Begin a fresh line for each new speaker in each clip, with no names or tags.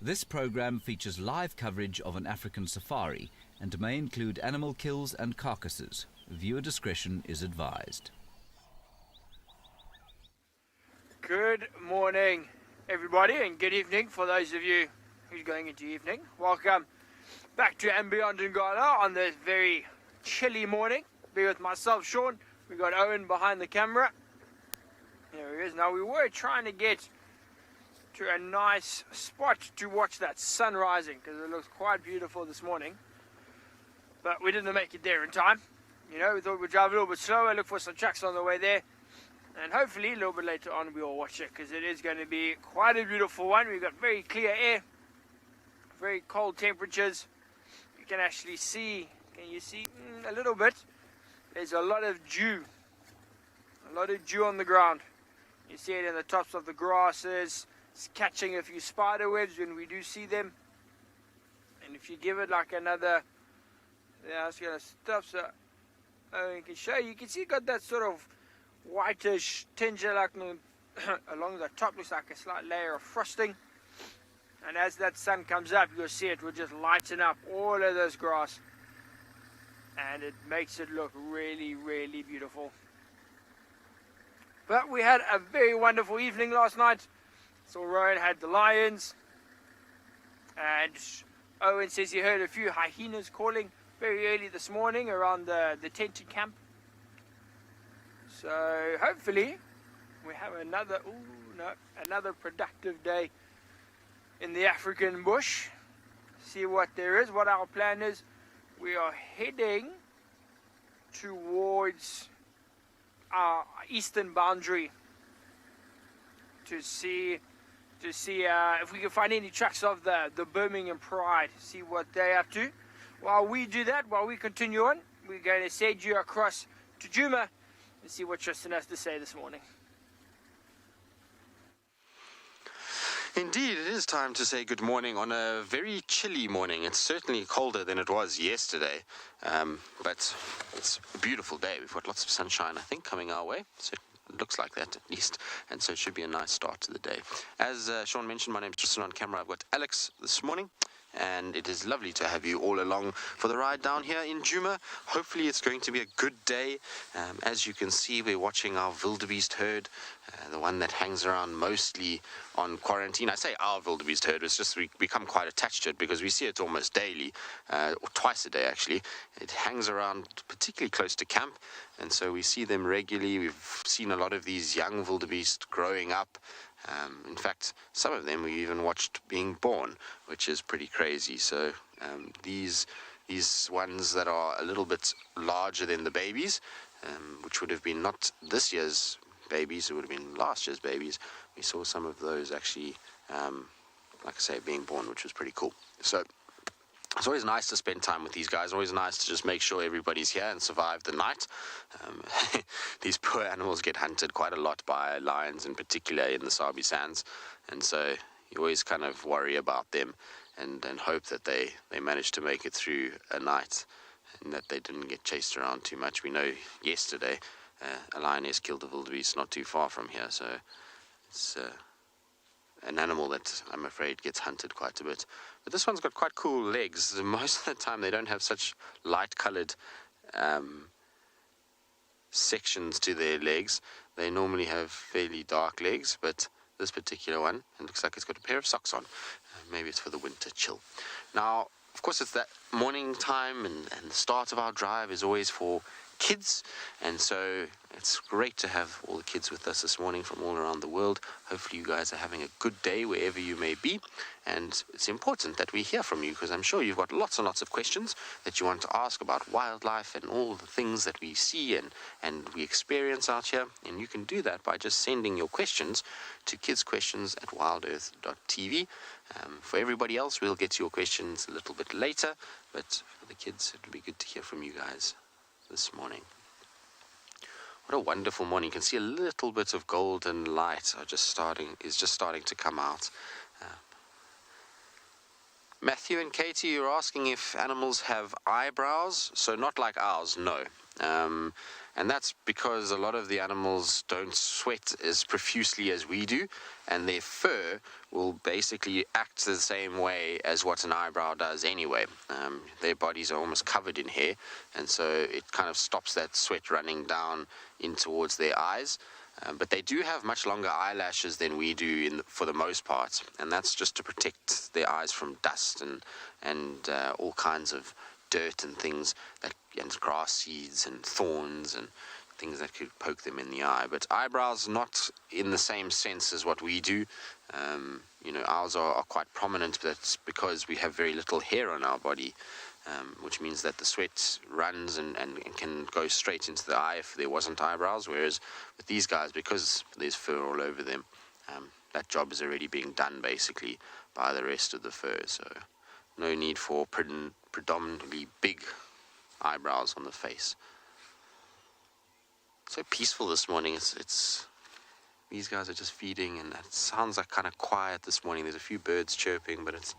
This program features live coverage of an African safari and may include animal kills and carcasses. Viewer discretion is advised.
Good morning, everybody, and good evening for those of you who's going into evening. Welcome back to and Beyond in Ghana on this very chilly morning. Be with myself, Sean. We got Owen behind the camera. There he is. Now, we were trying to get to a nice spot to watch that sun rising because it looks quite beautiful this morning, but we didn't make it there in time. You know, we thought we'd drive a little bit slower, look for some trucks on the way there, and hopefully a little bit later on we'll watch it because it is going to be quite a beautiful one. We've got very clear air, very cold temperatures. You can actually see, can you see a little bit? There's a lot of dew on the ground. You see it in the tops of the grasses. It's catching a few spider webs when we do see them. And if you give it like another, yeah, it's gonna stop. So you can show you can see it got that sort of whitish tinge like along the top, looks like a slight layer of frosting. And as that sun comes up, you'll see it will just lighten up all of this grass, and it makes it look really, really beautiful. But we had a very wonderful evening last night. So Rowan had the lions, and Owen says he heard a few hyenas calling very early this morning around the tented camp. So hopefully we have another productive day in the African bush. See what there is, what our plan is. We are heading towards our eastern boundary to see if we can find any tracks of the Birmingham Pride, see what they're up to. While we do that, while we continue on, we're going to send you across to Djuma and see what Tristan has to say this morning.
Indeed, it is time to say good morning on a very chilly morning. It's certainly colder than it was yesterday, but it's a beautiful day. We've got lots of sunshine, I think, coming our way. So it looks like that at least, and so it should be a nice start to the day. As Sean mentioned, my name is Tristan on camera. I've got Alex this morning, and it is lovely to have you all along for the ride down here in Djuma. Hopefully it's going to be a good day. As you can see, we're watching our wildebeest herd, the one that hangs around mostly on quarantine. I say our wildebeest herd, it's just we become quite attached to it because we see it almost daily, or twice a day actually. It hangs around particularly close to camp, and so we see them regularly. We've seen a lot of these young wildebeest growing up. In fact, some of them we even watched being born, which is pretty crazy. So these ones that are a little bit larger than the babies, which would have been not this year's babies, it would have been last year's babies. We saw some of those actually, like I say, being born, which was pretty cool. So it's always nice to spend time with these guys. Always nice to just make sure everybody's here and survive the night. These poor animals get hunted quite a lot by lions, in particular in the Sabi Sands, and so you always kind of worry about them and hope that they manage to make it through a night and that they didn't get chased around too much. We know yesterday a lioness killed a wildebeest not too far from here, so it's an animal that I'm afraid gets hunted quite a bit. But this one's got quite cool legs. Most of the time they don't have such light-coloured sections to their legs. They normally have fairly dark legs, but this particular one, it looks like it's got a pair of socks on. Maybe it's for the winter chill. Now, of course, it's that morning time, and the start of our drive is always for kids, and so it's great to have all the kids with us this morning from all around the world. Hopefully you guys are having a good day wherever you may be, and it's important that we hear from you because I'm sure you've got lots and lots of questions that you want to ask about wildlife and all the things that we see and we experience out here, and you can do that by just sending your questions to kidsquestions@wildearth.tv. For everybody else, we'll get to your questions a little bit later, but for the kids, it'll be good to hear from you guys this morning. What a wonderful morning. You can see a little bit of golden light is just starting to come out. Matthew and Katie, you're asking if animals have eyebrows. So not like ours, no. And that's because a lot of the animals don't sweat as profusely as we do, and their fur will basically act the same way as what an eyebrow does anyway. Their bodies are almost covered in hair, and so it kind of stops that sweat running down in towards their eyes. But they do have much longer eyelashes than we do for the most part, and that's just to protect their eyes from dust and all kinds of dirt and things, and grass seeds and thorns and things that could poke them in the eye. But eyebrows not in the same sense as what we do. Ours are quite prominent, but that's because we have very little hair on our body, which means that the sweat runs and can go straight into the eye if there wasn't eyebrows, whereas with these guys, because there's fur all over them, that job is already being done basically by the rest of the fur, so no need for predominantly big eyebrows on the face. So peaceful this morning. It's these guys are just feeding, and it sounds like kind of quiet this morning. There's a few birds chirping, but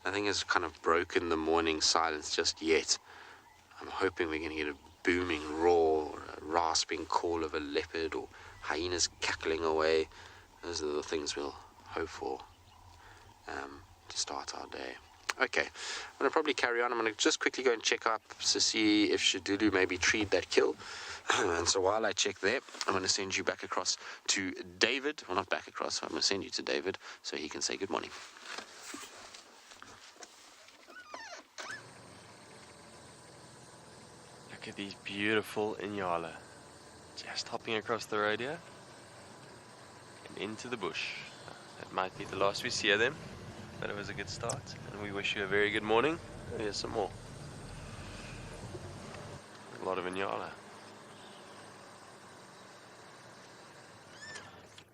nothing has kind of broken the morning silence just yet. I'm hoping we're going to get a booming roar or a rasping call of a leopard or hyenas cackling away. Those are the things we'll hope for to start our day. Okay, I'm going to probably carry on. I'm going to just quickly go and check up to see if Shadulu maybe treed that kill. And so while I check there, I'm going to send you back across to David. Well, not back across. I'm going to send you to David so he can say good morning.
Look at these beautiful inyala. Just hopping across the road here and into the bush. That might be the last we see of them, but it was a good start. And we wish you a very good morning. Here's some more. A lot of inyala.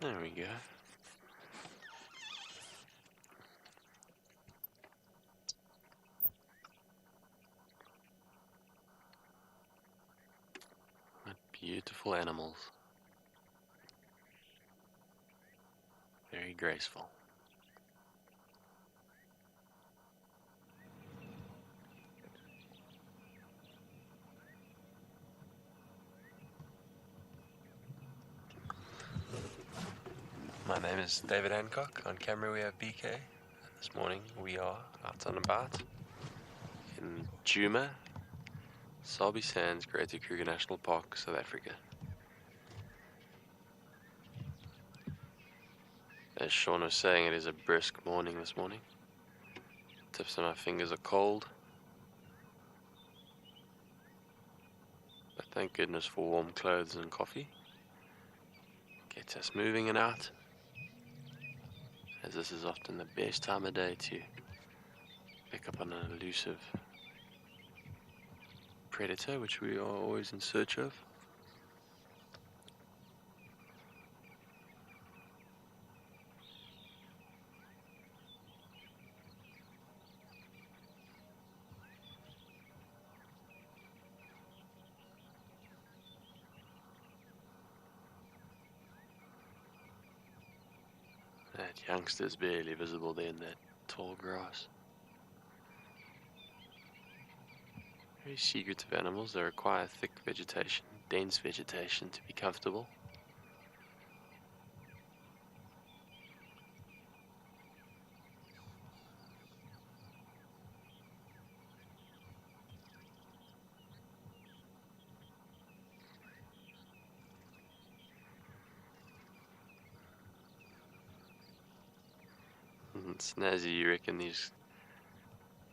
There we go. What beautiful animals. Very graceful. My name is David Hancock. On camera we have BK. And this morning we are out and about in Djuma, Sabi Sands, Greater Kruger National Park, South Africa. As Sean was saying, it is a brisk morning this morning. Tips of my fingers are cold. But thank goodness for warm clothes and coffee. Gets us moving and out, as this is often the best time of day to pick up on an elusive predator, which we are always in search of. That youngster's barely visible there in that tall grass. Very secretive animals. They require thick vegetation, dense vegetation to be comfortable. Snazzy, you reckon these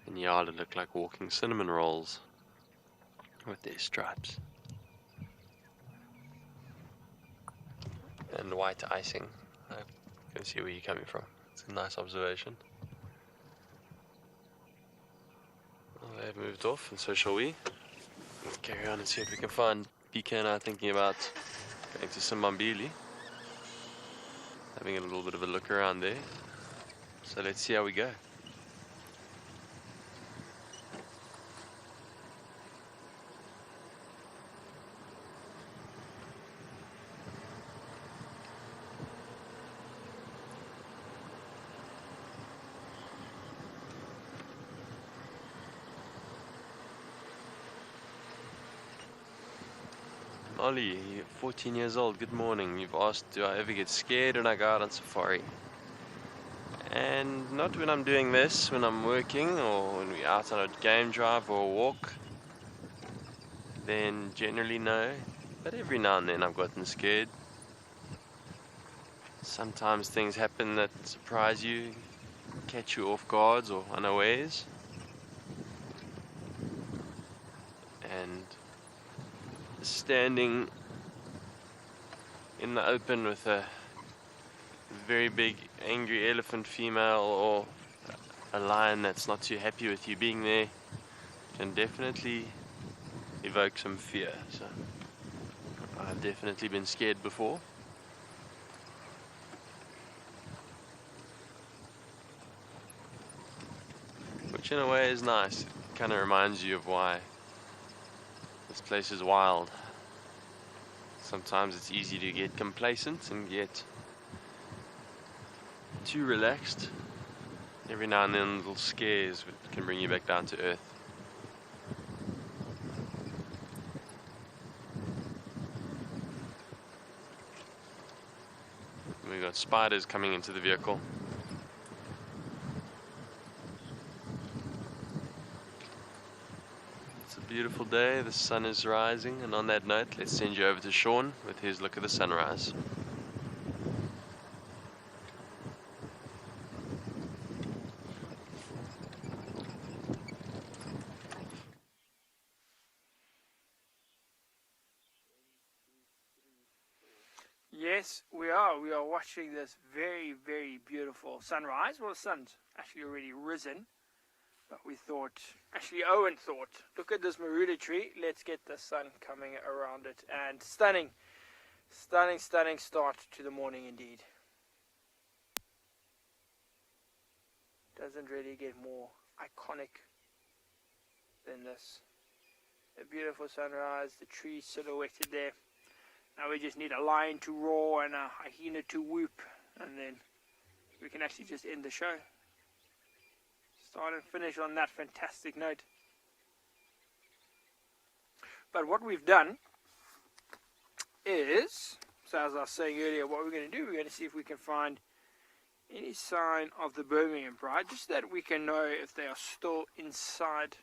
inyala look like walking cinnamon rolls with their stripes and white icing. I can see where you're coming from. It's a nice observation. Well, they've moved off, and so shall we. Let's carry on and see if we can find BK and I thinking about going to Simbambili, having a little bit of a look around there. So let's see how we go. Ollie, you're 14 years old. Good morning. You've asked, do I ever get scared when I go out on safari? And not when I'm doing this, when I'm working or when we're out on a game drive or a walk. Then generally no. But every now and then I've gotten scared. Sometimes things happen that surprise you, catch you off guard or unawares. And standing in the open with a very big angry elephant female or a lion that's not too happy with you being there can definitely evoke some fear. So I've definitely been scared before. Which in a way is nice. It kind of reminds you of why this place is wild. Sometimes it's easy to get complacent and get too relaxed. Every now and then little scares can bring you back down to earth. We've got spiders coming into the vehicle. It's a beautiful day, the sun is rising, and on that note, let's send you over to Sean with his look at the sunrise.
Yes, we are. We are watching this very, very beautiful sunrise. Well, the sun's actually already risen, but we thought, actually Owen thought, look at this Maruda tree. Let's get the sun coming around it. And stunning, stunning, stunning start to the morning indeed. Doesn't really get more iconic than this. A beautiful sunrise, the tree silhouetted there. Now we just need a lion to roar and a hyena to whoop, and then we can actually just end the show. Start and finish on that fantastic note. But what we've done is, so as I was saying earlier, what we're going to do, we're going to see if we can find any sign of the Birmingham Pride, just so that we can know if they are still inside.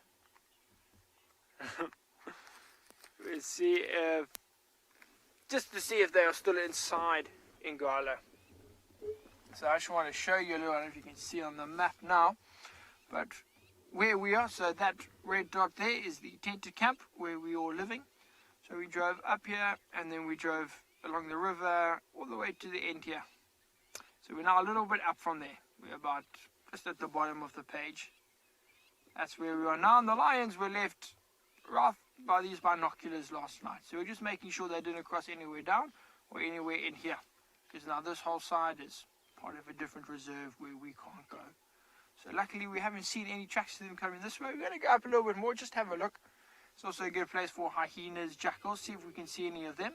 We'll see if, just to see if they are still inside Ngala. So I just want to show you a little, I don't know if you can see on the map now, but where we are, so that red dot there is the tented camp where we are living. So we drove up here and then we drove along the river all the way to the end here. So we're now a little bit up from there. We're about just at the bottom of the page. That's where we are now, and the lions were left right by these binoculars last night. So we're just making sure they didn't cross anywhere down or anywhere in here, because now this whole side is part of a different reserve where we can't go. So luckily we haven't seen any tracks of them coming this way. We're going to go up a little bit more, just have a look. It's also a good place for hyenas, jackals, see if we can see any of them.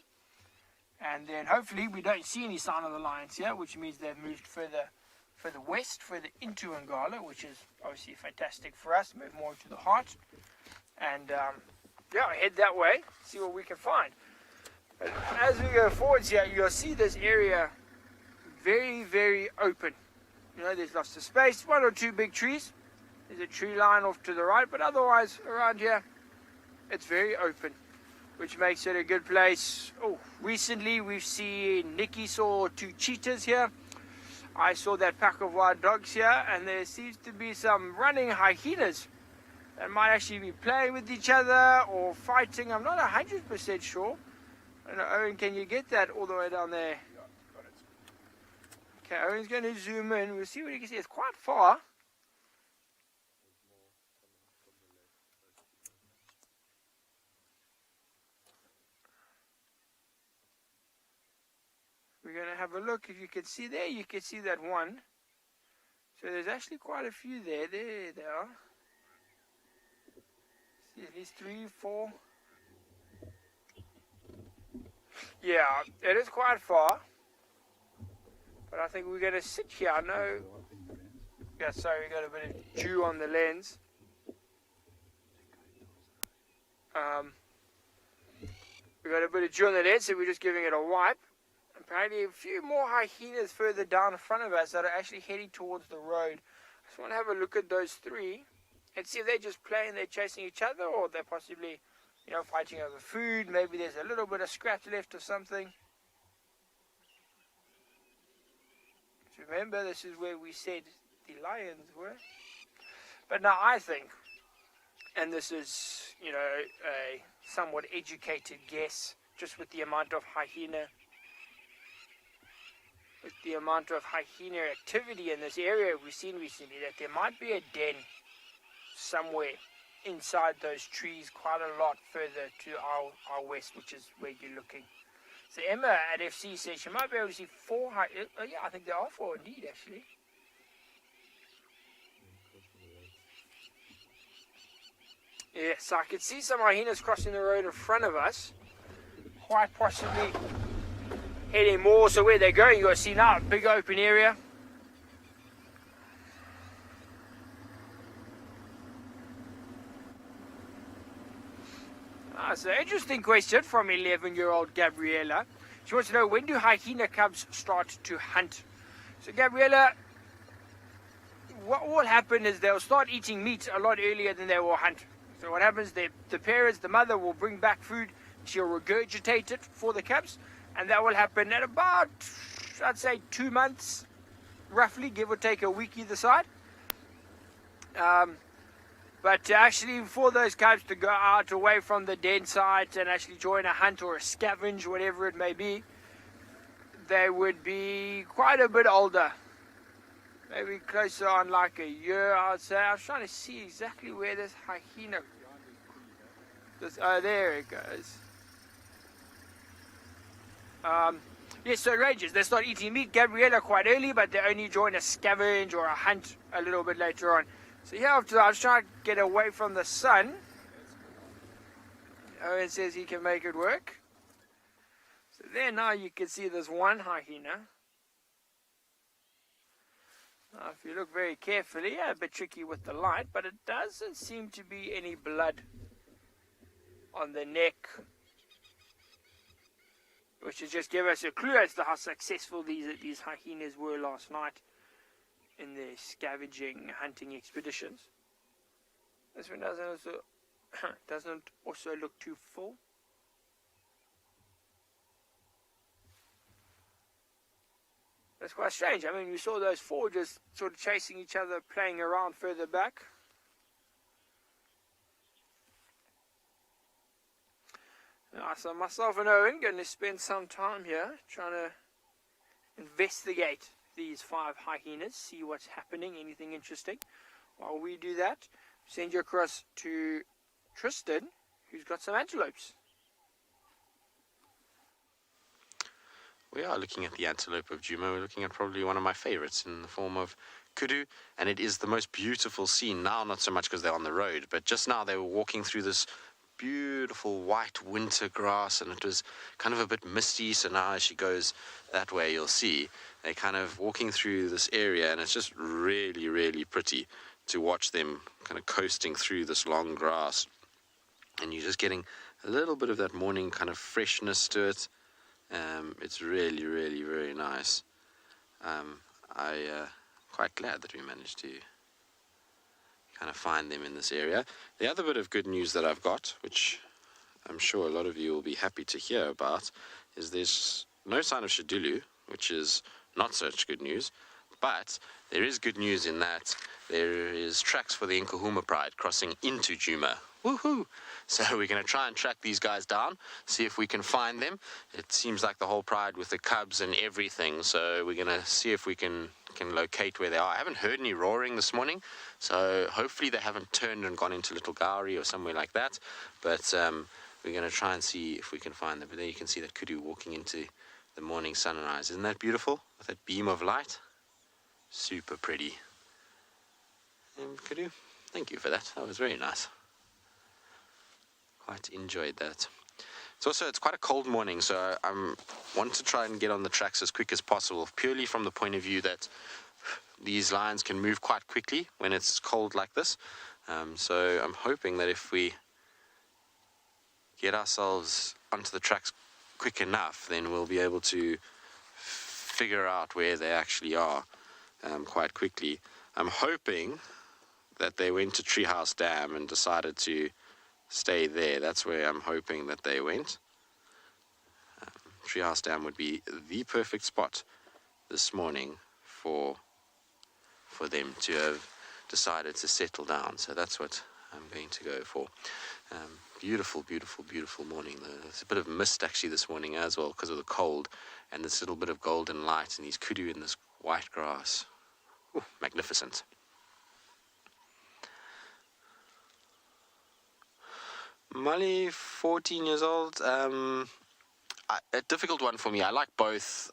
And then hopefully we don't see any sign of the lions here, which means they've moved further west, further into Ngala, which is obviously fantastic for us. Move more to the heart. And yeah, head that way, see what we can find. But as we go forwards here, you'll see this area very, very open. You know, there's lots of space, one or two big trees. There's a tree line off to the right, but otherwise around here, it's very open, which makes it a good place. Oh, recently we've seen Nikki saw 2 cheetahs here. I saw that pack of wild dogs here, and there seems to be some running hyenas that might actually be playing with each other or fighting. I'm not 100% sure. I don't know, Owen, can you get that all the way down there? Yeah, got it. Okay, Owen's going to zoom in. We'll see what you can see. It's quite far. We're going to have a look. If you can see there, you can see that one. So there's actually quite a few there. There they are. See, at least 3, 4. Yeah, it is quite far. But I think we're going to sit here. I know. Yeah, sorry, we got a bit of dew on the lens. We got a bit of dew on the lens, so we're just giving it a wipe. Apparently a few more hyenas further down in front of us that are actually heading towards the road. I just want to have a look at those three and see if they're just playing, they're chasing each other, or they're possibly, you know, fighting over food. Maybe there's a little bit of scratch left or something. Remember, this is where we said the lions were. But now I think, and this is, you know, a somewhat educated guess, just with the amount of hyena activity in this area we've seen recently, that there might be a den somewhere inside those trees, quite a lot further to our west, which is where you're looking. So Emma at FC says she might be able to see 4 hyenas. Oh yeah, I think there are 4 indeed, actually. Yes, so I could see some hyenas crossing the road in front of us, quite possibly heading more. So where they're going, you've got to see now, a big open area. So interesting question from 11-year-old Gabriella. She wants to know, when do hyena cubs start to hunt? So Gabriella, what will happen is they'll start eating meat a lot earlier than they will hunt. So what happens, the parents, the mother will bring back food, she'll regurgitate it for the cubs, and that will happen at about, I'd say, 2 months, roughly, give or take a week either side. But actually, for those cubs to go out away from the den site and actually join a hunt or a scavenge, whatever it may be, they would be quite a bit older. Maybe closer on like a year, I'd say. I was trying to see exactly where this hyena... oh, there it goes. Yes, so it ranges. They start eating meat, Gabriella, quite early, but they only join a scavenge or a hunt a little bit later on. So here after I was trying to get away from the sun. Owen says he can make it work. So there now you can see there's one hyena. Now if you look very carefully, a bit tricky with the light, but it doesn't seem to be any blood on the neck, which should just give us a clue as to how successful these hyenas were last night in their scavenging, hunting expeditions. This one doesn't also look too full. That's quite strange. I mean, you saw those 4 just sort of chasing each other, playing around further back. So myself and Owen going to spend some time here trying to investigate these 5 hyenas, see what's happening, anything interesting. While we do that, send you across to Tristan, who's got some antelopes.
We are looking at the antelope of Djuma. We're looking at probably one of my favorites in the form of kudu, and it is the most beautiful scene now, not so much because they're on the road, but just now they were walking through this beautiful white winter grass, and it was kind of a bit misty, so now as she goes that way, you'll see they're kind of walking through this area, and it's just really, really pretty to watch them kind of coasting through this long grass, and you're just getting a little bit of that morning kind of freshness to it. It's really, really very nice. I'm quite glad that we managed to kind of find them in this area. The other bit of good news that I've got, which I'm sure a lot of you will be happy to hear about, is there's no sign of Shadulu, which is not such good news, but there is good news in that there is tracks for the Nkahuma Pride crossing into Djuma. Woohoo! So we're going to try and track these guys down, see if we can find them. It seems like the whole pride with the cubs and everything, so we're going to see if we can locate where they are. I haven't heard any roaring this morning, so hopefully they haven't turned and gone into Little Gowrie or somewhere like that, but we're going to try and see if we can find them. But there you can see that kudu walking into the morning sunrise. Isn't that beautiful? With that beam of light? Super pretty. Kudu, thank you for that. That was very nice. Quite enjoyed that. It's quite a cold morning, so I want to try and get on the tracks as quick as possible, purely from the point of view that these lions can move quite quickly when it's cold like this. So I'm hoping that if we get ourselves onto the tracks quick enough, then we'll be able to figure out where they actually are quite quickly. I'm hoping that they went to Treehouse Dam and decided to stay there. That's where I'm hoping that they went. Treehouse Dam would be the perfect spot this morning for them to have decided to settle down. So that's what I'm going to go for. Beautiful, beautiful, beautiful morning. There's a bit of mist actually this morning as well because of the cold, and this little bit of golden light and these kudu in this white grass. Ooh, magnificent. Molly, 14 years old. A difficult one for me. I like both.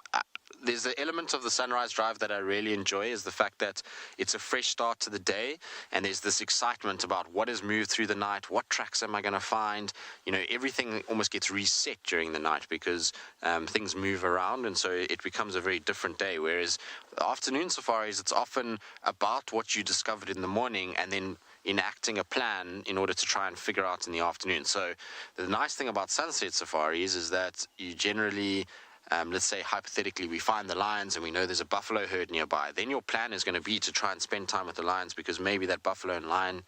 There's the element of the sunrise drive that I really enjoy, is the fact that it's a fresh start to the day, and there's this excitement about what has moved through the night, what tracks am I going to find. You know, everything almost gets reset during the night because things move around, and so it becomes a very different day. Whereas the afternoon safaris, it's often about what you discovered in the morning and then enacting a plan in order to try and figure out in the afternoon. So the nice thing about sunset safaris is that you generally, let's say hypothetically we find the lions and we know there's a buffalo herd nearby, then your plan is going to be to try and spend time with the lions because maybe that buffalo and lion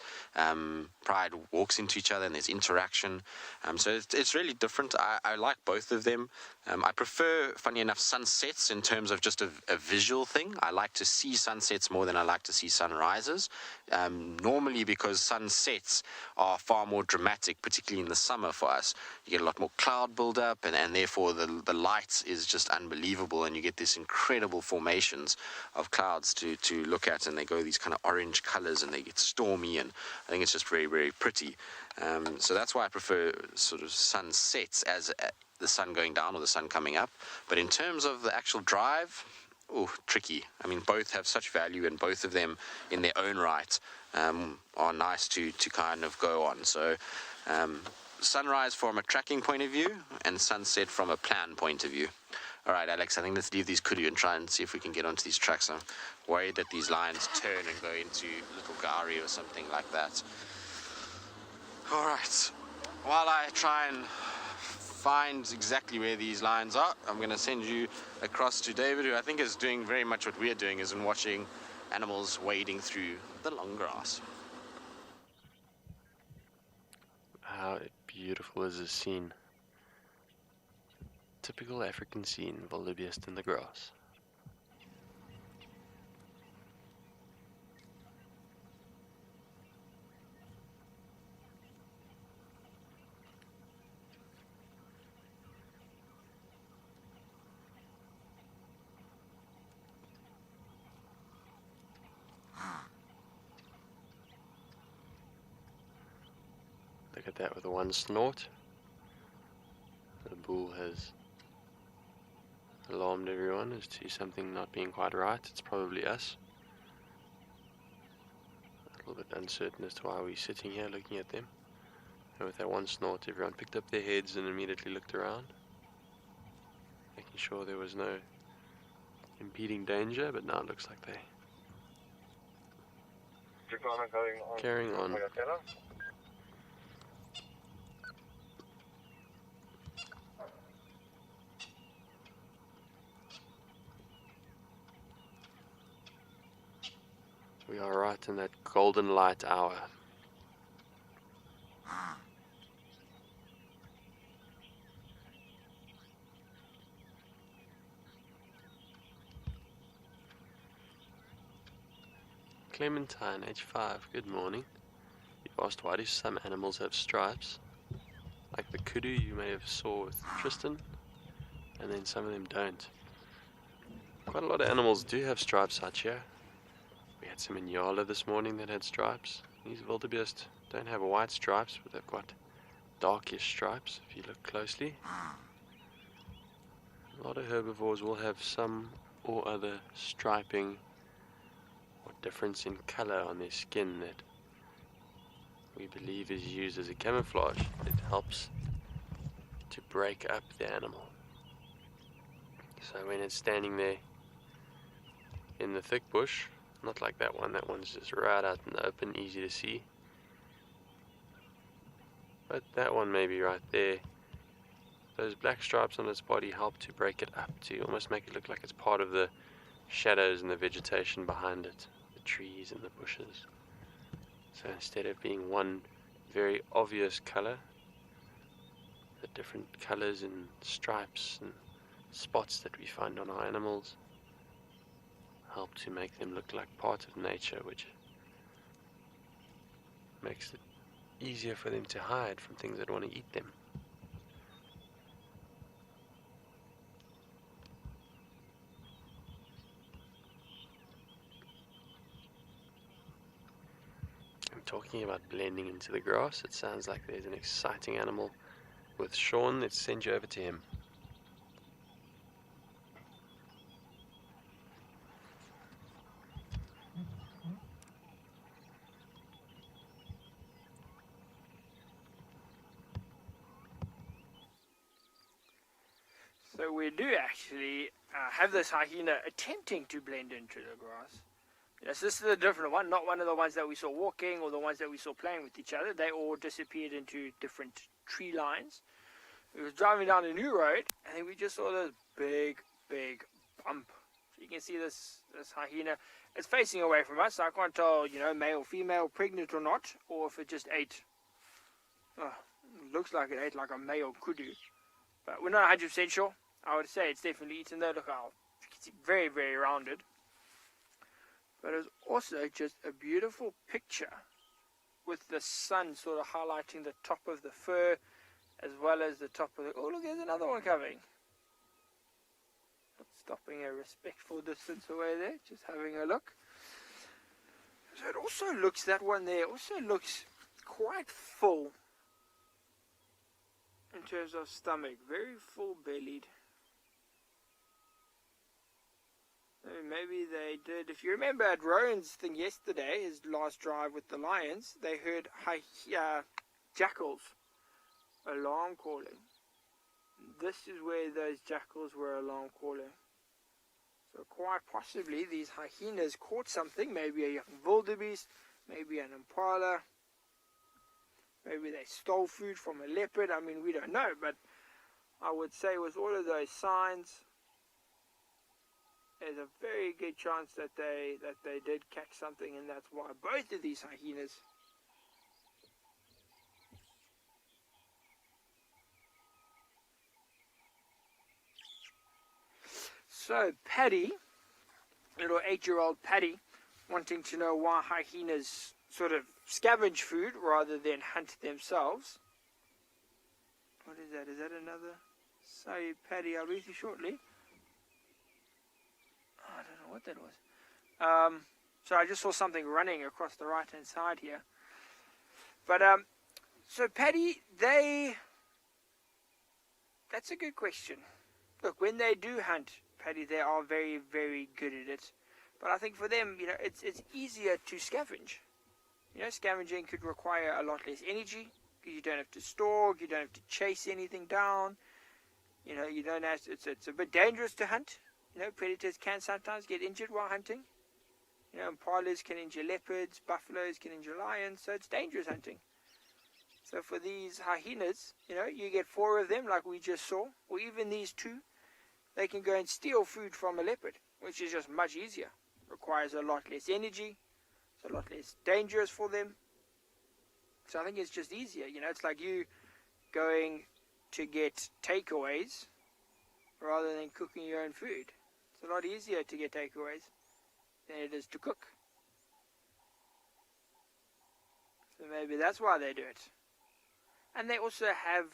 pride walks into each other and there's interaction. So it's really different. I like both of them. I prefer, funny enough, sunsets in terms of just a visual thing. I like to see sunsets more than I like to see sunrises. Normally because sunsets are far more dramatic, particularly in the summer for us. You get a lot more cloud buildup and therefore the light is just unbelievable, and you get these incredible formations of clouds to look at, and they go these kind of orange colors and they get stormy, and I think it's just very, very pretty. So that's why I prefer sort of sunsets as the sun going down or the sun coming up. But in terms of the actual drive, tricky. I mean, both have such value, and both of them in their own right are nice to kind of go on. So sunrise from a tracking point of view and sunset from a plan point of view. All right, Alex, I think let's leave these kudu and try and see if we can get onto these tracks. I'm worried that these lions turn and go into Little Gari or something like that. All right, while I try and find exactly where these lions are, I'm going to send you across to David, who I think is doing very much what we're doing, is in watching animals wading through the long grass.
How beautiful is this scene? Typical African scene, wildebeest in the grass. Look at that with the one snort. The bull has alarmed everyone as to something not being quite right. It's probably us. A little bit uncertain as to why we're sitting here looking at them. And with that one snort, everyone picked up their heads and immediately looked around, making sure there was no impeding danger, but now it looks like they're carrying on. We are right in that golden light hour. Clementine, age 5, good morning. You've asked why do some animals have stripes? Like the kudu you may have saw with Tristan, and then some of them don't. Quite a lot of animals do have stripes out here. We had some in Yala this morning that had stripes. These wildebeest don't have white stripes, but they've got darkish stripes if you look closely. A lot of herbivores will have some or other striping or difference in color on their skin that we believe is used as a camouflage. It helps to break up the animal. So when it's standing there in the thick bush, not like that one's just right out in the open, easy to see. But that one maybe right there those black stripes on its body help to break it up, to almost make it look like it's part of the shadows and the vegetation behind it, the trees and the bushes. So instead of being one very obvious color, the different colors and stripes and spots that we find on our animals help to make them look like part of nature, which makes it easier for them to hide from things that want to eat them. And talking about blending into the grass, it sounds like there's an exciting animal with Sean. Let's send you over to him.
So we do actually have this hyena attempting to blend into the grass. Yes, this is a different one, not one of the ones that we saw walking or the ones that we saw playing with each other. They all disappeared into different tree lines. We was driving down a new road, and we just saw this big bump. So you can see this hyena. It's facing away from us, so I can't tell, male, female, pregnant or not, or if it just ate. Oh, looks like it ate like a male kudu. But we're not 100% sure. I would say it's definitely eaten though. Look how it's very, very rounded. But it's also just a beautiful picture with the sun sort of highlighting the top of the fur as well as the top of the... Oh, look, there's another one coming. Stopping a respectful distance away there, just having a look. So it also looks, that one there also looks quite full in terms of stomach, very full-bellied. Maybe they did. If you remember at Rowan's thing yesterday, his last drive with the Lions, they heard jackals alarm calling. This is where those jackals were alarm calling. So quite possibly these hyenas caught something, maybe a young wildebeest, maybe an impala, maybe they stole food from a leopard. I mean, we don't know, but I would say with all of those signs, there's a very good chance that they did catch something, and that's why both of these hyenas So Paddy, little 8-year-old Paddy, wanting to know why hyenas sort of scavenge food rather than hunt themselves. What is that? Is that another? Sorry, Paddy, I'll read you shortly. I don't know what that was. So I just saw something running across the right-hand side here. But, so Paddy, that's a good question. Look, when they do hunt, Paddy, they are very, very good at it. But I think for them, it's easier to scavenge. Scavenging could require a lot less energy, because you don't have to stalk, you don't have to chase anything down. You don't have to, it's a bit dangerous to hunt. Predators can sometimes get injured while hunting. Impalas can injure leopards, buffaloes can injure lions, so it's dangerous hunting. So for these hyenas, you get 4 of them like we just saw, or even these 2, they can go and steal food from a leopard, which is just much easier. Requires a lot less energy, it's a lot less dangerous for them. So I think it's just easier. It's like you going to get takeaways rather than cooking your own food. It's a lot easier to get takeaways than it is to cook. So maybe that's why they do it. And they also have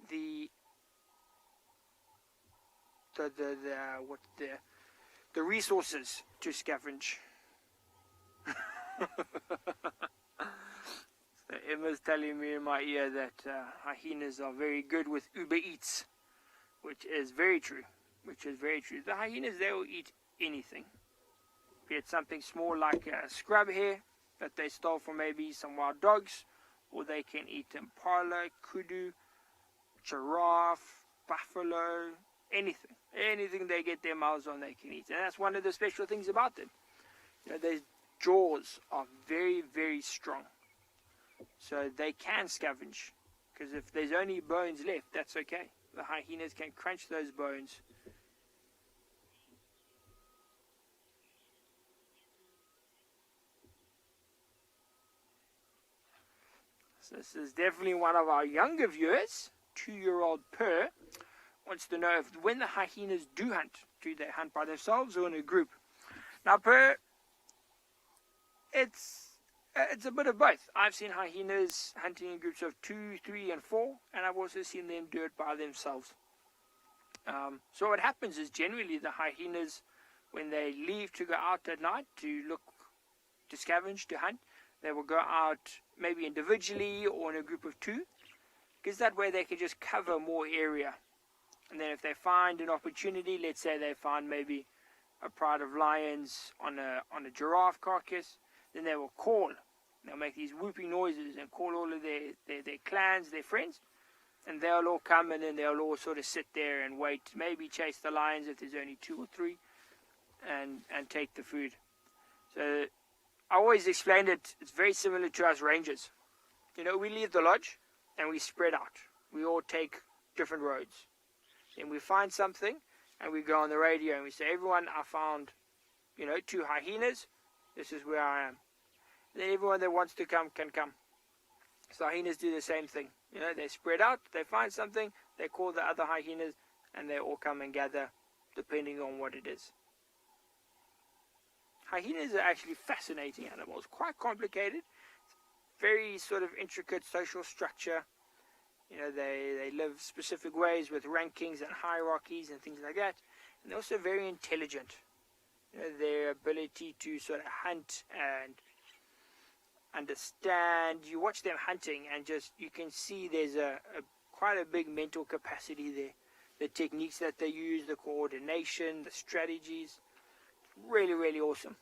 the resources to scavenge. So Emma's telling me in my ear that hyenas are very good with Uber Eats, which is very true. The hyenas, they will eat anything. Be it something small like a scrub hare that they stole from maybe some wild dogs, or they can eat impala, kudu, giraffe, buffalo, anything. Anything they get their mouths on, they can eat. And that's one of the special things about them. Their jaws are very, very strong. So they can scavenge. Because if there's only bones left, that's okay. the hyenas can crunch those bones. So this is definitely one of our younger viewers, 2-year-old Per, wants to know if when the hyenas do hunt, do they hunt by themselves or in a group? Now Per, it's a bit of both. I've seen hyenas hunting in groups of 2, 3 and 4, and I've also seen them do it by themselves. So what happens is generally the hyenas, when they leave to go out at night to scavenge, to hunt, they will go out maybe individually or in a group of 2, because that way they can just cover more area. And then if they find an opportunity, let's say they find maybe a pride of lions on a giraffe carcass, then they will call. They'll make these whooping noises and call all of their clans, their friends, and they'll all come, and then they'll all sort of sit there and wait, maybe chase the lions if there's only 2 or 3, and take the food. So I always explained it's very similar to us rangers. You know, we leave the lodge and we spread out. We all take different roads. Then we find something and we go on the radio and we say, everyone, I found, 2 hyenas. This is where I am. And then everyone that wants to come can come. So hyenas do the same thing. They spread out, they find something, they call the other hyenas, and they all come and gather depending on what it is. Hyenas are actually fascinating animals, quite complicated, very sort of intricate social structure. They live specific ways with rankings and hierarchies and things like that. And they're also very intelligent. Their ability to sort of hunt and understand. You watch them hunting and just, you can see there's quite a big mental capacity there. The techniques that they use, the coordination, the strategies. Really, really awesome.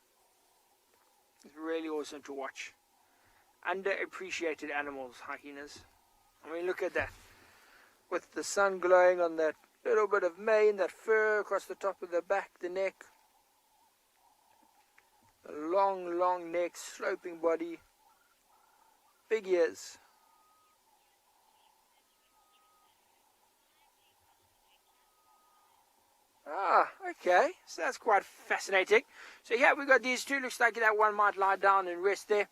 It's really awesome to watch. Underappreciated animals, hyenas. I mean, look at that. With the sun glowing on that little bit of mane, that fur across the top of the back, the neck. The long, long neck, sloping body. Big ears. Ah, okay. So that's quite fascinating. So yeah, we've got these 2. Looks like that one might lie down and rest there.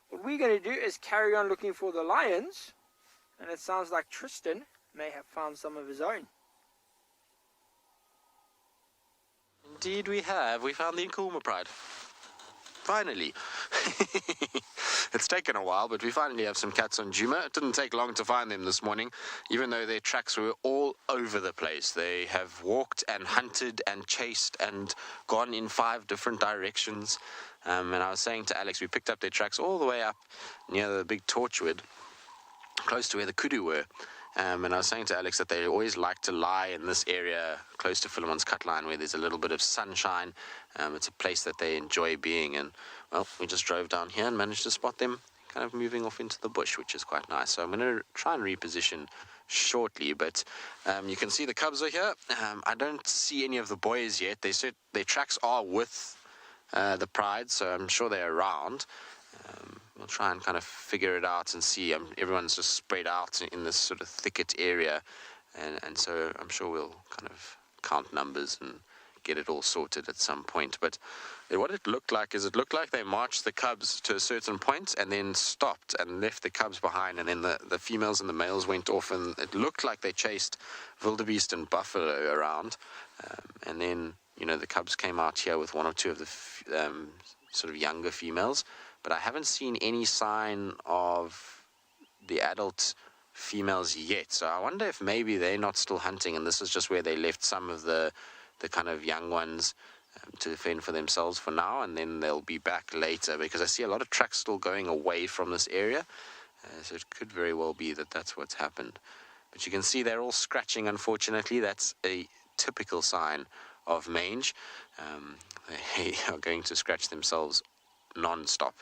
What we're going to do is carry on looking for the lions. And it sounds like Tristan may have found some of his own.
Indeed we have. We found the Nkuhuma pride. Finally. It's taken a while, but we finally have some cats on Djuma. It didn't take long to find them this morning, even though their tracks were all over the place. They have walked and hunted and chased and gone in 5 different directions. And I was saying to Alex, we picked up their tracks all the way up near the big torchwood, close to where the kudu were. And I was saying to Alex that they always like to lie in this area close to Philemon's cut line where there's a little bit of sunshine. It's a place that they enjoy being in. Well, we just drove down here and managed to spot them kind of moving off into the bush, which is quite nice. So I'm going to try and reposition shortly, but you can see the cubs are here. I don't see any of the boys yet. They said their tracks are with the pride, so I'm sure they're around. We'll try and kind of figure it out and see. Everyone's just spread out in this sort of thicket area, and so I'm sure we'll kind of count numbers and get it all sorted at some point. But what it looked like is they marched the cubs to a certain point and then stopped and left the cubs behind, and then the females and the males went off, and it looked like they chased wildebeest and buffalo around, and then the cubs came out here with 1 or 2 of the sort of younger females. But I haven't seen any sign of the adult females yet. So I wonder if maybe they're not still hunting and this is just where they left some of the kind of young ones to fend for themselves for now, and then they'll be back later, because I see a lot of tracks still going away from this area. So it could very well be that that's what's happened. But you can see they're all scratching, unfortunately. That's a typical sign of mange. They are going to scratch themselves non-stop,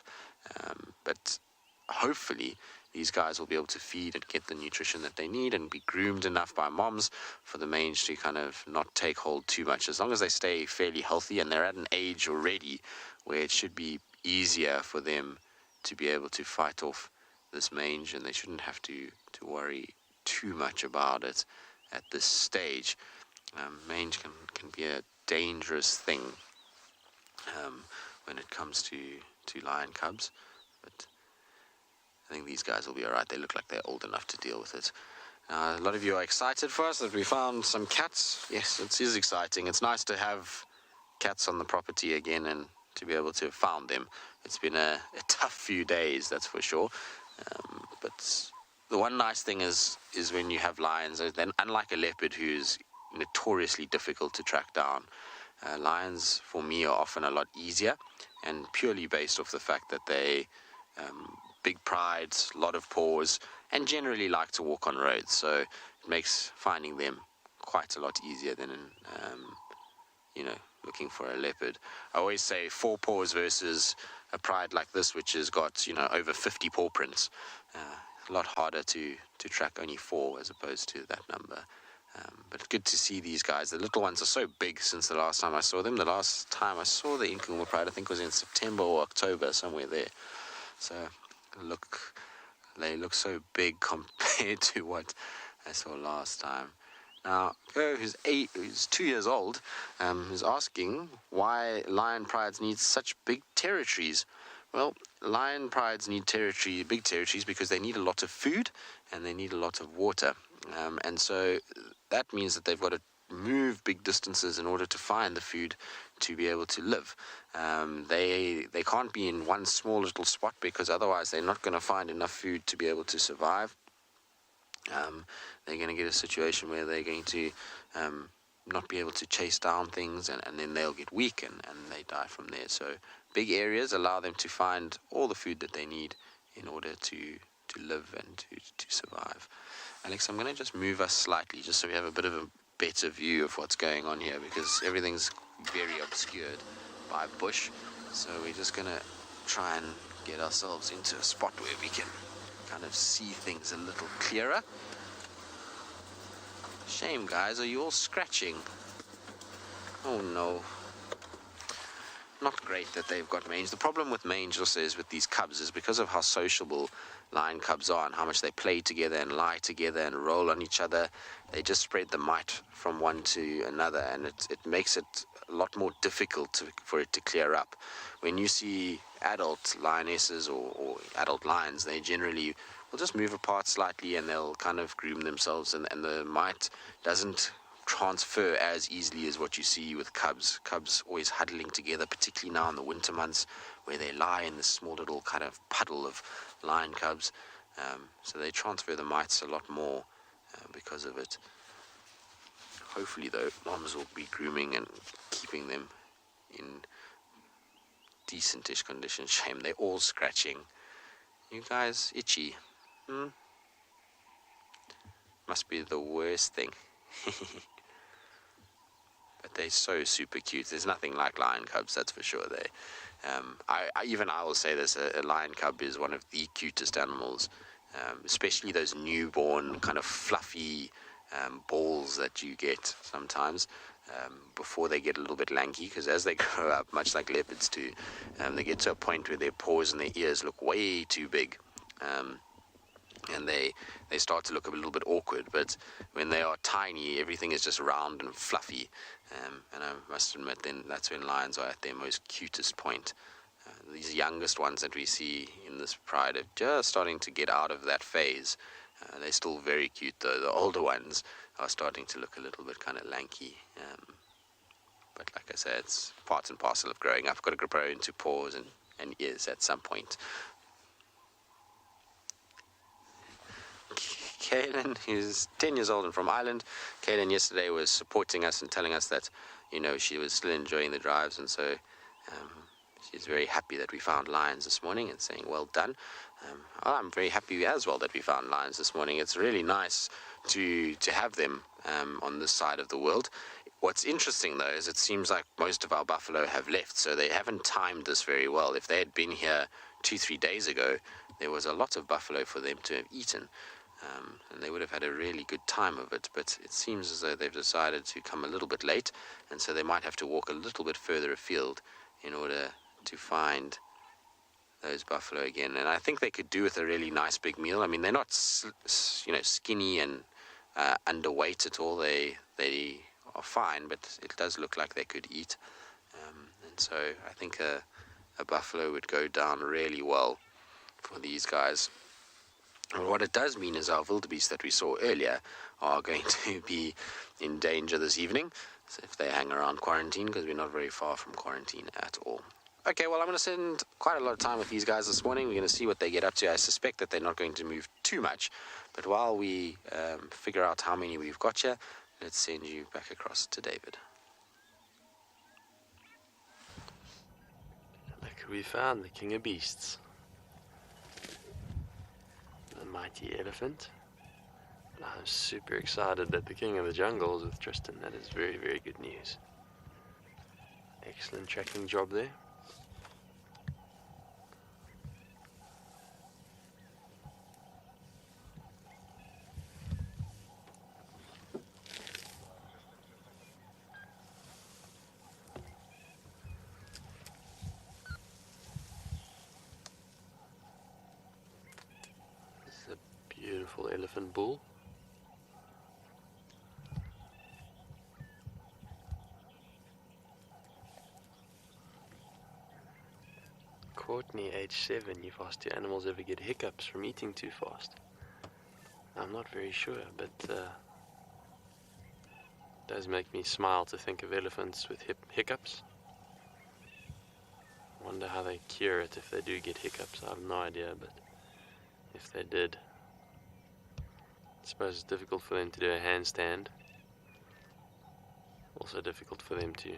but hopefully these guys will be able to feed and get the nutrition that they need and be groomed enough by moms for the mange to kind of not take hold too much, as long as they stay fairly healthy and they're at an age already where it should be easier for them to be able to fight off this mange, and they shouldn't have to worry too much about it. at this stage. Mange can be a dangerous thing when it comes to lion cubs, but I think these guys will be alright. They look like they're old enough to deal with it. A lot of you are excited for us that we found some cats. Yes, it is exciting. It's nice to have cats on the property again and to be able to have found them. It's been a tough few days, that's for sure. But the one nice thing is when you have lions, then unlike a leopard who's notoriously difficult to track down, lions for me are often a lot easier, and purely based off the fact that they big prides, a lot of paws, and generally like to walk on roads, so it makes finding them quite a lot easier than looking for a leopard. I always say 4 paws versus a pride like this, which has got over 50 paw prints. A lot harder to track only 4 as opposed to that number. But good to see these guys. The little ones are so big since the last time I saw them. The last time I saw the Inkungu pride, I think, was in September or October, somewhere there. So they look so big compared to what I saw last time. Now, who's 2 years old, is asking why lion prides need such big territories. Well, lion prides need big territories because they need a lot of food and they need a lot of water. And so that means that they've got to move big distances in order to find the food to be able to live. They can't be in one small little spot because otherwise they're not going to find enough food to be able to survive. They're going to get a situation where they're going to not be able to chase down things, and then they'll get weak and they die from there. So big areas allow them to find all the food that they need in order to live and to survive. Alex, I'm going to just move us slightly just so we have a bit of a better view of what's going on here, because everything's very obscured by bush. So we're just going to try and get ourselves into a spot where we can kind of see things a little clearer. Shame, guys, are you all scratching? Oh no. Not great that they've got mange. The problem with mange also is with these cubs is because of how sociable lion cubs are and how much they play together and lie together and roll on each other. They just spread the mite from one to another, and it makes it a lot more difficult for it to clear up. When you see adult lionesses or adult lions, they generally will just move apart slightly and they'll kind of groom themselves, and the mite doesn't transfer as easily as what you see with cubs. Cubs always huddling together, particularly now in the winter months where they lie in this small little kind of puddle of lion cubs. So they transfer the mites a lot more because of it. Hopefully, though, moms will be grooming and keeping them in decentish condition. Shame, they're all scratching. You guys itchy? Must be the worst thing. But they're so super cute. There's nothing like lion cubs, that's for sure. I will say this, a lion cub is one of the cutest animals, especially those newborn kind of fluffy balls that you get sometimes before they get a little bit lanky, because as they grow up, much like leopards do, they get to a point where their paws and their ears look way too big. And they start to look a little bit awkward, but when they are tiny, everything is just round and fluffy, and I must admit then that's when lions are at their most cutest point. These youngest ones that we see in this pride are just starting to get out of that phase. They're still very cute though. The older ones are starting to look a little bit kind of lanky, but like I said, it's part and parcel of growing up. Got to grow into paws and ears at some point. Kaylin, who's 10 years old and from Ireland. Kaylin yesterday was supporting us and telling us that, she was still enjoying the drives, and so she's very happy that we found lions this morning and saying well done. I'm very happy as well that we found lions this morning. It's really nice to have them on this side of the world. What's interesting though is it seems like most of our buffalo have left, so they haven't timed this very well. If they had been here 2-3 days ago, there was a lot of buffalo for them to have eaten. And they would have had a really good time of it, but it seems as though they've decided to come a little bit late, and so they might have to walk a little bit further afield in order to find those buffalo again. And I think they could do with a really nice big meal. I mean, they're not skinny and underweight at all. They are fine, but it does look like they could eat. And so I think a buffalo would go down really well for these guys. And what it does mean is our wildebeest that we saw earlier are going to be in danger this evening, so if they hang around quarantine, because we're not very far from quarantine at all. Okay, well, I'm going to spend quite a lot of time with these guys this morning. We're going to see what they get up to. I suspect that they're not going to move too much, but while we figure out how many we've got here, let's send you back across to David.
Look who we found, the king of beasts. The mighty elephant. I'm super excited that the king of the jungle is with Tristan. That is very, very good news. Excellent tracking job there. This is a beautiful elephant bull. Courtney, age 7, you've asked, do animals ever get hiccups from eating too fast? I'm not very sure, but it does make me smile to think of elephants with hiccups. I wonder how they cure it if they do get hiccups. I have no idea, but if they did, I suppose it's difficult for them to do a handstand. Also difficult for them to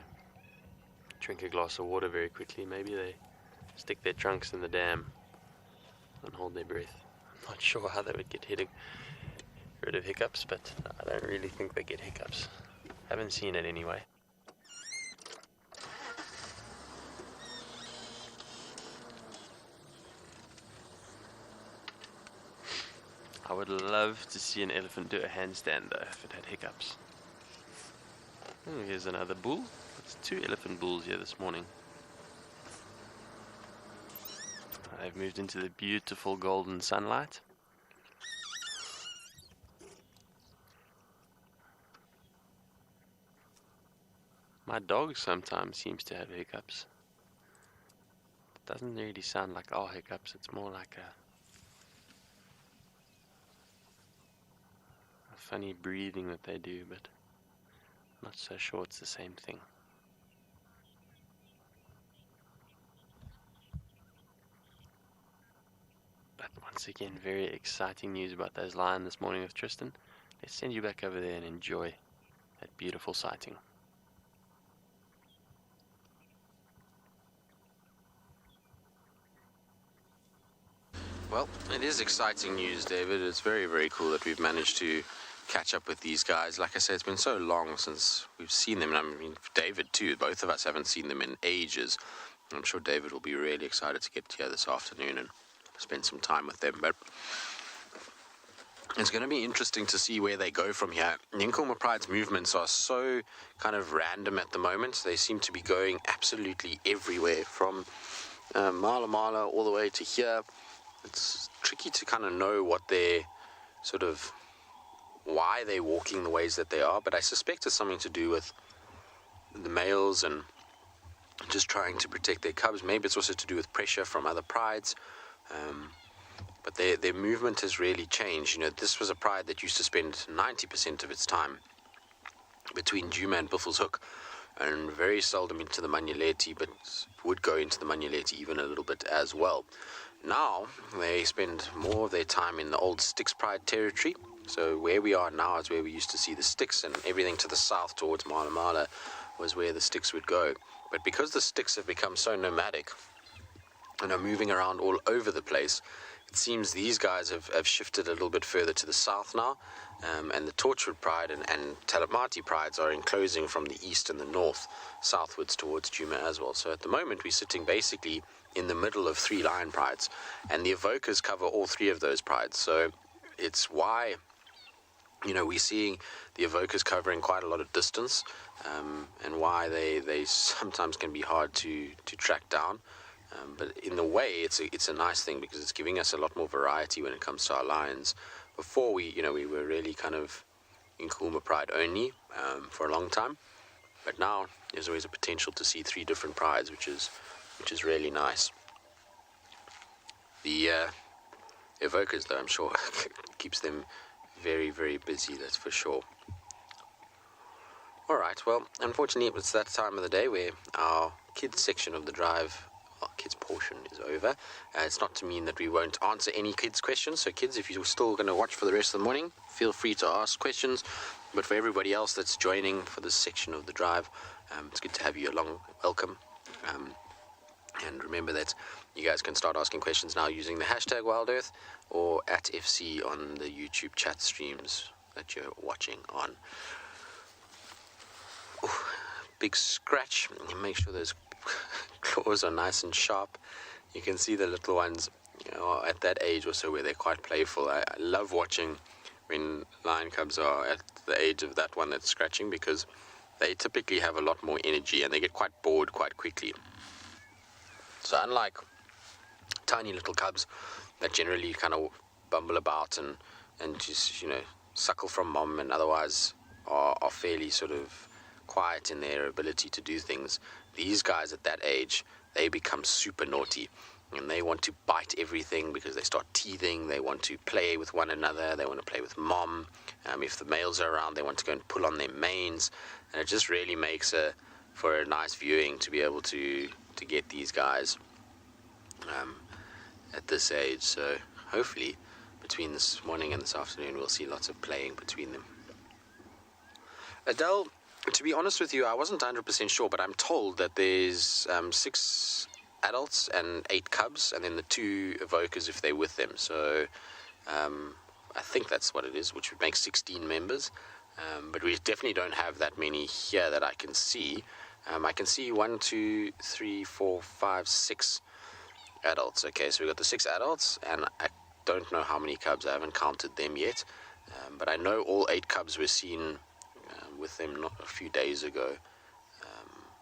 drink a glass of water very quickly. Maybe they stick their trunks in the dam and hold their breath. I'm not sure how they would get rid of hiccups, but I don't really think they get hiccups. Haven't seen it anyway. I would love to see an elephant do a handstand though, if it had hiccups. Oh, here's another bull. There's 2 elephant bulls here this morning. They've moved into the beautiful golden sunlight. My dog sometimes seems to have hiccups. It doesn't really sound like our hiccups, it's more like a funny breathing that they do, but I'm not so sure it's the same thing. But once again, very exciting news about those lions this morning with Tristan. Let's send you back over there and enjoy that beautiful sighting.
Well, it is exciting news, David. It's very, very cool that we've managed to catch up with these guys. Like I said, it's been so long since we've seen them, and I mean, David too. Both of us haven't seen them in ages. I'm sure David will be really excited to get here this afternoon and spend some time with them. But it's going to be interesting to see where they go from here. Nkuhuma Pride's movements are so kind of random at the moment. They seem to be going absolutely everywhere, from Mala Mala all the way to here. It's tricky to kind of know what they're sort of, why they're walking the ways that they are, but I suspect it's something to do with the males and just trying to protect their cubs. Maybe it's also to do with pressure from other prides, but their movement has really changed. You know, this was a pride that used to spend 90% of its time between Djuma and Buffelshoek, and very seldom into the Manyeleti, but would go into the Manyeleti even a little bit as well. Now they spend more of their time in the old Styx Pride territory. So where we are now is where we used to see the Styx, and everything to the south towards Mala Mala was where the Styx would go. But because the Styx have become so nomadic and are moving around all over the place, it seems these guys have shifted a little bit further to the south now, and the Torchwood Pride and Talamati Prides are enclosing from the east and the north southwards towards Djuma as well. So at the moment we're sitting basically in the middle of 3 lion prides, and the evokers cover all 3 of those prides. So it's why, you know, we're seeing the evokers covering quite a lot of distance, and why they sometimes can be hard to track down. But in a way, it's a nice thing, because it's giving us a lot more variety when it comes to our lions. Before we were really kind of Nkuhuma Pride only for a long time, but now there's always a potential to see 3 different prides, which is really nice. The evokers, though, I'm sure keeps them very, very busy, that's for sure. Alright, well, unfortunately it was that time of the day where our kids section of the drive, kids portion, is over. It's not to mean that we won't answer any kids questions, so kids, if you're still going to watch for the rest of the morning, feel free to ask questions. But for everybody else that's joining for this section of the drive, it's good to have you along. Welcome. And remember that you guys can start asking questions now using the hashtag WildEarth or at FC on the YouTube chat streams that you're watching on. Ooh, big scratch. Make sure those claws are nice and sharp. You can see the little ones, at that age also where they're quite playful. I love watching when lion cubs are at the age of that one that's scratching, because they typically have a lot more energy and they get quite bored quite quickly. So unlike tiny little cubs that generally kind of bumble about and just, suckle from mom and otherwise are fairly sort of quiet in their ability to do things, these guys at that age, they become super naughty. And they want to bite everything because they start teething. They want to play with one another. They want to play with mom. If the males are around, they want to go and pull on their manes. And it just really makes for a nice viewing to be able to get these guys at this age. So hopefully between this morning and this afternoon we'll see lots of playing between them. Adele, to be honest with you, I wasn't 100% sure, but I'm told that there's 6 adults and 8 cubs, and then the 2 evokers if they're with them. So I think that's what it is, which would make 16 members. But we definitely don't have that many here that I can see. I can see 1, 2, 3, 4, 5, 6 adults. Okay, so we've got the 6 adults, and I don't know how many cubs. I haven't counted them yet. But I know all 8 cubs were seen with them not a few days ago.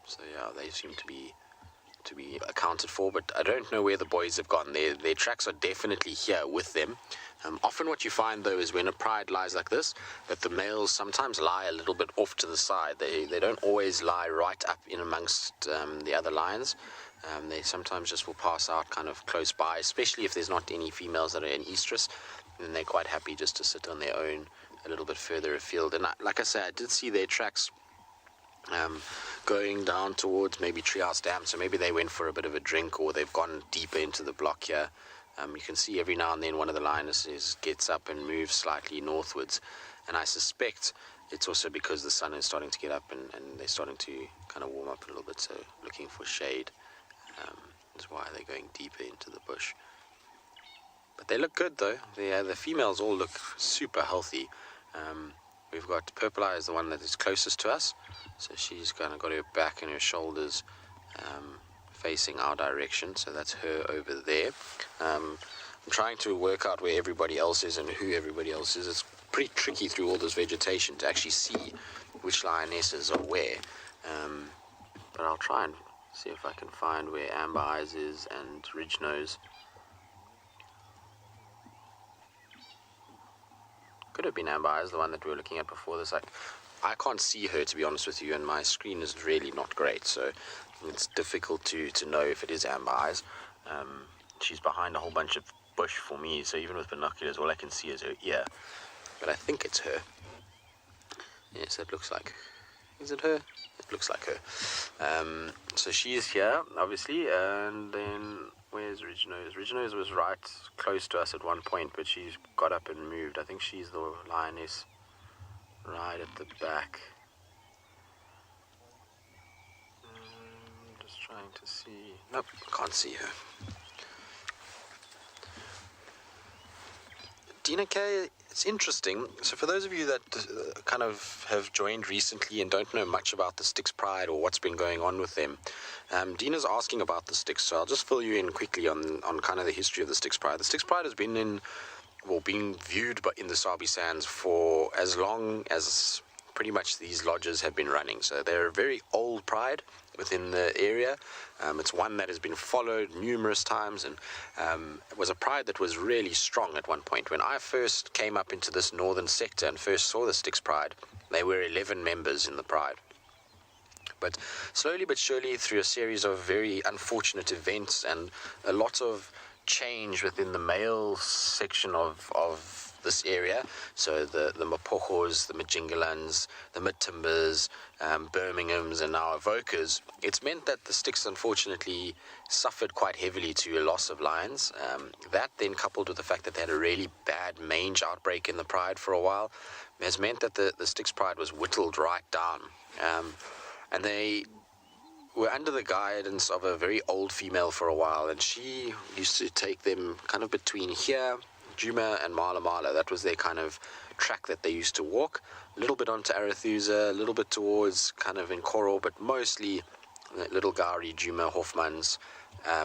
So yeah, they seem to be accounted for, but I don't know where the boys have gone. Their tracks are definitely here with them. Often what you find, though, is when a pride lies like this, that the males sometimes lie a little bit off to the side. They don't always lie right up in amongst the other lions. They sometimes just will pass out kind of close by, especially if there's not any females that are in estrus, and they're quite happy just to sit on their own a little bit further afield. And like I say, I did see their tracks going down towards maybe Treehouse Dam, so maybe they went for a bit of a drink, or they've gone deeper into the block here. You can see every now and then one of the lionesses gets up and moves slightly northwards, and I suspect it's also because the sun is starting to get up and they're starting to kind of warm up a little bit, so looking for shade is why they're going deeper into the bush. But they look good, though. The females all look super healthy. We've got Purple Eye is the one that is closest to us, so she's kind of got her back and her shoulders facing our direction, so that's her over there. I'm trying to work out where everybody else is and who everybody else is. It's pretty tricky through all this vegetation to actually see which lionesses are where, but I'll try and see if I can find where Amber Eyes is and Ridge Nose. Could have been Amber Eyes, the one that we were looking at before this. I can't see her, to be honest with you, and my screen is really not great, so it's difficult to know if it is Amber Eyes. She's behind a whole bunch of bush for me, so even with binoculars, all I can see is her ear. But I think it's her. Yes, it looks like. Is it her? It looks like her. So she is here, obviously, and then where's Ridge Nose? Ridge Nose was right close to us at one point, but she's got up and moved. I think she's the lioness right at the back. Just trying to see. Nope, can't see her. Dina K, it's interesting. So for those of you that kind of have joined recently and don't know much about the Styx Pride or what's been going on with them, Dina's asking about the Styx, so I'll just fill you in quickly on kind of the history of the Styx Pride. The Styx Pride has been being viewed in the Sabi Sands for as long as pretty much these lodges have been running. So they're a very old pride, within the area. It's one that has been followed numerous times, and it was a pride that was really strong at one point. When I first came up into this northern sector and first saw the Styx pride, they were 11 members in the pride. But slowly but surely, through a series of very unfortunate events and a lot of change within the male section of this area, so the Mapogos, the Majingalans, the Mid-Timbers, Birminghams, and now Evokers, it's meant that the Styx unfortunately suffered quite heavily to a loss of lions. That then, coupled with the fact that they had a really bad mange outbreak in the pride for a while, has meant that the Styx pride was whittled right down. And they were under the guidance of a very old female for a while, and she used to take them kind of between here, Djuma, and Mala Mala. That was their kind of track that they used to walk, a little bit onto Arethusa, a little bit towards kind of Nkoro, but mostly Little Gowrie, Djuma, Hofmans,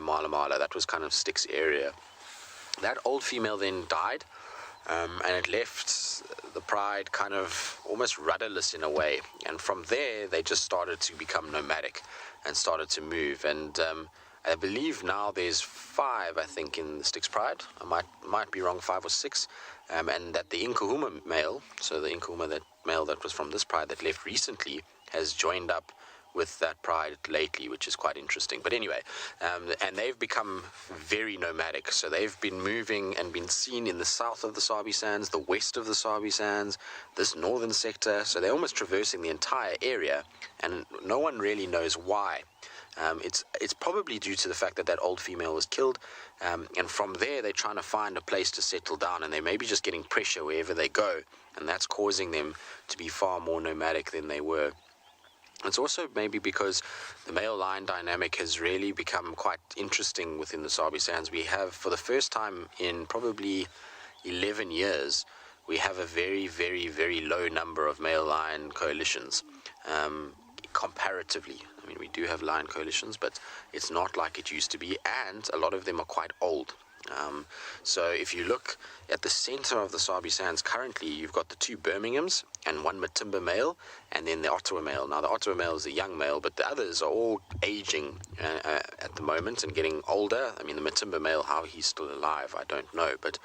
Mala Mala. That was kind of Styx area. That old female then died, and it left the pride kind of almost rudderless in a way, and from there they just started to become nomadic and started to move. And I believe now there's 5, I think, in the Styx pride. I might be wrong, 5 or 6, and that the Nkuhuma male, so the Nkuhuma, that male that was from this pride that left recently, has joined up with that pride lately, which is quite interesting. But anyway, and they've become very nomadic. So they've been moving and been seen in the south of the Sabi Sands, the west of the Sabi Sands, this northern sector. So they're almost traversing the entire area, and no one really knows why. It's probably due to the fact that that old female was killed, and from there they're trying to find a place to settle down, and they may be just getting pressure wherever they go, and that's causing them to be far more nomadic than they were. It's also maybe because the male-lion dynamic has really become quite interesting within the Sabi Sands. We have, for the first time in probably 11 years, we have a very, very, very low number of male-lion coalitions, comparatively. I mean, we do have lion coalitions, but it's not like it used to be, and a lot of them are quite old. So if you look at the center of the Sabi Sands currently, you've got the 2 Birminghams and 1 Matimba male, and then the Ottawa male. Now the Ottawa male is a young male, but the others are all aging at the moment and getting older. I mean, the Matimba male, how he's still alive, I don't know, but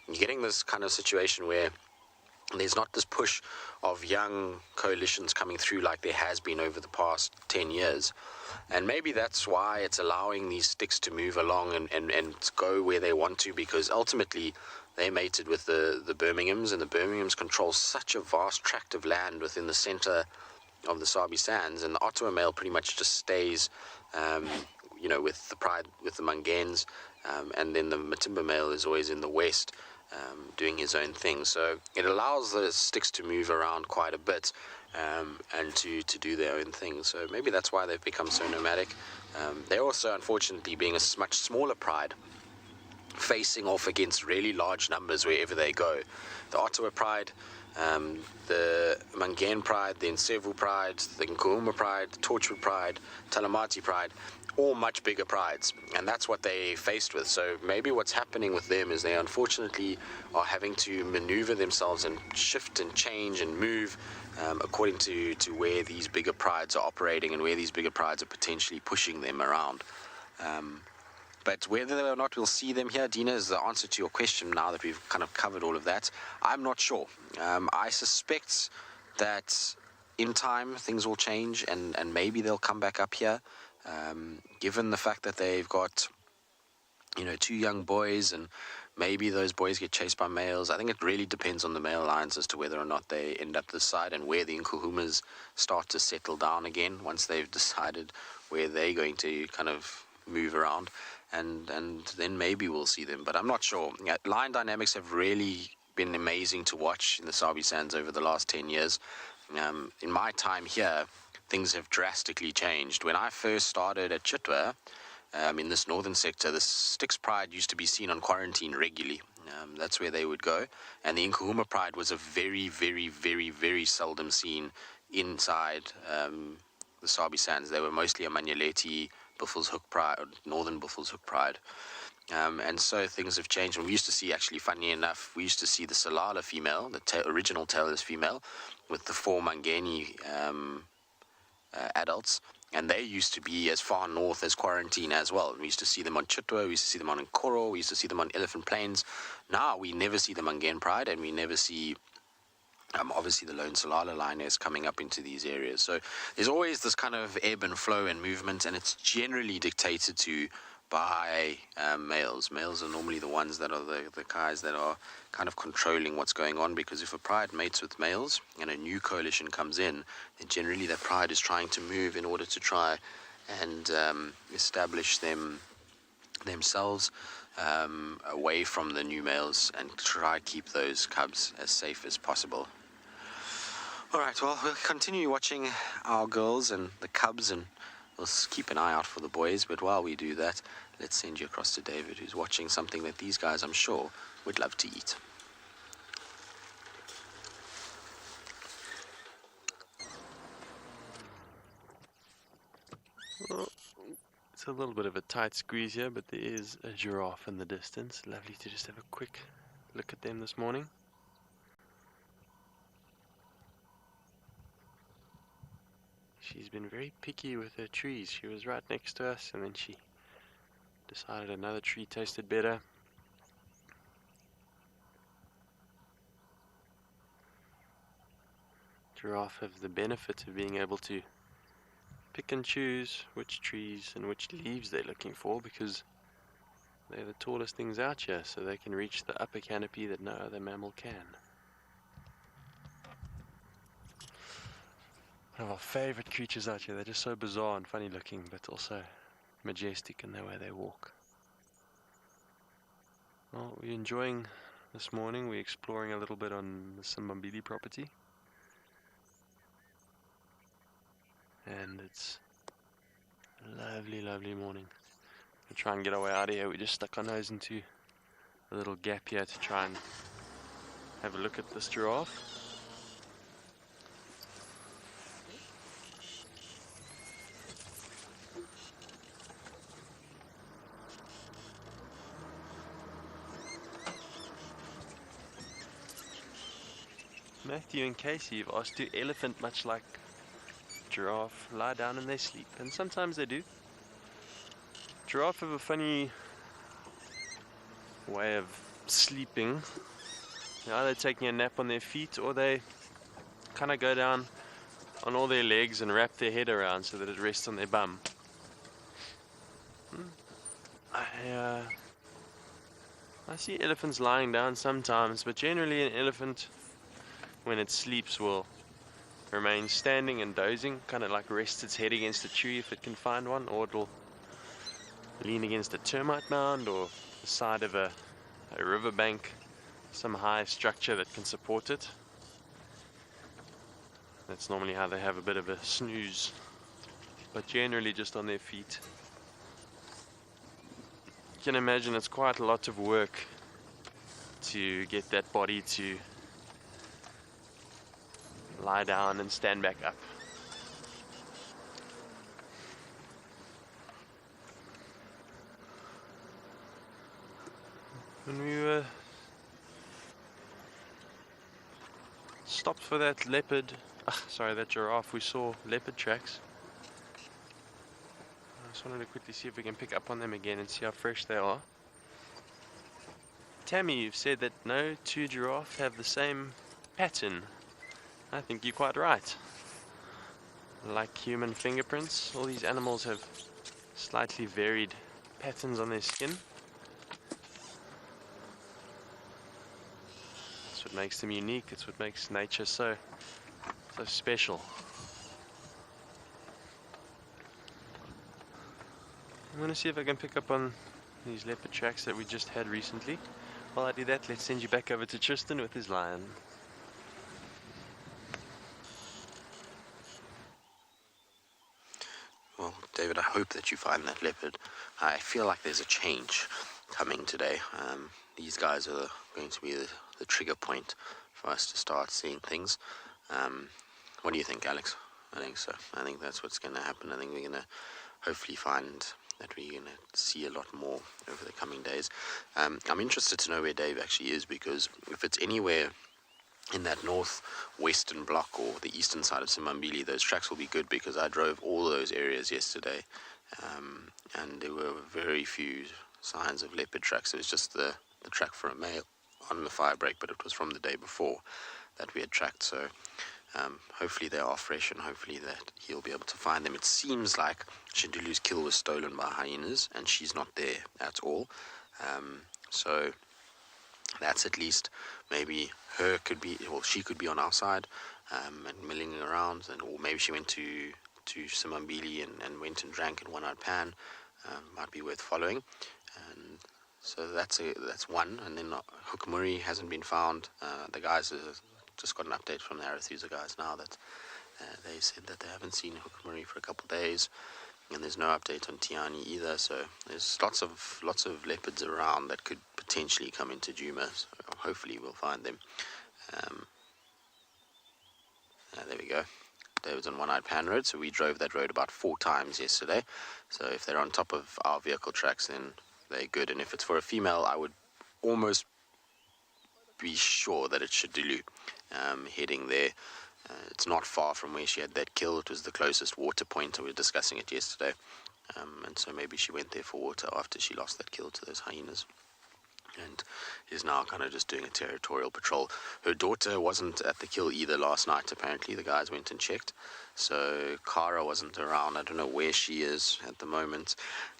you're getting this kind of situation where there's not this push of young coalitions coming through like there has been over the past 10 years. And maybe that's why it's allowing these Styx to move along and go where they want to, because ultimately they mated with the Birminghams, and the Birminghams control such a vast tract of land within the center of the Sabi Sands, and the Ottawa male pretty much just stays, with the pride, with the Manganes, and then the Matimba male is always in the west, doing his own thing. So it allows the Styx to move around quite a bit, and to do their own thing. So maybe that's why they've become so nomadic. They're also, unfortunately, being a much smaller pride, facing off against really large numbers wherever they go. The Ottawa pride, the Mangane pride, the Nsevu pride, the Nkuhuma pride, the Torchwood pride, Talamati pride, all much bigger prides, and that's what they faced with. So maybe what's happening with them is they unfortunately are having to maneuver themselves and shift and change and move according to where these bigger prides are operating and where these bigger prides are potentially pushing them around. But whether or not we'll see them here, Dina, is the answer to your question now that we've kind of covered all of that. I'm not sure. I suspect that in time things will change, and maybe they'll come back up here. Given the fact that they've got, 2 young boys, and maybe those boys get chased by males. I think it really depends on the male lions as to whether or not they end up this side, and where the Nkuhumas start to settle down again once they've decided where they're going to kind of move around, and then maybe we'll see them, but I'm not sure. Lion dynamics have really been amazing to watch in the Sabi Sands over the last 10 years. In my time here, things have drastically changed. When I first started at Chitwa, in this northern sector, the Styx pride used to be seen on quarantine regularly. That's where they would go. And the Nkuhuma pride was a very, very, very, very seldom seen inside the Sabi Sands. They were mostly a Manyaleti, Buffels Hook pride, northern Buffels Hook pride. And so things have changed. And we used to see, actually, funny enough, we used to see the Salala female, the original tailless female, with the 4 Mangani adults, And they used to be as far north as Quarantine as well. We used to see them on Chitwa, we used to see them on Nkoro, we used to see them on Elephant Plains. Now we never see them on Game Pride, and we never see obviously the Lone Solala lioness coming up into these areas. So there's always this kind of ebb and flow and movement, and it's generally dictated to by males. Males are normally the ones that are the guys that are kind of controlling what's going on, because if a pride mates with males and a new coalition comes in, then generally that pride is trying to move in order to try and establish themselves away from the new males and try to keep those cubs as safe as possible. Alright, well, we'll continue watching our girls and the cubs, and we'll keep an eye out for the boys. But while we do that, let's send you across to David, who's watching something that these guys, I'm sure, would love to eat.
Well, it's a little bit of a tight squeeze here, but there is a giraffe in the distance. Lovely to just have a quick look at them this morning. She's been very picky with her trees. She was right next to us, and then she decided another tree tasted better. Giraffe have the benefit of being able to pick and choose which trees and which leaves they're looking for, because they're the tallest things out here, so they can reach the upper canopy that no other mammal can. One of our favorite creatures out here. They're just so bizarre and funny looking, but also majestic in the way they walk. Well, we're enjoying this morning. We're exploring a little bit on the Simbambili property. And it's a lovely, lovely morning. We'll try and get our way out of here. We just stuck our nose into a little gap here to try and have a look at this giraffe. Matthew and Casey have asked, do elephant, much like giraffe, lie down in their sleep? And sometimes they do. Giraffe have a funny way of sleeping. They're either taking a nap on their feet, or they kind of go down on all their legs and wrap their head around so that it rests on their bum. I see elephants lying down sometimes, but generally an elephant, when it sleeps, will remain standing and dozing, kind of like rest its head against a tree if it can find one, or it'll lean against a termite mound or the side of a riverbank, some high structure that can support it. That's normally how they have a bit of a snooze, but generally just on their feet. You can imagine it's quite a lot of work to get that body to lie down and stand back up. When we stopped for that that giraffe, we saw leopard tracks. I just wanted to quickly see if we can pick up on them again and see how fresh they are. Tammy, you've said that no two giraffes have the same pattern. I think you're quite right. Like human fingerprints, all these animals have slightly varied patterns on their skin. That's what makes them unique. It's what makes nature so special. I'm going to see if I can pick up on these leopard tracks that we just had recently. While I do that, let's send you back over to Tristan with his lion.
Well, David, I hope that you find that leopard. I feel like there's a change coming today. These guys are going to be the trigger point for us to start seeing things. What do you think, Alex? I think so. I think that's what's going to happen. I think we're going to hopefully find that we're going to see a lot more over the coming days. I'm interested to know where Dave actually is, because if it's anywhere in that northwestern block or the eastern side of Simbambili, those tracks will be good because I drove all those areas yesterday, and there were very few signs of leopard tracks. It was just the track for a male on the fire break, but it was from the day before that we had tracked. So hopefully they are fresh, and hopefully that he'll be able to find them. It seems like Shindulu's kill was stolen by hyenas, and she's not there at all. So that's at least maybe she could be on our side and milling around, or maybe she went to Simbambili and went and drank in One-Eyed Pan. Might be worth following. And so that's one. And then Hukumuri hasn't been found. The guys just got an update from the Arathusa guys now that they said that they haven't seen Hukumuri for a couple of days, and there's no update on Tiani either. So there's lots of leopards around that could potentially come into Djuma. So hopefully we'll find them. There we go. David's on One-Eyed Pan Road, so we drove that road about 4 times yesterday. So if they're on top of our vehicle tracks, then they're good. And if it's for a female, I would almost be sure that it's Shidulu heading there. It's not far from where she had that kill. It was the closest water point, and we were discussing it yesterday. And so maybe she went there for water after she lost that kill to those hyenas, and is now kind of just doing a territorial patrol. Her daughter wasn't at the kill either last night, apparently. The guys went and checked. So Kara wasn't around. I don't know where she is at the moment.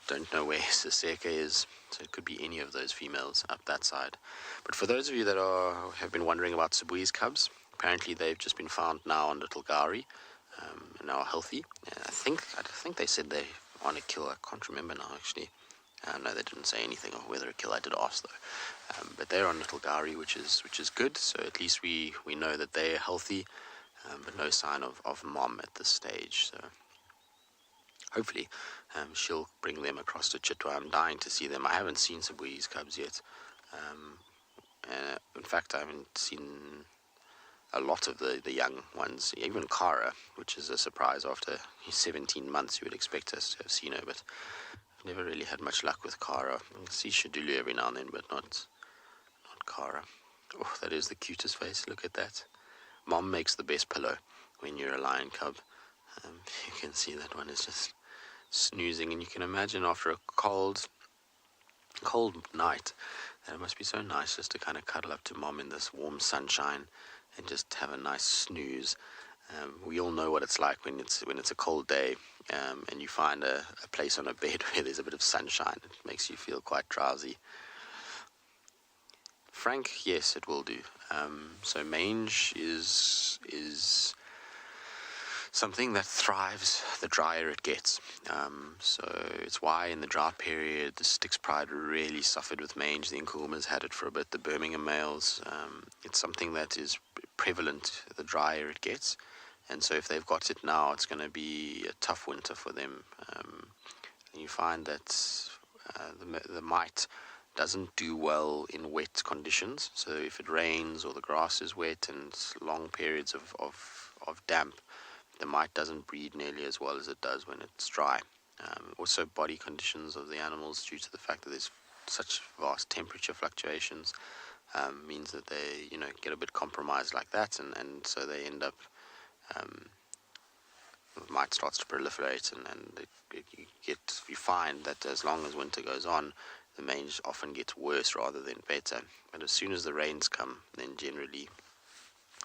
Don't know where Siseka is. So it could be any of those females up that side. But for those of you that have been wondering about Sibui's cubs, apparently they've just been found now on Little Gowrie, and are healthy. I think they said they're on a kill. I can't remember now, actually. No, they didn't say anything of whether a kill. I did ask though. But they're on Little Gowrie, which is good. So at least we know that they're healthy, but no sign of mom at this stage. So hopefully she'll bring them across to Chitwa. I'm dying to see them. I haven't seen Sibui's cubs yet. In fact, I haven't seen a lot of the young ones, even Kara, which is a surprise. After 17 months, you would expect us to have seen her, but I've never really had much luck with Kara. I can see Shidulu every now and then, but not Kara. Oh, that is the cutest face. Look at that. Mom makes the best pillow when you're a lion cub. You can see that one is just snoozing, and you can imagine after a cold night that it must be so nice just to kind of cuddle up to mom in this warm sunshine and just have a nice snooze. We all know what it's like when it's a cold day, and you find a place on a bed where there's a bit of sunshine. It makes you feel quite drowsy. Frank, yes, it will do. So mange is something that thrives the drier it gets. So it's why in the drought period the Styx Pride really suffered with mange. The Nkuhumas had it for a bit, the Birmingham males. It's something that is prevalent the drier it gets. And so if they've got it now, it's going to be a tough winter for them. You find that the mite doesn't do well in wet conditions. So if it rains or the grass is wet and long periods of damp, the mite doesn't breed nearly as well as it does when it's dry. Also body conditions of the animals, due to the fact that there's such vast temperature fluctuations, means that they get a bit compromised like that, and so they end up the mite starts to proliferate, and you find that as long as winter goes on, the mange often gets worse rather than better. But as soon as the rains come, then generally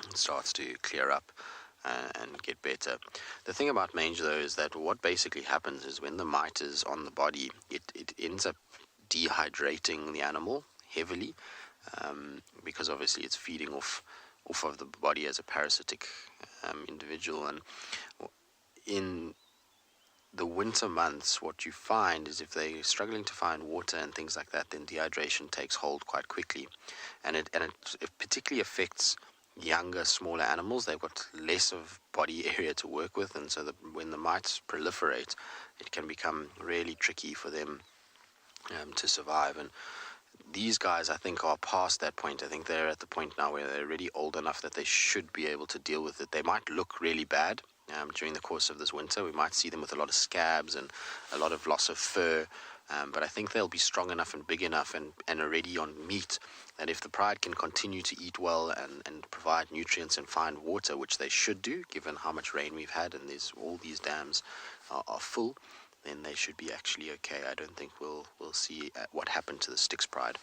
it starts to clear up and get better. The thing about mange, though, is that what basically happens is when the mite is on the body, it ends up dehydrating the animal heavily, because obviously it's feeding off of the body as a parasitic individual. And in the winter months, what you find is if they're struggling to find water and things like that, then dehydration takes hold quite quickly, and it particularly affects younger, smaller animals. They've got less of body area to work with, and so when the mites proliferate, it can become really tricky for them to survive. And these guys, I think, are past that point. I think they're at the point now where they're really old enough that they should be able to deal with it. They might look really bad during the course of this winter. We might see them with a lot of scabs and a lot of loss of fur, but I think they'll be strong enough and big enough and already on meat that if the pride can continue to eat well and provide nutrients and find water, which they should do given how much rain we've had and all these dams are full, then they should be actually okay. I don't think we'll see what happened to the Styx pride.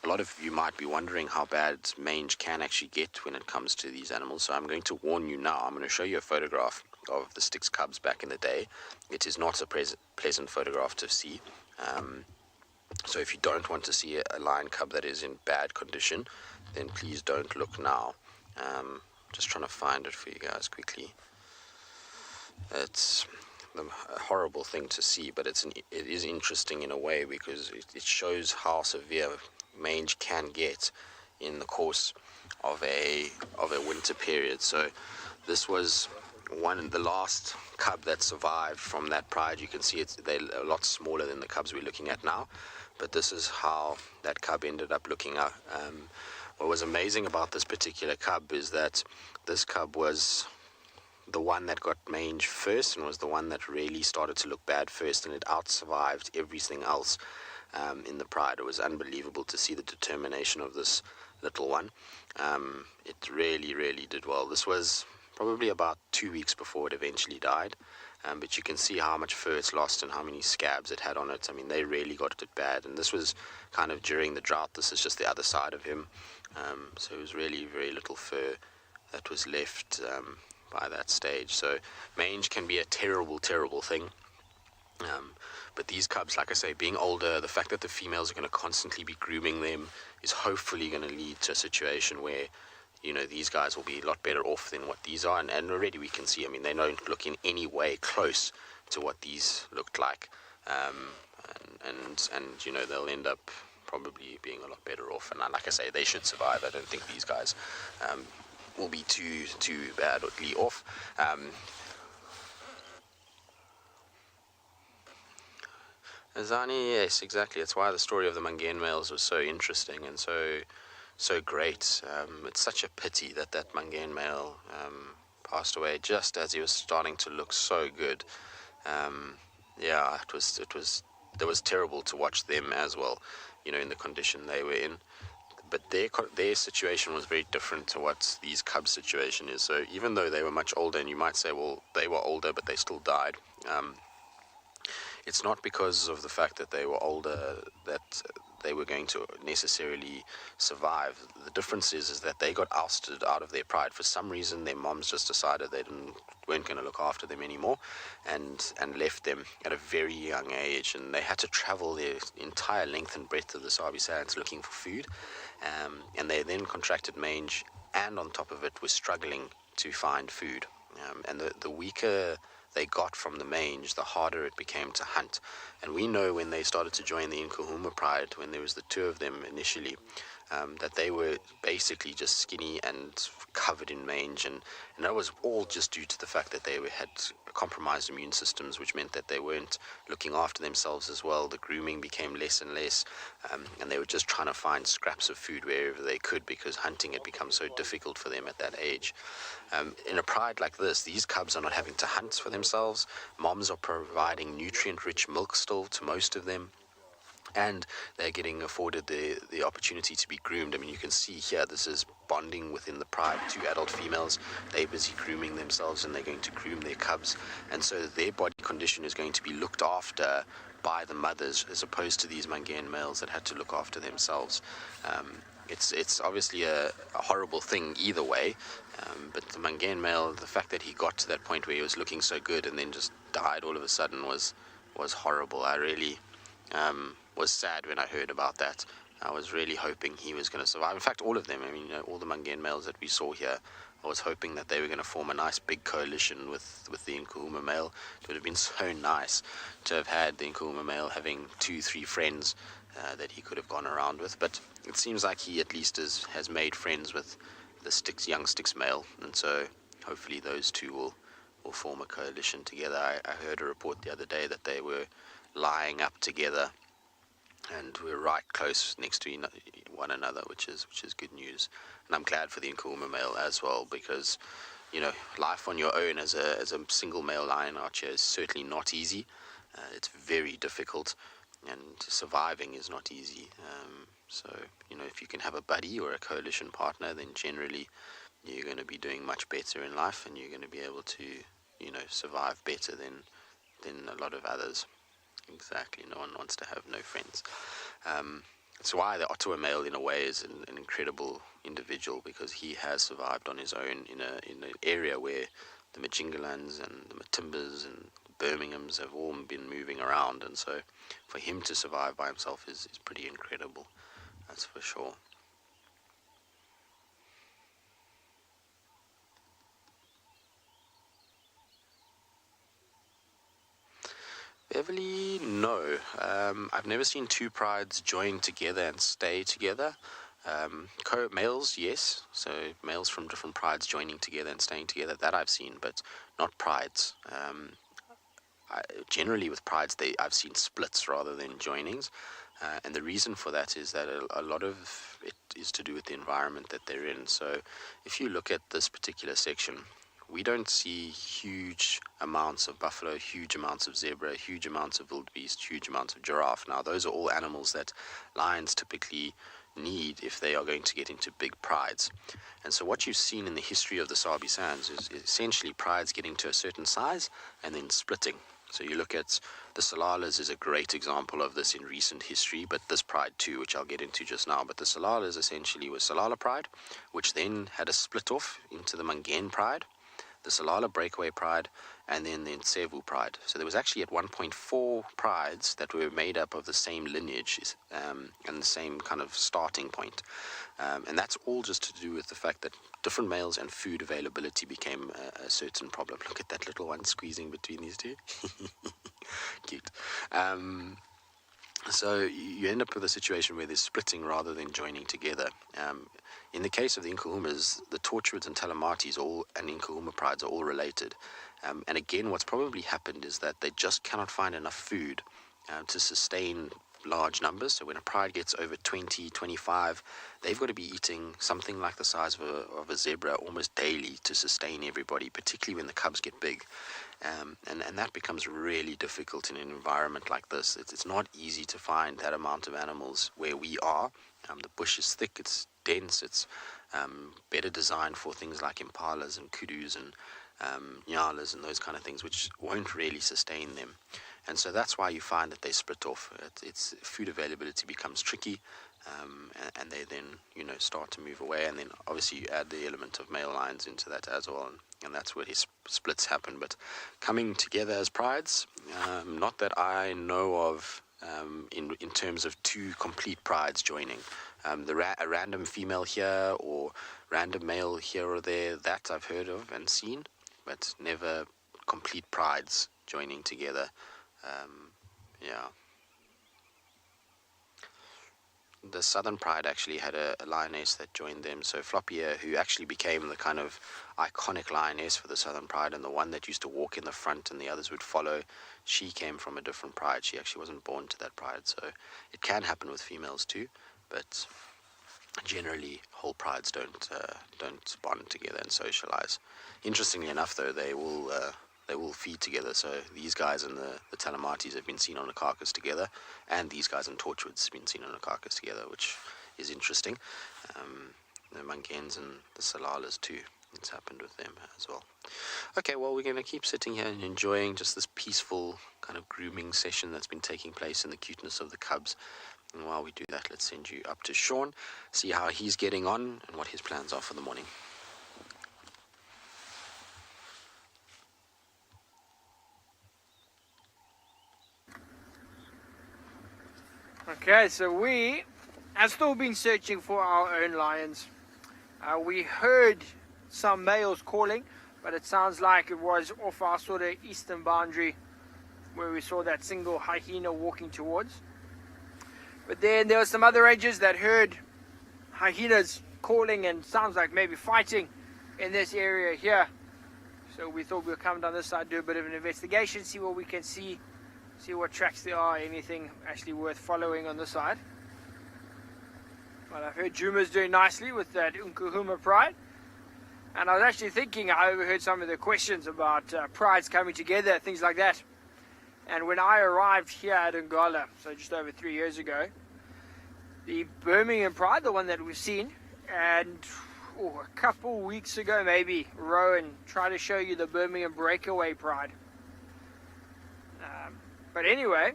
A lot of you might be wondering how bad mange can actually get when it comes to these animals, so I'm going to warn you now. I'm going to show you a photograph of the Styx cubs back in the day. It is not a pleasant photograph to see. So if you don't want to see a lion cub that is in bad condition, then please don't look now. Just trying to find it for you guys quickly. It's a horrible thing to see, but it is interesting in a way because it shows how severe mange can get in the course of a winter period. So this was the last cub that survived from that pride. You can see they're a lot smaller than the cubs we're looking at now, but this is how that cub ended up looking out. What was amazing about this particular cub is that this cub was the one that got mange first and was the one that really started to look bad first, and it out-survived everything else in the pride. It was unbelievable to see the determination of this little one. It really, really did well. This was probably about 2 weeks before it eventually died, but you can see how much fur it's lost and how many scabs it had on it. I mean, they really got it bad, and this was kind of during the drought. This is just the other side of him, so it was really very little fur that was left by that stage. So mange can be a terrible, terrible thing. But these cubs, like I say, being older, the fact that the females are going to constantly be grooming them is hopefully going to lead to a situation where, you know, these guys will be a lot better off than what these are. And already we can see, I mean, they don't look in any way close to what these looked like. And you know, they'll end up probably being a lot better off. And like I say, they should survive. I don't think these guys will be too badly off. Azani, yes, exactly. That's why the story of the Mangane males was so interesting and so great. It's such a pity that Mangane male passed away just as he was starting to look so good. Yeah, it was terrible to watch them as well, you know, in the condition they were in. But their situation was very different to what these cubs' situation is. So even though they were much older, and you might say, well, they were older, but they still died. It's not because of the fact that they were older that they were going to necessarily survive. The difference is that they got ousted out of their pride. For some reason, their moms just decided they weren't going to look after them anymore, and left them at a very young age. And they had to travel their entire length and breadth of the Sabi Sands looking for food. And they then contracted mange, and on top of it were struggling to find food. And the weaker they got from the mange, the harder it became to hunt. And we know when they started to join the Nkuhuma pride, when there was the two of them initially, that they were basically just skinny and covered in mange, and that was all just due to the fact that they had compromised immune systems, which meant that they weren't looking after themselves as well. The grooming became less and less, and they were just trying to find scraps of food wherever they could, because hunting had become so difficult for them at that age. In a pride like this, these cubs are not having to hunt for themselves. Moms are providing nutrient-rich milk still to most of them, and they're getting afforded the opportunity to be groomed. I mean, you can see here, this is bonding within the pride. Two adult females, they're busy grooming themselves, and they're going to groom their cubs. And so their body condition is going to be looked after by the mothers, as opposed to these Mangane males that had to look after themselves. It's obviously a horrible thing either way, but the Mangane male, the fact that he got to that point where he was looking so good and then just died all of a sudden was horrible. I really was sad when I heard about that. I was really hoping he was going to survive. In fact, all of them, I mean, all the Mangane males that we saw here, I was hoping that they were going to form a nice big coalition with the Nkuhuma male. It would have been so nice to have had the Nkuhuma male having 2-3 friends that he could have gone around with. But it seems like he at least has made friends with the young Styx male, and so hopefully those two will form a coalition together. I heard a report the other day that they were lying up together and we're right close next to one another, which is good news. And I'm glad for the Nkuhuma male as well, because, you know, life on your own as a single male lion archer is certainly not easy. It's very difficult, and surviving is not easy. So, if you can have a buddy or a coalition partner, then generally you're going to be doing much better in life, and you're going to be able to, survive better than a lot of others. Exactly. No one wants to have no friends. That's why the Ottawa male, in a way, is an incredible individual, because he has survived on his own in an area where the Majingalans and the Matimbas and Birminghams have all been moving around, and so for him to survive by himself is pretty incredible. That's for sure. Beverly, no. I've never seen two prides join together and stay together. Males, yes. So males from different prides joining together and staying together, that I've seen, but not prides. Generally with prides, I've seen splits rather than joinings. And the reason for that is that a lot of it is to do with the environment that they're in. So if you look at this particular section, we don't see huge amounts of buffalo, huge amounts of zebra, huge amounts of wildebeest, huge amounts of giraffe. Now, those are all animals that lions typically need if they are going to get into big prides. And so what you've seen in the history of the Sabi Sands is essentially prides getting to a certain size and then splitting. So you look at the Salalas is a great example of this in recent history, but this pride too, which I'll get into just now. But the Salalas essentially was Salala pride, which then had a split off into the Mangen pride, the Salala breakaway pride, and then the Nsevu pride. So there was actually at 1.4 prides that were made up of the same lineage and the same kind of starting point. And that's all just to do with the fact that different males and food availability became a certain problem. Look at that little one squeezing between these two. Cute. So you end up with a situation where there's splitting rather than joining together. In the case of the Nkuhumas, the Torchwoods and Talamatis and Nkuhuma prides are all related. And again, what's probably happened is that they just cannot find enough food to sustain large numbers. So when a pride gets over 20, 25, they've got to be eating something like the size of a zebra almost daily to sustain everybody, particularly when the cubs get big. And that becomes really difficult in an environment like this. It's not easy to find that amount of animals where we are. The bush is thick, it's dense, it's better designed for things like impalas and kudus and nyalas and those kind of things, which won't really sustain them. And so that's why you find that they split off. It's food availability becomes tricky, and they then start to move away. And then obviously you add the element of male lions into that as well, and that's where his splits happen. But coming together as prides, not that I know of in terms of two complete prides joining. A random female here or random male here or there, that I've heard of and seen, but never complete prides joining together. The Southern Pride actually had a lioness that joined them. So Floppia, who actually became the kind of iconic lioness for the Southern Pride and the one that used to walk in the front and the others would follow, she came from a different pride. She actually wasn't born to that pride. So it can happen with females too, but generally whole prides don't bond together and socialize. Interestingly enough, though, they will feed together. So these guys and the Talamatis have been seen on a carcass together, and these guys and Torchwoods have been seen on a carcass together, which is interesting. The Mangens and the Salalas too. It's happened with them as well. Okay, well, we're going to keep sitting here and enjoying just this peaceful kind of grooming session that's been taking place in the cuteness of the cubs. And while we do that, let's send you up to Sean, see how he's getting on and what his plans are for the morning.
Okay, so we have still been searching for our own lions. We heard some males calling, but it sounds like it was off our sort of eastern boundary where we saw that single hyena walking towards. But then there were some other rangers that heard hyenas calling and sounds like maybe fighting in this area here. So we thought we'll come down this side, do a bit of an investigation, see what we can see what tracks there are, anything actually worth following on this side. Well, I've heard Juma's doing nicely with that Nkuhuma pride. And I was actually thinking, I overheard some of the questions about prides coming together, things like that. And when I arrived here at Ngala, so just over 3 years ago, the Birmingham Pride, the one that we've seen, and a couple weeks ago maybe, Rowan tried to show you the Birmingham Breakaway Pride. But anyway,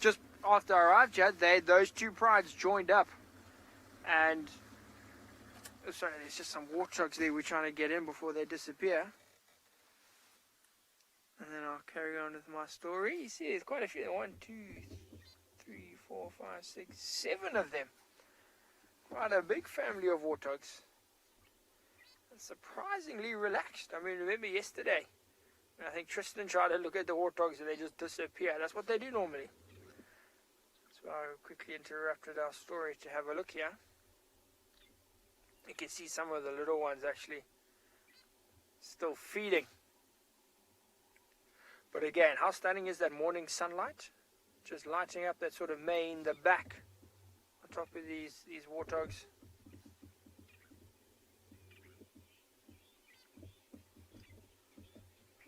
just after I arrived here, those two prides joined up. And, sorry, there's just some warthogs there we're trying to get in before they disappear. And then I'll carry on with my story. You see, there's quite a few. 1, 2, 3, 4, 5, 6, 7 of them. Quite a big family of warthogs. And surprisingly relaxed. I mean, remember yesterday, I think Tristan tried to look at the warthogs and they just disappear. That's what they do normally. So I quickly interrupted our story to have a look here. You can see some of the little ones actually still feeding. But again, how stunning is that morning sunlight? Just lighting up that sort of mane, the back, on top of these warthogs.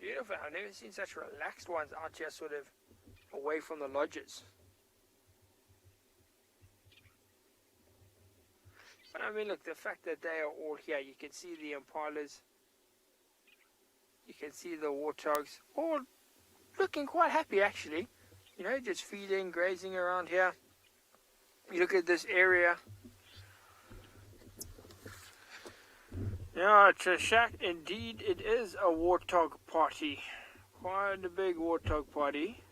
Beautiful. I've never seen such relaxed ones out here sort of away from the lodges. But I mean, look, the fact that they are all here, you can see the impalas, you can see the warthogs, all looking quite happy actually. You know, just feeding, grazing around here. You look at this area. Yeah, Chashak, indeed it is a warthog party. Quite a big warthog party.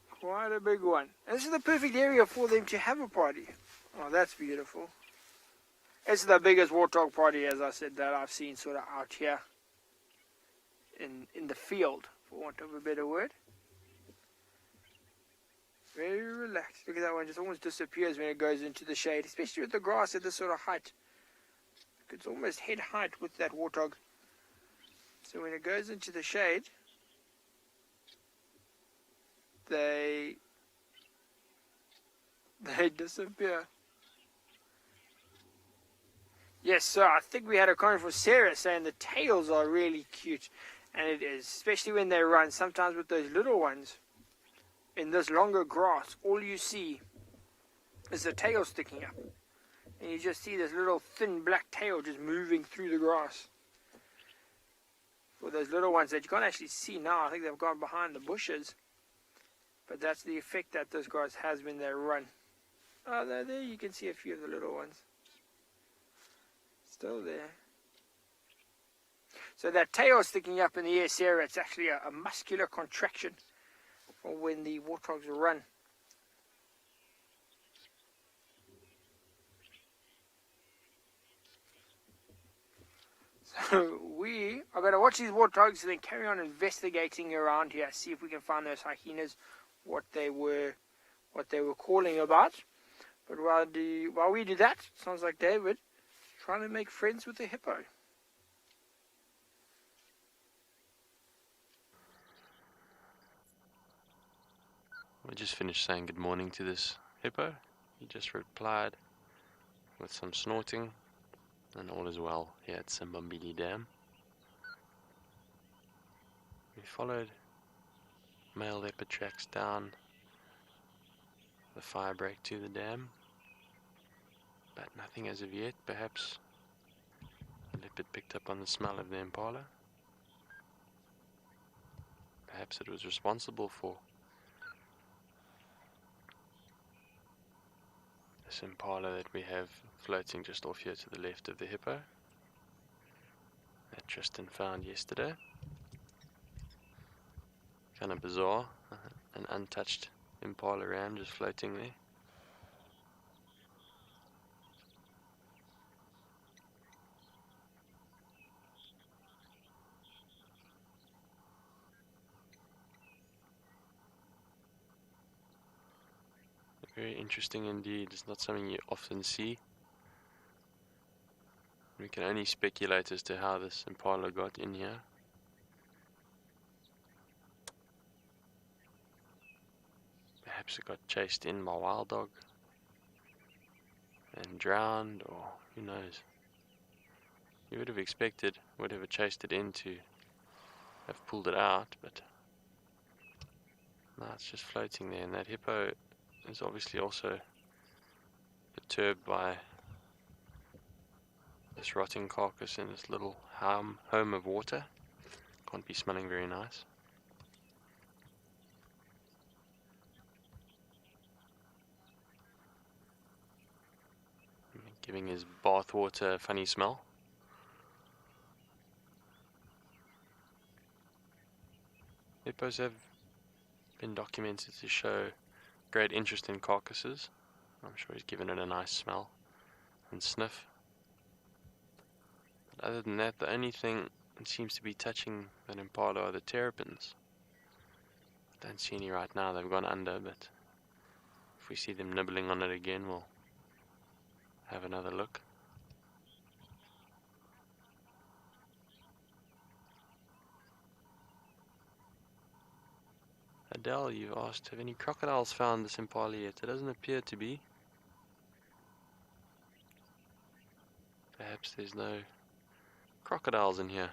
Quite a big one. And this is the perfect area for them to have a party. Oh, that's beautiful. It's the biggest warthog party, as I said, that I've seen sort of out here in the field, for want of a better word. Very relaxed. Look at that one, just almost disappears when it goes into the shade, especially with the grass at this sort of height. It's almost head height with that warthog. So when it goes into the shade, they disappear. Yes, so I think we had a comment from Sarah saying the tails are really cute. And it is, especially when they run. Sometimes with those little ones, in this longer grass, all you see is the tail sticking up. And you just see this little thin black tail just moving through the grass. For those little ones that you can't actually see now, I think they've gone behind the bushes. But that's the effect that this grass has when they run. Oh, there you can see a few of the little ones. Still there. So that tail sticking up in the air, Sarah, it's actually a muscular contraction for when the warthogs run. So we are going to watch these warthogs and then carry on investigating around here, see if we can find those hyenas, what they were calling about. But while we do that, sounds like David trying to make friends with the hippo.
We just finished saying good morning to this hippo. He just replied with some snorting, and all is well here at Simbambili Dam. We followed male leopard tracks down the fire break to the dam, but nothing as of yet. Perhaps the leopard picked up on the smell of the impala. Perhaps it was responsible for this impala that we have floating just off here to the left of the hippo that Tristan found yesterday. Kind of bizarre, an untouched impala ram just floating there. Very interesting indeed. It's not something you often see. We can only speculate as to how this impala got in here. Perhaps it got chased in by wild dog and drowned, or who knows. You would have expected whatever chased it in to have pulled it out, but No, it's just floating there, and that hippo is obviously also perturbed by this rotting carcass in this little home of water. Can't be smelling very nice. Giving his bath water a funny smell. Hippos have been documented to show great interest in carcasses. I'm sure he's given it a nice smell and sniff. But other than that, the only thing that seems to be touching that impala are the terrapins. I don't see any right now, they've gone under, but if we see them nibbling on it again, we'll have another look. Adele, you've asked, have any crocodiles found this impala yet? It doesn't appear to be. Perhaps there's no crocodiles in here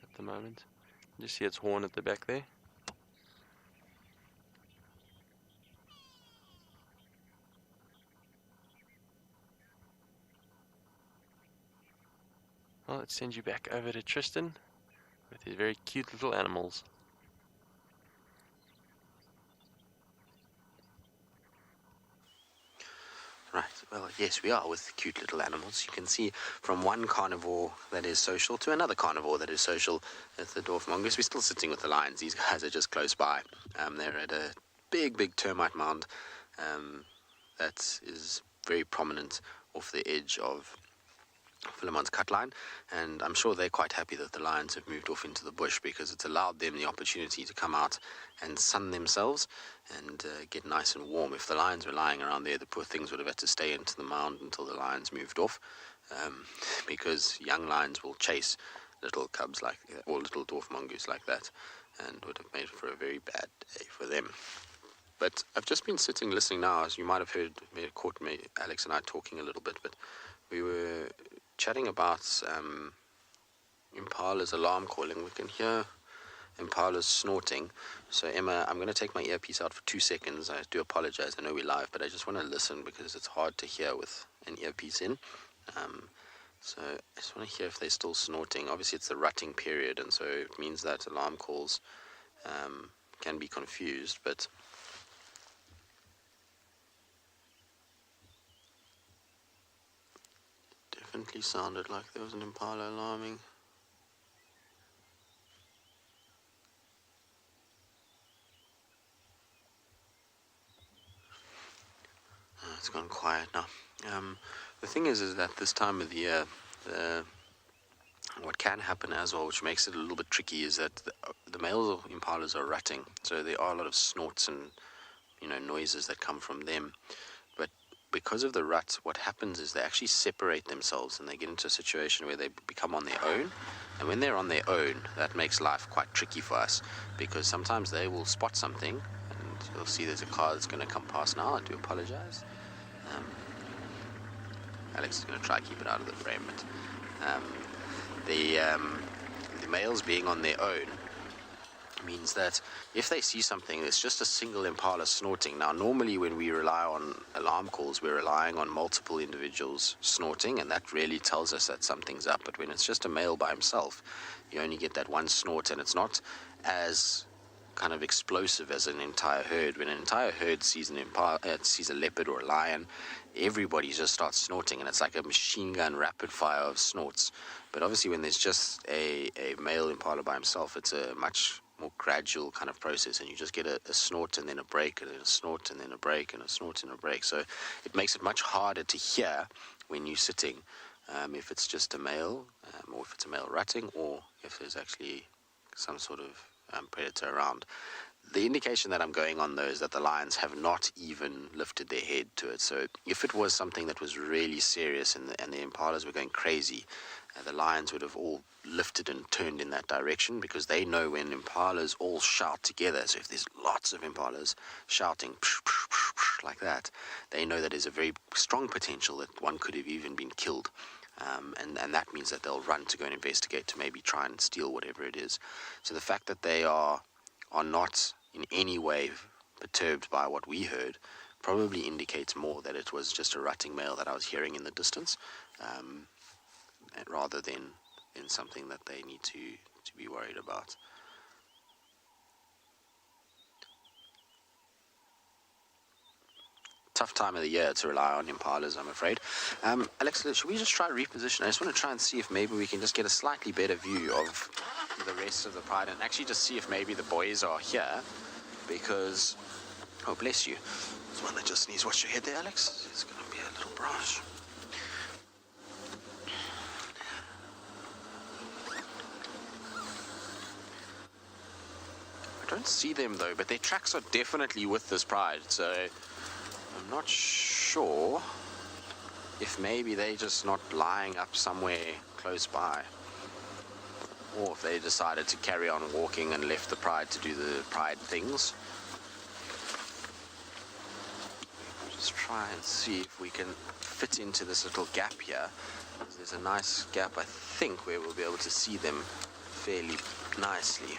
at the moment. You see its horn at the back there. Well, let's send you back over to Tristan with his very cute little animals.
Right, well, yes, we are with cute little animals. You can see from one carnivore that is social to another carnivore that is social. That's the dwarf mongoose. We're still sitting with the lions. These guys are just close by. They're at a big termite mound that is very prominent off the edge of Philemon's cut line, and I'm sure they're quite happy that the lions have moved off into the bush, because it's allowed them the opportunity to come out and sun themselves and get nice and warm. If the lions were lying around there, the poor things would have had to stay into the mound until the lions moved off, because young lions will chase little cubs like or little dwarf mongoose like that, and would have made for a very bad day for them. But I've just been sitting listening now, as you might have heard, caught me, Alex and I talking a little bit, but we were chatting about impala's alarm calling. We can hear impala's snorting. So Emma, I'm going to take my earpiece out for 2 seconds. I do apologize, I know we're live, but I just want to listen because it's hard to hear with an earpiece in. So I just want to hear if they're still snorting. Obviously it's the rutting period, and so it means that alarm calls can be confused, but definitely sounded like there was an impala alarming. It's gone quiet now. The thing is that this time of the year, what can happen as well, which makes it a little bit tricky, is that the male impalas are rutting, so there are a lot of snorts and noises that come from them. But because of the rut, what happens is they actually separate themselves and they get into a situation where they become on their own. And when they're on their own, that makes life quite tricky for us, because sometimes they will spot something, and you'll see there's a car that's going to come past now. I do apologize. Alex is going to try to keep it out of the frame, but the males being on their own means that if they see something, it's just a single impala snorting. Now, normally when we rely on alarm calls, we're relying on multiple individuals snorting, and that really tells us that something's up. But when it's just a male by himself, you only get that one snort, and it's not as kind of explosive as an entire herd. When an entire herd sees an impala, sees a leopard or a lion, everybody just starts snorting, and it's like a machine gun rapid fire of snorts. But obviously when there's just a male impala by himself, it's a much more gradual kind of process, and you just get a snort and then a break, and then a snort and then a break, and a snort and a break. So it makes it much harder to hear when you're sitting, if it's just a male, or if it's a male rutting, or if there's actually some sort of predator around. The indication that I'm going on, though, is that the lions have not even lifted their head to it. So if it was something that was really serious and the impalas were going crazy, the lions would have all lifted and turned in that direction, because they know when impalas all shout together. So if there's lots of impalas shouting like that, they know that there's a very strong potential that one could have even been killed. And that means that they'll run to go and investigate, to maybe try and steal whatever it is. So the fact that they are not in any way perturbed by what we heard, probably indicates more that it was just a rutting male that I was hearing in the distance, rather than something that they need to be worried about. Tough time of the year to rely on impalas, I'm afraid. Alex, should we just try reposition? I just want to try and see if maybe we can just get a slightly better view of the rest of the pride, and actually just see if maybe the boys are here, because, oh bless you, there's one that just sneezed. Watch your head there, Alex. It's going to be a little branch. I don't see them though, but their tracks are definitely with this pride, so I'm not sure if maybe they're just not lying up somewhere close by, or if they decided to carry on walking and left the pride to do the pride things. Just try and see if we can fit into this little gap here. There's a nice gap, I think, where we'll be able to see them fairly nicely.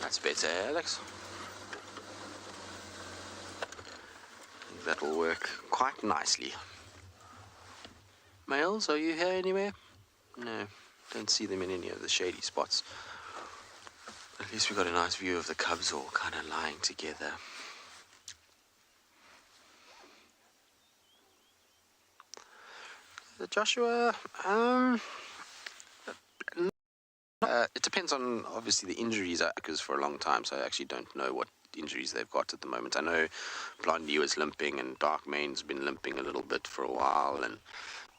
That's better, Alex. That'll work quite nicely. Males, are you here anywhere? No, don't see them in any of the shady spots. At least we got a nice view of the cubs all kind of lying together. Joshua, it depends on, obviously, the injuries, because for a long time, so I actually don't know what injuries they've got at the moment. I know Blondie was limping, and Dark Main's been limping a little bit for a while, and,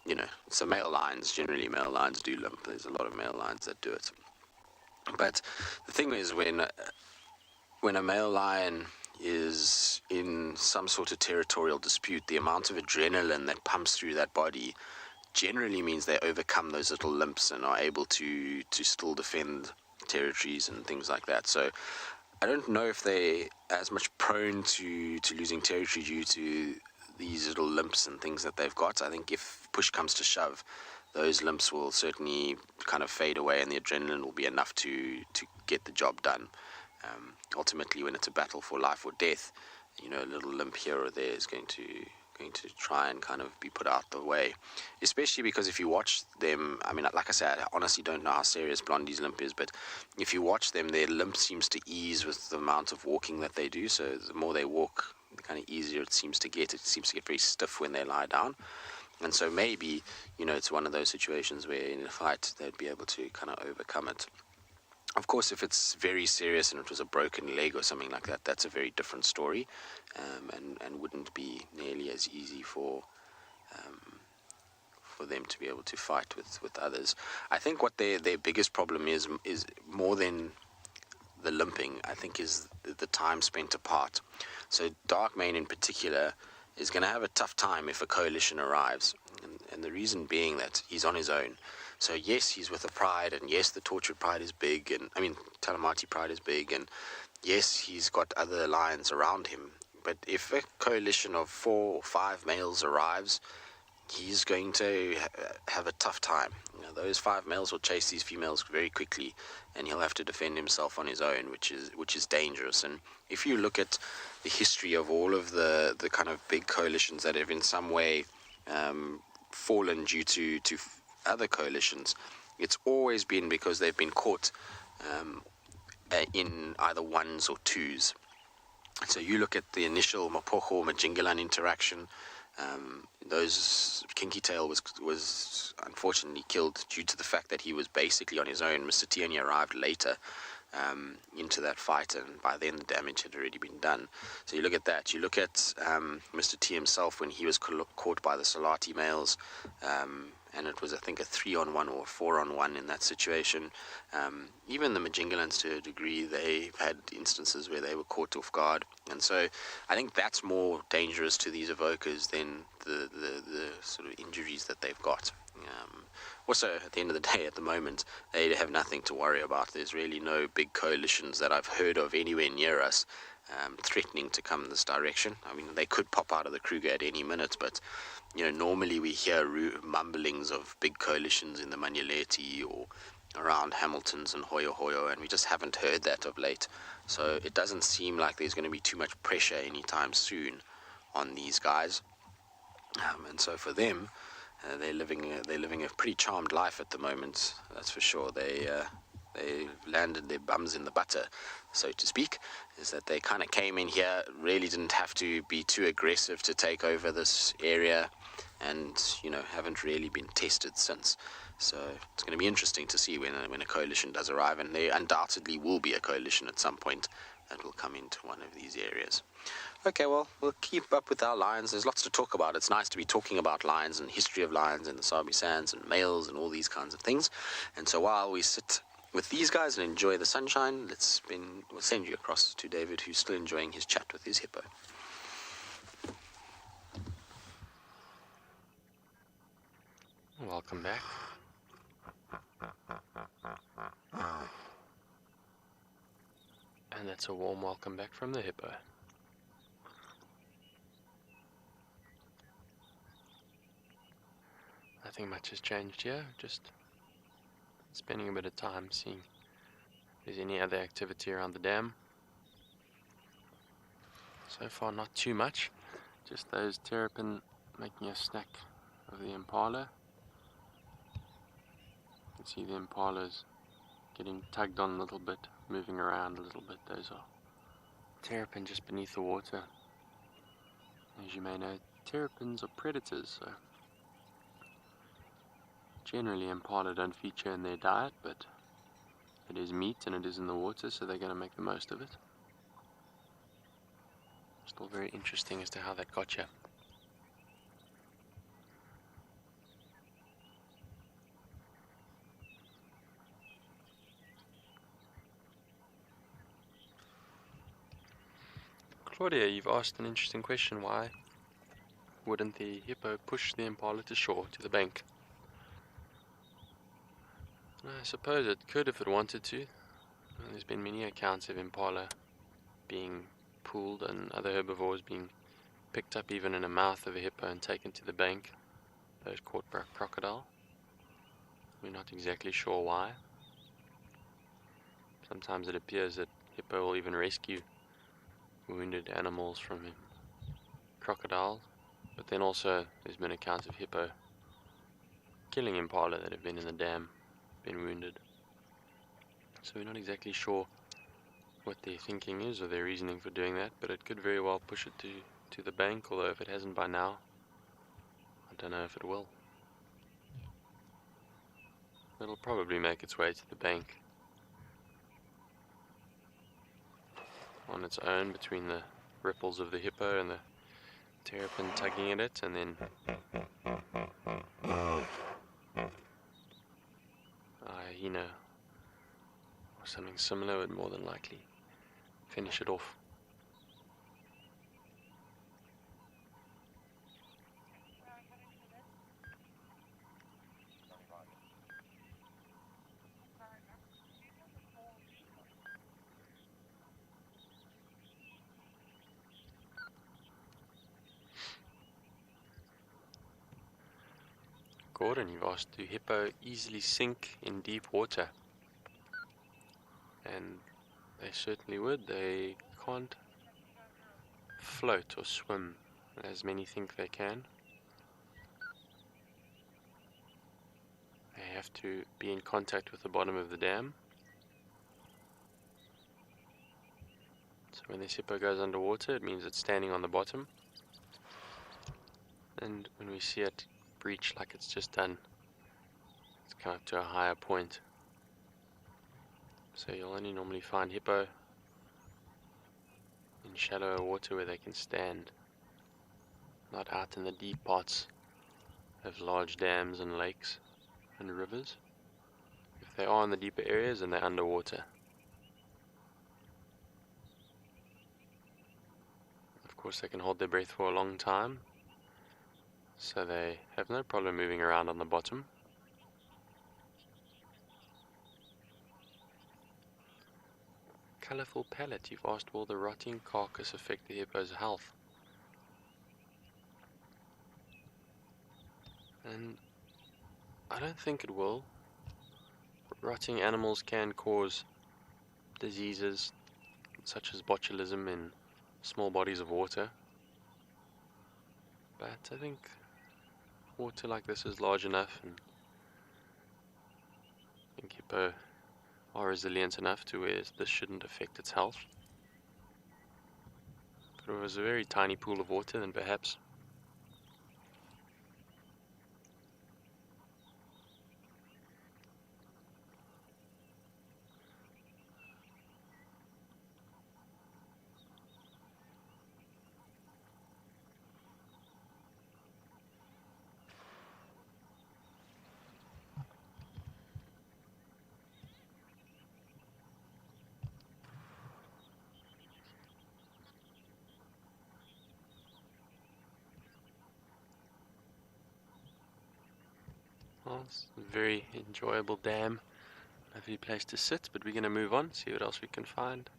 you know, so male lions do limp. There's a lot of male lions that do it. But the thing is, when a male lion is in some sort of territorial dispute, the amount of adrenaline that pumps through that body generally means they overcome those little limps and are able to still defend territories and things like that. So I don't know if they're as much prone to losing territory due to these little limps and things that they've got. I think if push comes to shove, those limps will certainly kind of fade away, and the adrenaline will be enough to get the job done. Ultimately, when it's a battle for life or death, you know, a little limp here or there is going to try and kind of be put out the way, especially because if you watch them, I mean, like I said, I honestly don't know how serious Blondie's limp is, but if you watch them, their limp seems to ease with the amount of walking that they do. So the more they walk, the kind of easier it seems to get. It seems to get very stiff when they lie down. And so maybe, you know, it's one of those situations where in a fight they'd be able to kind of overcome it. Of course, if it's very serious and it was a broken leg or something like that, that's a very different story, and wouldn't be nearly as easy for them to be able to fight with others. I think what their biggest problem is more than the limping, I think, is the time spent apart. So Dark Mane in particular is going to have a tough time if a coalition arrives, and the reason being that he's on his own. So yes, he's with a pride, and yes, the Tortured Pride is big, and I mean, Talamati Pride is big, and yes, he's got other lions around him. But if a coalition of 4 or 5 males arrives, he's going to have a tough time. You know, those 5 males will chase these females very quickly, and he'll have to defend himself on his own, which is dangerous. And if you look at the history of all of the kind of big coalitions that have in some way fallen due to other coalitions, it's always been because they've been caught in either ones or twos. So you look at the initial Mapocho-Majingalan interaction, Kinky Tail was unfortunately killed due to the fact that he was basically on his own. Mr. Tierney arrived later into that fight, and by then the damage had already been done. So you look at that. You look at Mr. T himself when he was caught by the Salati males, and it was, I think, a 3-on-1 or a 4-on-1 in that situation. Even the Majingalans, to a degree, they've had instances where they were caught off guard. And so I think that's more dangerous to these evokers than the sort of injuries that they've got. Also, at the end of the day, at the moment, they have nothing to worry about. There's really no big coalitions that I've heard of anywhere near us threatening to come this direction. I mean, they could pop out of the Kruger at any minute, but you know, normally we hear mumblings of big coalitions in the Manyeleti or around Hamilton's and Hoyo Hoyo, and we just haven't heard that of late. So it doesn't seem like there's going to be too much pressure anytime soon on these guys. And so for them, they're living a pretty charmed life at the moment. That's for sure. They landed their bums in the butter, so to speak. Is that they kind of came in here, really didn't have to be too aggressive to take over this area, and haven't really been tested since. So it's going to be interesting to see when a coalition does arrive, and there undoubtedly will be a coalition at some point that will come into one of these areas. Okay, well, we'll keep up with our lions. There's lots to talk about. It's nice to be talking about lions and history of lions and the Sabi Sands and males and all these kinds of things. And so while we sit with these guys and enjoy the sunshine, we'll send you across to David, who's still enjoying his chat with his hippo.
Welcome back. And that's a warm welcome back from the hippo. Nothing much has changed here, just spending a bit of time seeing if there's any other activity around the dam. So far not too much, just those terrapin making a snack of the impala. You can see the impalas getting tugged on a little bit, moving around a little bit. Those are terrapin just beneath the water. As you may know, terrapins are predators, so generally impala don't feature in their diet, but it is meat and it is in the water, so they're going to make the most of it. Still very interesting as to how that got you. Claudia, you've asked an interesting question. Why wouldn't the hippo push the impala to shore, to the bank? I suppose it could if it wanted to. There's been many accounts of impala being pulled and other herbivores being picked up even in the mouth of a hippo and taken to the bank. Those caught by a crocodile. We're not exactly sure why. Sometimes it appears that hippo will even rescue wounded animals from crocodiles, but then also there's been accounts of hippo killing impala that have been in the dam, been wounded. So we're not exactly sure what their thinking is or their reasoning for doing that, but it could very well push it to the bank, although if it hasn't by now, I don't know if it will. It'll probably make its way to the bank on its own between the ripples of the hippo and the terrapin tugging at it, and then a hyena or something similar would more than likely finish it off. Gordon, you've asked, do hippo easily sink in deep water? And they certainly would. They can't float or swim as many think they can. They have to be in contact with the bottom of the dam. So when this hippo goes underwater, it means it's standing on the bottom. And when we see it breach like it's just done, it's come up to a higher point. So you'll only normally find hippo in shallower water where they can stand, not out in the deep parts of large dams and lakes and rivers. If they are in the deeper areas, then they're underwater. Of course, they can hold their breath for a long time, so they have no problem moving around on the bottom. Colourful palette, you've asked, will the rotting carcass affect the hippo's health? And I don't think it will. rotting animals can cause diseases such as botulism in small bodies of water. But I think water like this is large enough, and I think hippo are resilient enough to where this shouldn't affect its health. If it was a very tiny pool of water, then perhaps. Well, it's a very enjoyable dam, lovely place to sit, but we're going to move on, see what else we can find.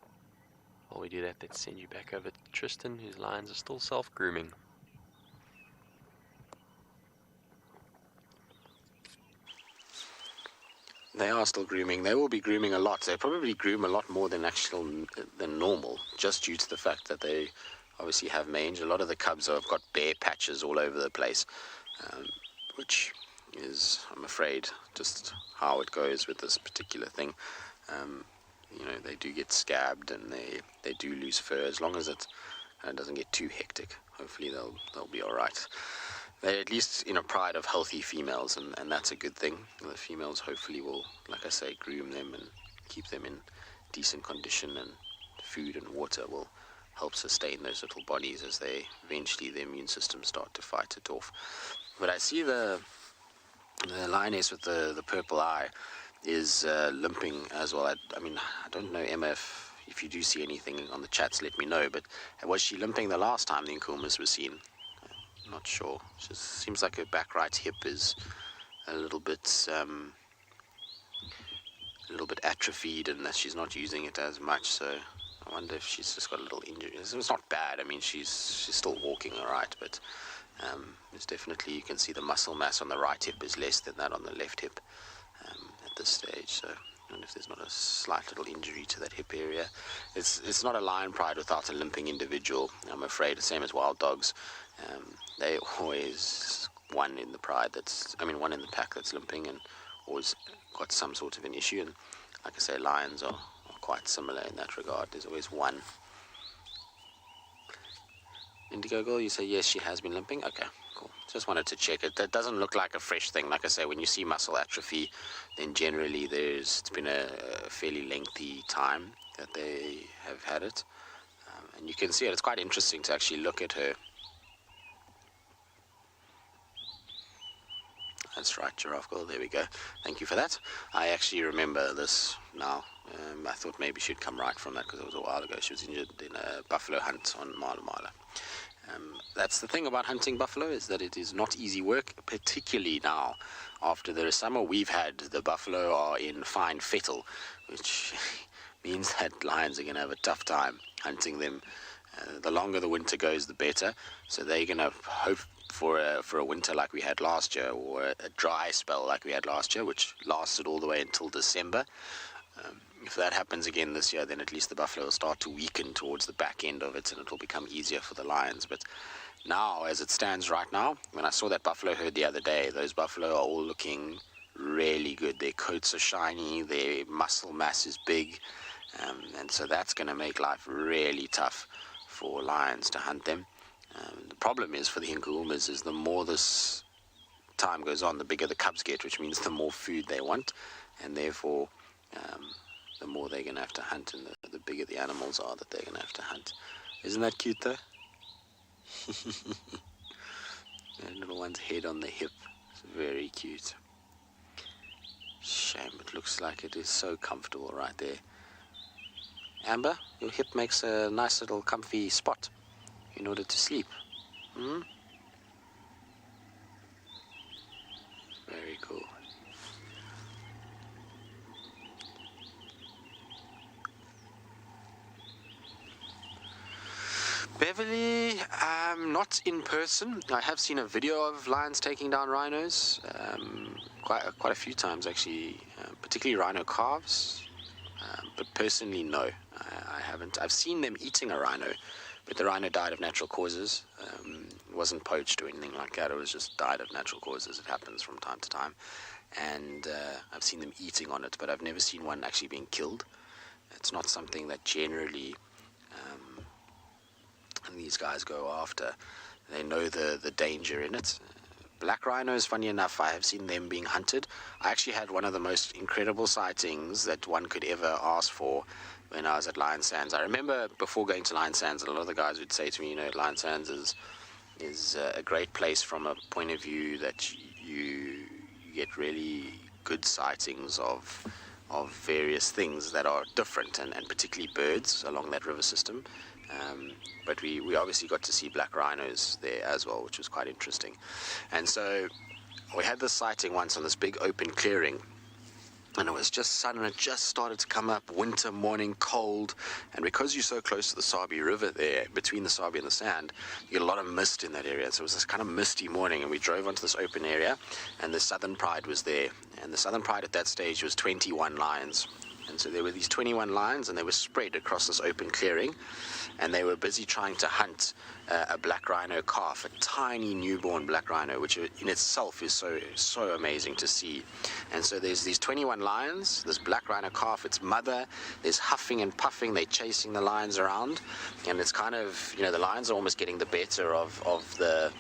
While we do that, let's send you back over to Tristan, whose lions are still self-grooming.
They are still grooming. They will be grooming a lot. They probably groom a lot more than normal, just due to the fact that they obviously have mange. A lot of the cubs have got bare patches all over the place, which is, I'm afraid, just how it goes with this particular thing. You know, they do get scabbed and they do lose fur, as long as it doesn't get too hectic. Hopefully they'll be all right. They're at least in a pride of healthy females, and that's a good thing. The females hopefully will, like I say, groom them and keep them in decent condition, and food and water will help sustain those little bodies as they eventually, their immune systems start to fight it off. But I see the lioness with the purple eye is limping as well. I mean, I don't know, Emma, if you do see anything on the chats, let me know. But was she limping the last time the Nkuhumas was seen? I'm not sure. She seems like her back right hip is a little bit atrophied, and that she's not using it as much. So I wonder if she's just got a little injury. It's not bad. I mean, she's still walking all right, but it's definitely, you can see the muscle mass on the right hip is less than that on the left hip at this stage. So I don't know if there's not a slight little injury to that hip area. It's not a lion pride without a limping individual, I'm afraid. The same as wild dogs. They always one in the pack that's limping, and always got some sort of an issue. And like I say, lions are quite similar in that regard. There's always one. Indigo Girl, you say yes, she has been limping. Okay, cool. Just wanted to check it. That doesn't look like a fresh thing. Like I say, when you see muscle atrophy, then generally it's been a fairly lengthy time that they have had it. And you can see it. It's quite interesting to actually look at her. That's right, Giraffe Girl. There we go. Thank you for that. I actually remember this now. I thought maybe she'd come right from that because it was a while ago. She was injured in a buffalo hunt on Mala Mala. That's the thing about hunting buffalo, is that it is not easy work, particularly now. After the summer we've had, the buffalo are in fine fettle, which means that lions are going to have a tough time hunting them. The longer the winter goes, the better. So they're going to hope for a winter like we had last year, or a dry spell like we had last year, which lasted all the way until December. If that happens again this year, then at least the buffalo will start to weaken towards the back end of it, and it will become easier for the lions. But now, as it stands right now, when I saw that buffalo herd the other day, those buffalo are all looking really good. Their coats are shiny, their muscle mass is big, and so that's going to make life really tough for lions to hunt them. The problem is for the Nkuhumas is the more this time goes on, the bigger the cubs get, which means the more food they want, and therefore the more they're going to have to hunt, and the bigger the animals are that they're going to have to hunt. Isn't that cute though? That little one's head on the hip. It's very cute. Shame, it looks like it is so comfortable right there. Amber, your hip makes a nice little comfy spot in order to sleep. Very cool. Beverly, not in person. I have seen a video of lions taking down rhinos, quite a few times actually, particularly rhino calves, but personally, no, I haven't. I've seen them eating a rhino, but the rhino died of natural causes. It wasn't poached or anything like that. It was just died of natural causes. It happens from time to time. And I've seen them eating on it, but I've never seen one actually being killed. It's not something that generally these guys go after. They know the danger in it. Black rhinos, funny enough, I have seen them being hunted. I actually had one of the most incredible sightings that one could ever ask for when I was at Lion Sands. I remember before going to Lion Sands, a lot of the guys would say to me, Lion Sands is a great place from a point of view that you get really good sightings of various things that are different, and particularly birds along that river system. But we obviously got to see black rhinos there as well, which was quite interesting. And so we had this sighting once on this big open clearing, and it was just sun, and it just started to come up, winter morning, cold, and because you're so close to the Sabi River there, between the Sabi and the Sand, you get a lot of mist in that area. So it was this kind of misty morning, and we drove onto this open area, and the Southern Pride was there, and the Southern Pride at that stage was 21 lions. And so there were these 21 lions, and they were spread across this open clearing, and they were busy trying to hunt a black rhino calf, a tiny newborn black rhino, which in itself is so amazing to see. And so there's these 21 lions, this black rhino calf, its mother, there's huffing and puffing, they're chasing the lions around, and it's kind of, the lions are almost getting the better of the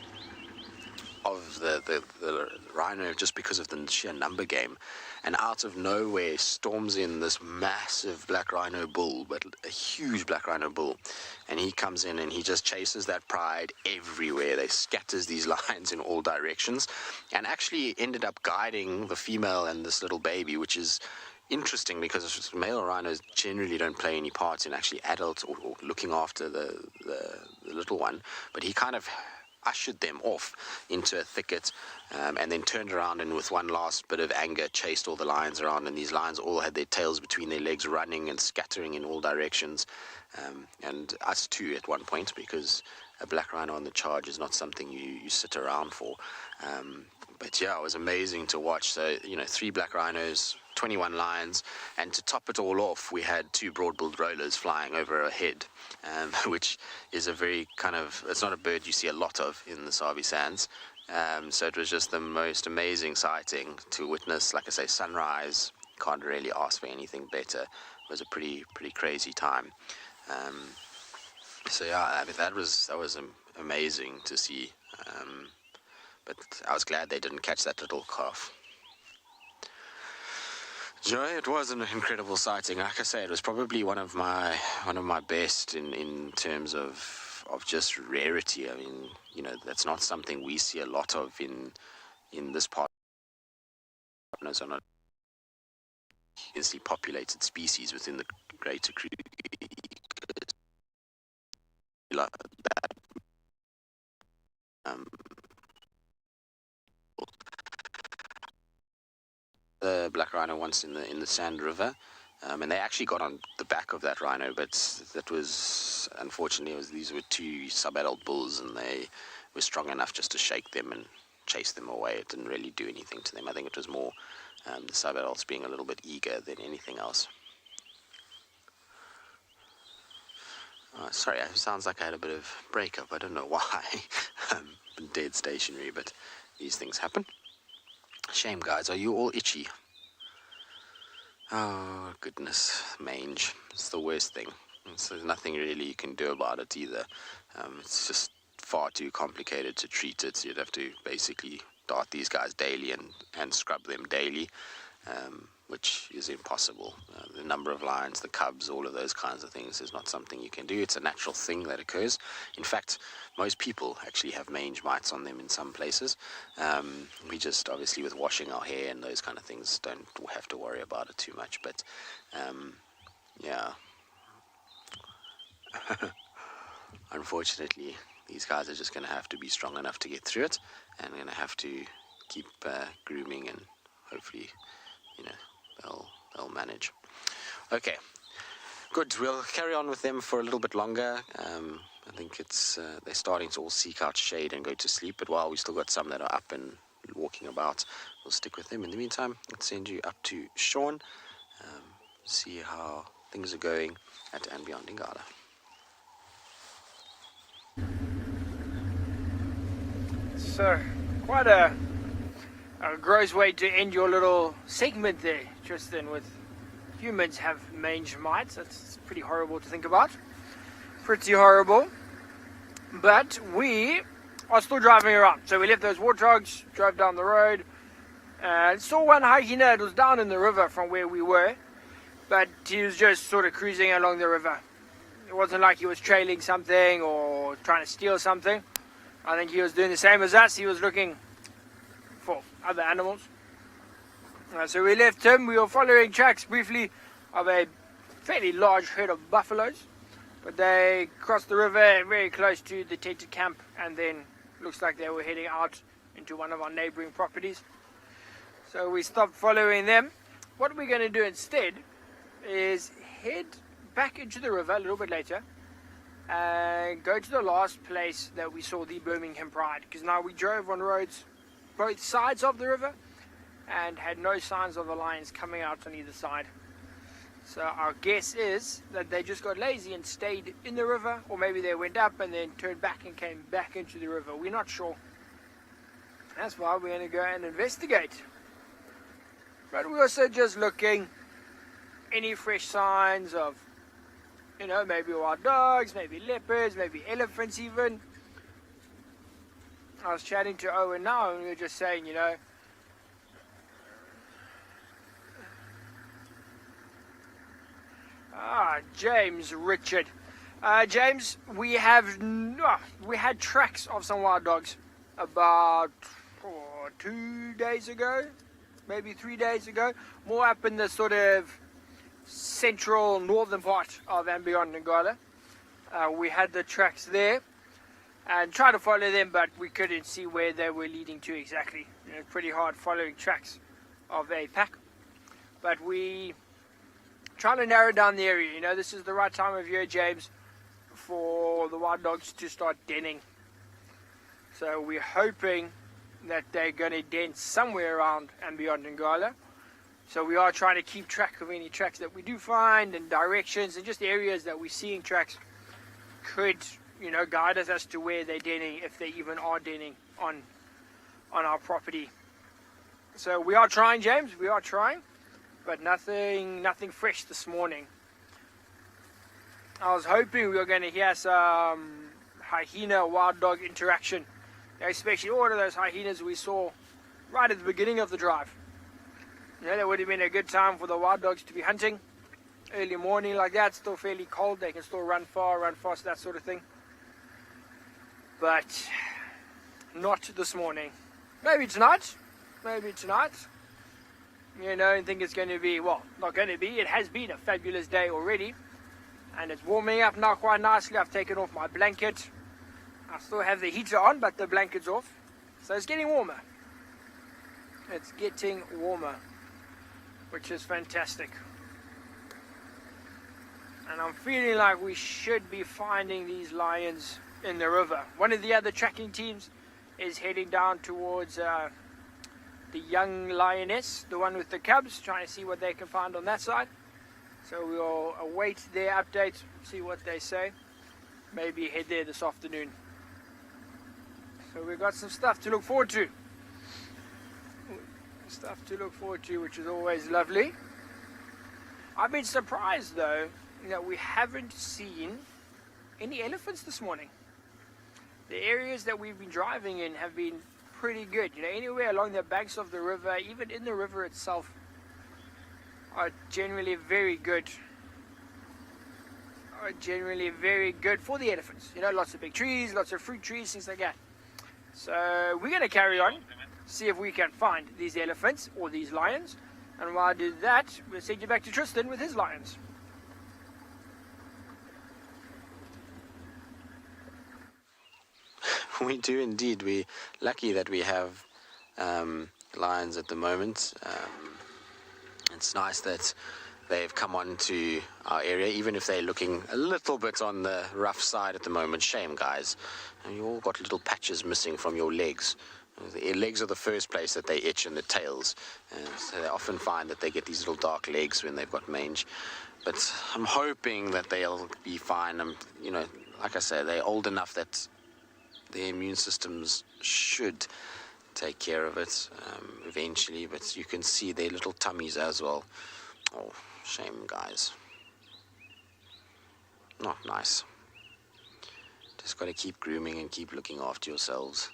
rhino just because of the sheer number game. And out of nowhere storms in this massive black rhino bull, but a huge black rhino bull, and he comes in and he just chases that pride everywhere. They scatters these lions in all directions, and actually ended up guiding the female and this little baby, which is interesting because male rhinos generally don't play any part in actually adult or looking after the little one, but he kind of ushered them off into a thicket, and then turned around and with one last bit of anger chased all the lions around, and these lions all had their tails between their legs running and scattering in all directions, and us too at one point, because a black rhino on the charge is not something you sit around for. But yeah, it was amazing to watch. So 3 black rhinos, 21 lions, and to top it all off, we had 2 broad-billed rollers flying over our head, which is a very it's not a bird you see a lot of in the Sabi Sands. So it was just the most amazing sighting to witness. Like I say, sunrise, can't really ask for anything better. It was a pretty crazy time. So yeah, I mean, that was amazing to see. But I was glad they didn't catch that little calf. Joy, it was an incredible sighting. Like I say, it was probably one of my best in terms of just rarity. I mean, that's not something we see a lot of in this part. Rhinos are not densely populated species within the greater Kruger like that. The black rhino once in the Sand River, and they actually got on the back of that rhino, but that was unfortunately these were 2 sub-adult bulls, and they were strong enough just to shake them and chase them away. It didn't really do anything to them. I think it was more the sub-adults being a little bit eager than anything else. Sorry, it sounds like I had a bit of breakup. I don't know why. I'm dead stationary, but these things happen. Shame, guys. Are you all itchy? Oh, goodness. Mange. It's the worst thing. There's nothing really you can do about it either. It's just far too complicated to treat it. You'd have to basically dart these guys daily and scrub them daily, which is impossible. The number of lions, the cubs, all of those kinds of things is not something you can do. It's a natural thing that occurs. In fact, most people actually have mange mites on them in some places. We just, obviously, with washing our hair and those kind of things, don't have to worry about it too much. But, yeah. Unfortunately, these guys are just going to have to be strong enough to get through it, and going to have to keep grooming, and hopefully, they'll manage. Okay, good. We'll carry on with them for a little bit longer. I think they're starting to all seek out shade and go to sleep, but while we still got some that are up and walking about, we'll stick with them. In the meantime, let's send you up to Sean, see how things are going at and beyond Ngala.
So, quite a gross way to end your little segment there, Tristan, with humans have mange mites. That's pretty horrible to think about. Pretty horrible. But we are still driving around. So we left those warthogs, drove down the road, and saw one hyena. It was down in the river from where we were, but he was just sort of cruising along the river. It wasn't like he was trailing something or trying to steal something. I think he was doing the same as us. He was looking for other animals. So we left him. We were following tracks briefly of a fairly large herd of buffaloes. But they crossed the river very close to the tented camp, and then looks like they were heading out into one of our neighboring properties. So we stopped following them. What we're going to do instead is head back into the river a little bit later and go to the last place that we saw the Birmingham Pride, because now we drove on roads both sides of the river and had no signs of the lions coming out on either side. So our guess is that they just got lazy and stayed in the river, or maybe they went up and then turned back and came back into the river. We're not sure. That's why we're going to go and investigate. But we're also just looking any fresh signs of, maybe wild dogs, maybe leopards, maybe elephants even. I was chatting to Owen now, and we were just saying, James Richard. James, we had tracks of some wild dogs about 2 days ago, maybe 3 days ago, more up in the sort of central northern part of and beyond Ngala. We had the tracks there and tried to follow them, but we couldn't see where they were leading to exactly. Pretty hard following tracks of a pack, but we trying to narrow down the area. This is the right time of year, James, for the wild dogs to start denning. So we're hoping that they're going to den somewhere around and beyond Ngala. So we are trying to keep track of any tracks that we do find, and directions, and just areas that we're seeing tracks could, guide us as to where they're denning, if they even are denning on our property. So we are trying, James. We are trying. But nothing fresh this morning. I was hoping we were going to hear some hyena wild dog interaction, especially all of those hyenas we saw right at the beginning of the drive. That would have been a good time for the wild dogs to be hunting early morning like that. Still fairly cold, they can still run far, run fast, that sort of thing. But not this morning. Maybe tonight. I think it's going to be, not going to be, it has been a fabulous day already. And it's warming up now quite nicely. I've taken off my blanket. I still have the heater on, but the blanket's off. So it's getting warmer. It's getting warmer, which is fantastic. And I'm feeling like we should be finding these lions in the river. One of the other tracking teams is heading down towards the young lioness, the one with the cubs, trying to see what they can find on that side. So we'll await their update, see what they say. Maybe head there this afternoon. So we've got some stuff to look forward to. Which is always lovely. I've been surprised though that we haven't seen any elephants this morning. The areas that we've been driving in have been pretty good. Anywhere along the banks of the river, even in the river itself, are generally very good. For the elephants. Lots of big trees, lots of fruit trees, things like that. So we're going to carry on, see if we can find these elephants or these lions. And while I do that, we'll send you back to Tristan with his lions.
We do indeed. We're lucky that we have lions at the moment. It's nice that they've come on to our area, even if they're looking a little bit on the rough side at the moment. Shame, guys. And you all got little patches missing from your legs. The legs are the first place that they itch, and the tails. So they often find that they get these little dark legs when they've got mange. But I'm hoping that they'll be fine. Like I say, they're old enough that their immune systems should take care of it eventually. But you can see their little tummies as well. Oh, shame, guys. Not nice. Just got to keep grooming and keep looking after yourselves.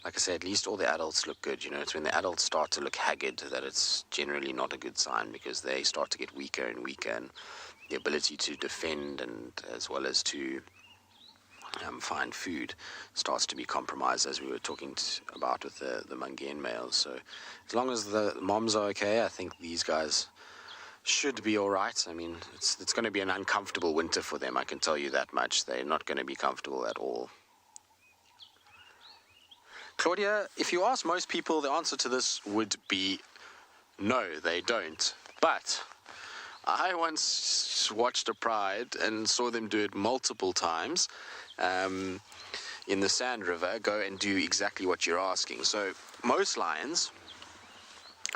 Like I say, at least all the adults look good. It's when the adults start to look haggard that it's generally not a good sign, because they start to get weaker and weaker, and the ability to defend and as well as to find food starts to be compromised, as we were talking about with the Mangaian males. So as long as the moms are okay, I think these guys should be all right. I mean, it's going to be an uncomfortable winter for them, I can tell you that much. They're not going to be comfortable at all. Claudia, if you ask most people, the answer to this would be no, they don't. But I once watched a pride and saw them do it multiple times in the Sand River, go and do exactly what you're asking. So most lions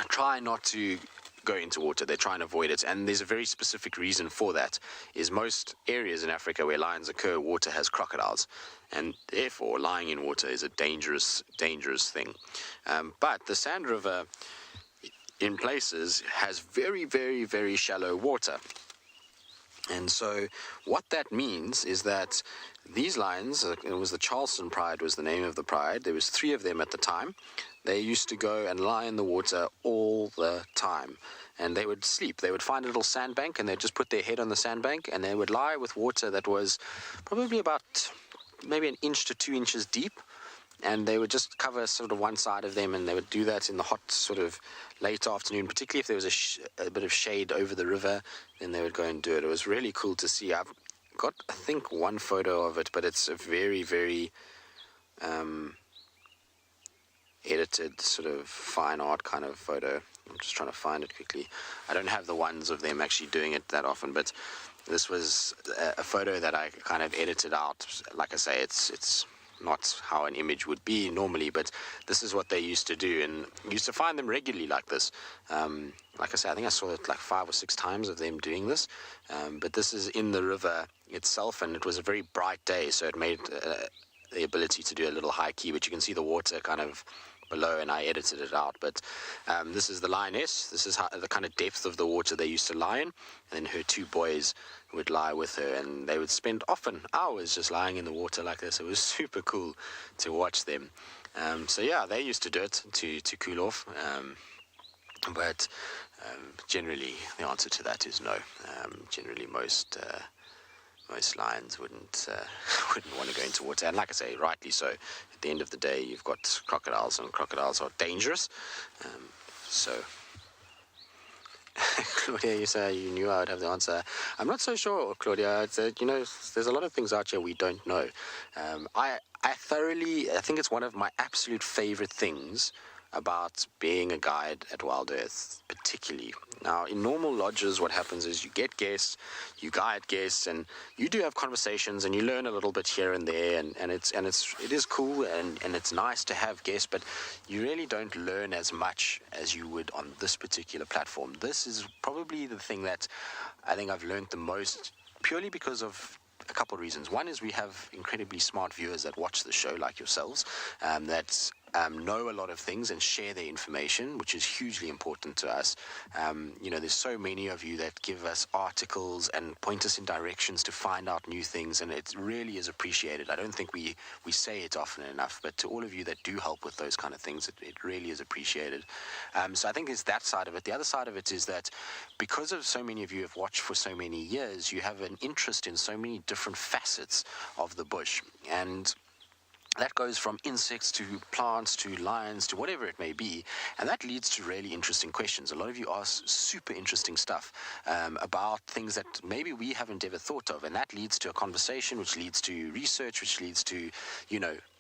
try not to go into water. They try and avoid it, and there's a very specific reason for that. Is most areas in Africa where lions occur, water has crocodiles, and therefore lying in water is a dangerous thing. But the Sand River in places has very, very, very shallow water. And so what that means is that these lions, it was the Charleston Pride was the name of the pride. There was 3 of them at the time. They used to go and lie in the water all the time. And they would sleep. They would find a little sandbank, and they'd just put their head on the sandbank, and they would lie with water that was probably about maybe 1 inch to 2 inches deep. And they would just cover sort of one side of them, and they would do that in the hot sort of late afternoon, particularly if there was a bit of shade over the river, then they would go and do it. It was really cool to see. I've got, I think, 1 photo of it, but it's a very, very edited sort of fine art kind of photo. I'm just trying to find it quickly. I don't have the ones of them actually doing it that often, but this was a photo that I kind of edited out. Like I say, it's not how an image would be normally, but this is what they used to do, and used to find them regularly like this. Like I say, I think I saw it like 5 or 6 times of them doing this, but this is in the river itself, and it was a very bright day, so it made the ability to do a little high key, but you can see the water kind of below, and I edited it out. But this is the lioness. This is the kind of depth of the water they used to lie in, and then her 2 boys would lie with her, and they would spend often hours just lying in the water like this. It was super cool to watch them. So yeah, they used to do it to cool off, but generally the answer to that is no. Generally most lions wouldn't want to go into water, and like I say, rightly so. At the end of the day, you've got crocodiles, and crocodiles are dangerous. So Claudia, you say you knew I would have the answer. I'm not so sure, Claudia. There's a lot of things out here we don't know. I think it's one of my absolute favorite things about being a guide at WildEarth, particularly. Now, in normal lodges, what happens is you get guests, you guide guests, and you do have conversations, and you learn a little bit here and there, and it is cool, and it's nice to have guests, but you really don't learn as much as you would on this particular platform. This is probably the thing that I think I've learned the most, purely because of a couple of reasons. One is we have incredibly smart viewers that watch the show, like yourselves, that know a lot of things and share their information, which is hugely important to us. There's so many of you that give us articles and point us in directions to find out new things, and it really is appreciated. I don't think we say it often enough, but to all of you that do help with those kind of things, it really is appreciated. So I think there's that side of it. The other side of it is that because of so many of you have watched for so many years, you have an interest in so many different facets of the bush, and that goes from insects to plants to lions to whatever it may be, and that leads to really interesting questions. A lot of you ask super interesting stuff about things that maybe we haven't ever thought of, and that leads to a conversation, which leads to research, which leads to,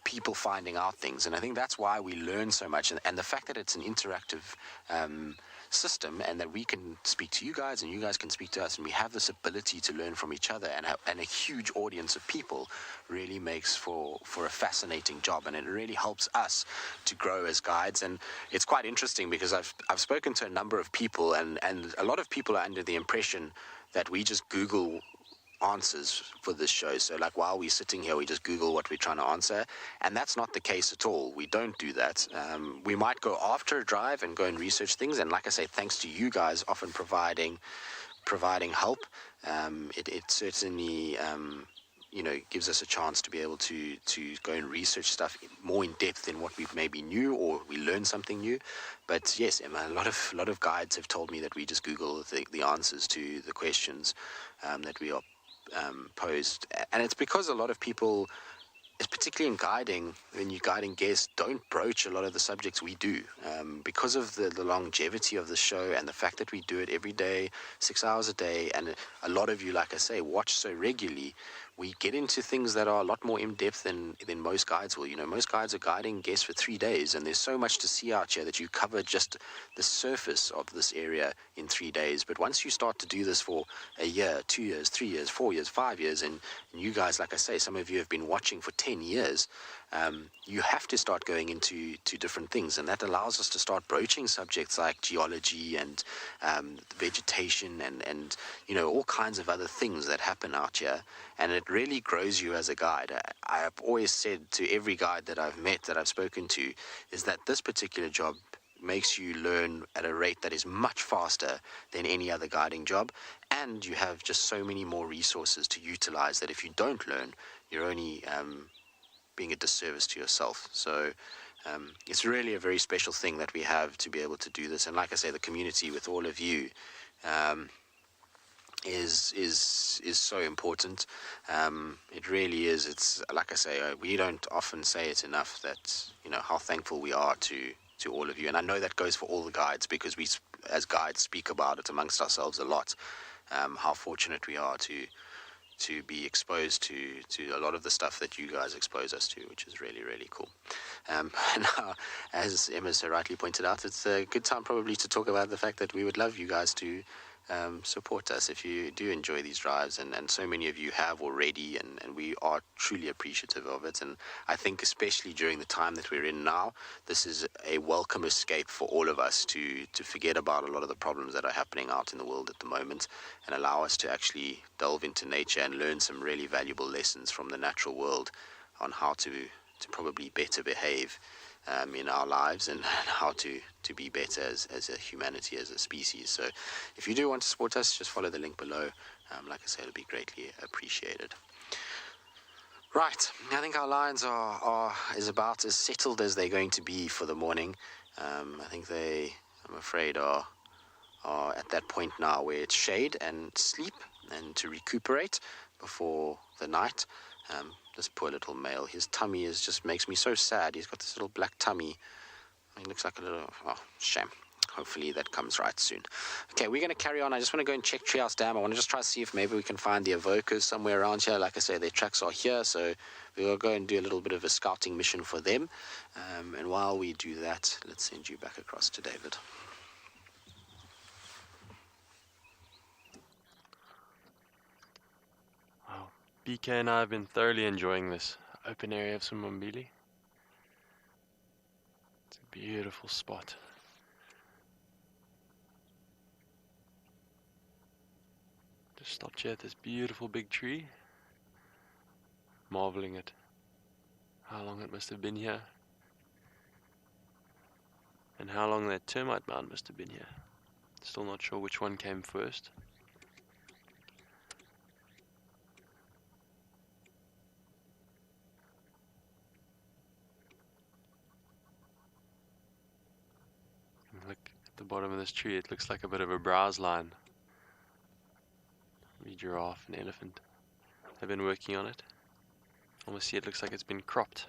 people finding out things. And I think that's why we learn so much, and the fact that it's an interactive system, and that we can speak to you guys and you guys can speak to us, and we have this ability to learn from each other, and a huge audience of people really makes for a fascinating job, and it really helps us to grow as guides. And it's quite interesting because I've spoken to a number of people, and a lot of people are under the impression that we just Google answers for this show. So like while we're sitting here, we just Google what we're trying to answer, and that's not the case at all. We don't do that. We might go after a drive and go and research things, and like I say, thanks to you guys often providing help, it certainly gives us a chance to be able to go and research stuff more in depth than what we maybe knew, or we learn something new. But yes, Emma, a lot of guides have told me that we just Google the answers to the questions that we are posed, and it's because a lot of people, particularly in guiding, when you're guiding guests, don't broach a lot of the subjects we do, because of the longevity of the show and the fact that we do it every day, 6 hours a day, and a lot of you, like I say, watch so regularly. We get into things that are a lot more in-depth than most guides will. Most guides are guiding guests for 3 days, and there's so much to see out here that you cover just the surface of this area in 3 days. But once you start to do this for a year, 2 years, 3 years, 4 years, 5 years, and you guys, like I say, some of you have been watching for 10 years, you have to start going into different things, and that allows us to start broaching subjects like geology and vegetation and all kinds of other things that happen out here, and it really grows you as a guide. I have always said to every guide that I've met, that I've spoken to, is that this particular job makes you learn at a rate that is much faster than any other guiding job, and you have just so many more resources to utilize that if you don't learn, you're only being a disservice to yourself. So it's really a very special thing that we have to be able to do this. And like I say, the community with all of you is so important. It really is. It's like I say, we don't often say it enough that how thankful we are to all of you. And I know that goes for all the guides, because we as guides speak about it amongst ourselves a lot, how fortunate we are to be exposed to a lot of the stuff that you guys expose us to, which is really, really cool. Now, as Emma so rightly pointed out, it's a good time probably to talk about the fact that we would love you guys to support us if you do enjoy these drives, and so many of you have already, and we are truly appreciative of it. And I think especially during the time that we're in now, this is a welcome escape for all of us to forget about a lot of the problems that are happening out in the world at the moment, and allow us to actually delve into nature and learn some really valuable lessons from the natural world on how to probably better behave in our lives, and how to be better as a humanity, as a species. So if you do want to support us, just follow the link below. Like I said, it'll be greatly appreciated. Right, I think our lines is about as settled as they're going to be for the morning. I think I'm afraid, are at that point now where it's shade and sleep and to recuperate before the night. This poor little male, his tummy just makes me so sad. He's got this little black tummy. He looks like a little, shame. Hopefully that comes right soon. Okay, we're going to carry on. I just want to go and check Treehouse Dam. I want to just try to see if maybe we can find the evokers somewhere around here. Like I say, their tracks are here, so we'll go and do a little bit of a scouting mission for them. And while we do that, let's send you back across to David.
Wow, BK and I have been thoroughly enjoying this open area of Simbambili. It's a beautiful spot. Just stopped here at this beautiful big tree, marveling at how long it must have been here, and how long that termite mound must have been here. Still not sure which one came first. Look at the bottom of this tree, it looks like a bit of a browse line. Maybe giraffe and elephant have been working on it. Almost see it looks like it's been cropped.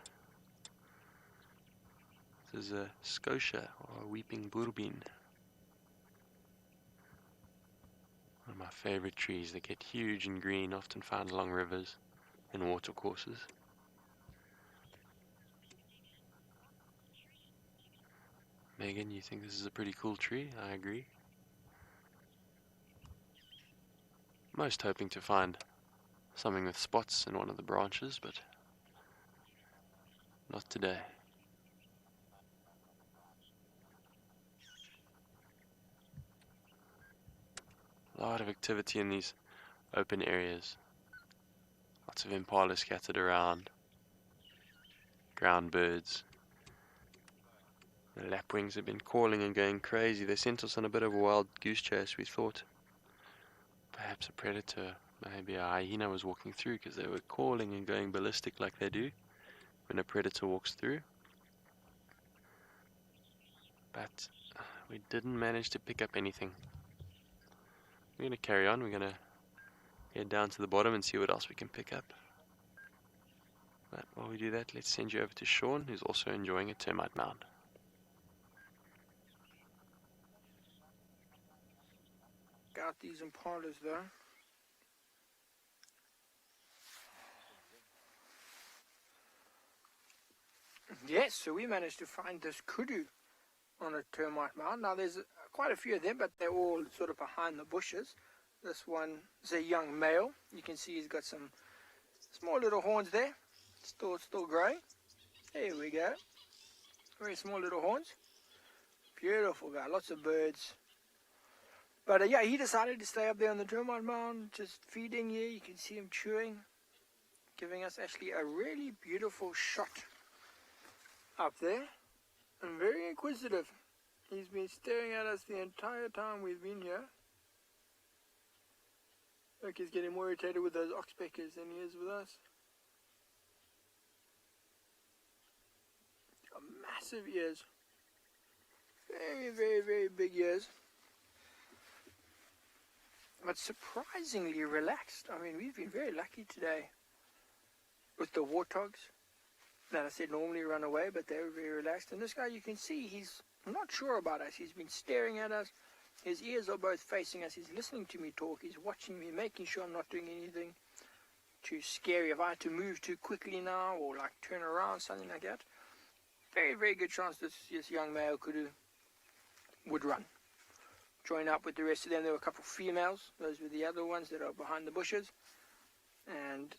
This is a scotia, or a weeping bourbine. One of my favorite trees. They get huge and green, often found along rivers and watercourses. Megan, you think this is a pretty cool tree? I agree. Most hoping to find something with spots in one of the branches, but not today. A lot of activity in these open areas. Lots of impala scattered around. Ground birds. The lapwings have been calling and going crazy. They sent us on a bit of a wild goose chase. We thought perhaps a predator, maybe a hyena, was walking through, because they were calling and going ballistic like they do when a predator walks through. But we didn't manage to pick up anything. We're going to carry on. We're going to head down to the bottom and see what else we can pick up. But while we do that, let's send you over to Sean, who's also enjoying a termite mound.
Got these impalas though. Yes, so we managed to find this kudu on a termite mound. Now there's quite a few of them, but they're all sort of behind the bushes. This one is a young male. You can see he's got some small little horns there. Still growing. There we go. Very small little horns. Beautiful guy. Lots of birds. But yeah, he decided to stay up there on the termite mound, just feeding here. You can see him chewing, giving us actually a really beautiful shot up there. And very inquisitive. He's been staring at us the entire time we've been here. Look, he's getting more irritated with those oxpeckers than he is with us. Got massive ears. Very big ears. But surprisingly relaxed. I mean, we've been very lucky today with the warthogs that I said normally run away, but they were very relaxed. And this guy, you can see, he's not sure about us. He's been staring at us. His ears are both facing us. He's listening to me talk. He's watching me, making sure I'm not doing anything too scary. If I had to move too quickly now, or like turn around, something like that, very good chance this young male would run. Join up with the rest of them. There were a couple of females. Those were the other ones that are behind the bushes. And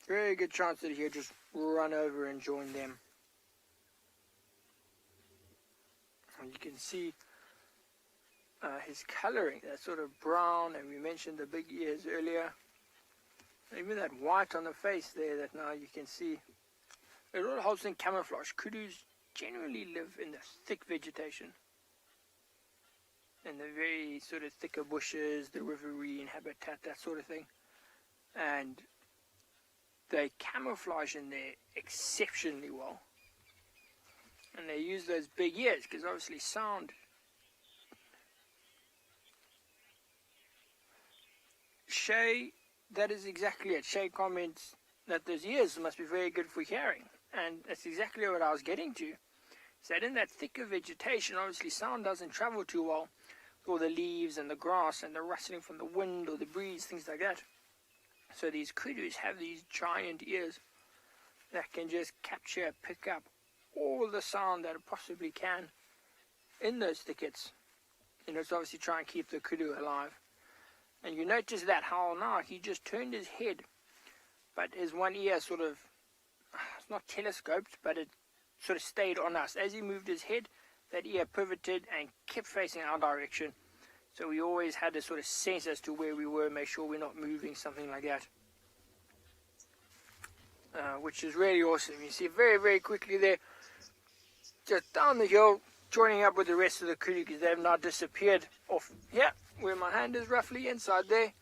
very good chance that he'll just run over and join them. And you can see his colouring, that sort of brown, and we mentioned the big ears earlier. Even that white on the face there that now you can see. It all holds in camouflage. Kudus generally live in the thick vegetation. And the very sort of thicker bushes, the riverine habitat, that sort of thing. And they camouflage in there exceptionally well. And they use those big ears, because obviously sound. Shay, that is exactly it. Shay comments that those ears must be very good for hearing. And that's exactly what I was getting to. Is that in that thicker vegetation, obviously sound doesn't travel too well. All the leaves and the grass and the rustling from the wind or the breeze, things like that. So these kudus have these giant ears that can just capture, pick up all the sound that it possibly can in those thickets. You know, it's obviously try and keep the kudu alive. And you notice that how now he just turned his head, but his one ear sort of, it's not telescoped, but it sort of stayed on us. As he moved his head, that ear pivoted and kept facing our direction. So we always had to sort of sense as to where we were, make sure we're not moving, something like that. Which is really awesome. You see very quickly there, just down the hill, joining up with the rest of the kudu, because they have now disappeared off here, where my hand is roughly inside there.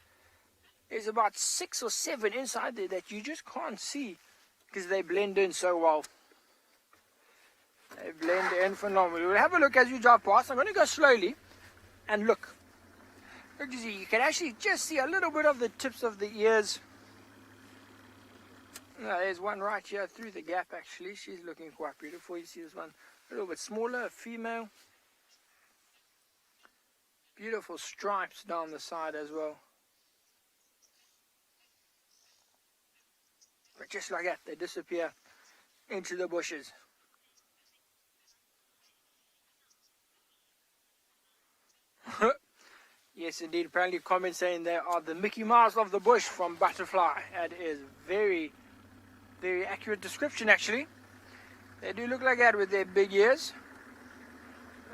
There's about 6 or 7 inside there that you just can't see, because they blend in so well. They blend in phenomenally. We'll have a look as we drive past. I'm going to go slowly and look. Look, you can actually just see a little bit of the tips of the ears. There's one right here through the gap actually. She's looking quite beautiful. You see this one a little bit smaller, a female. Beautiful stripes down the side as well. But just like that, they disappear into the bushes. Yes, indeed. Apparently, comments saying they are the Mickey Mouse of the bush from Butterfly. That is very, very accurate description, actually. They do look like that with their big ears.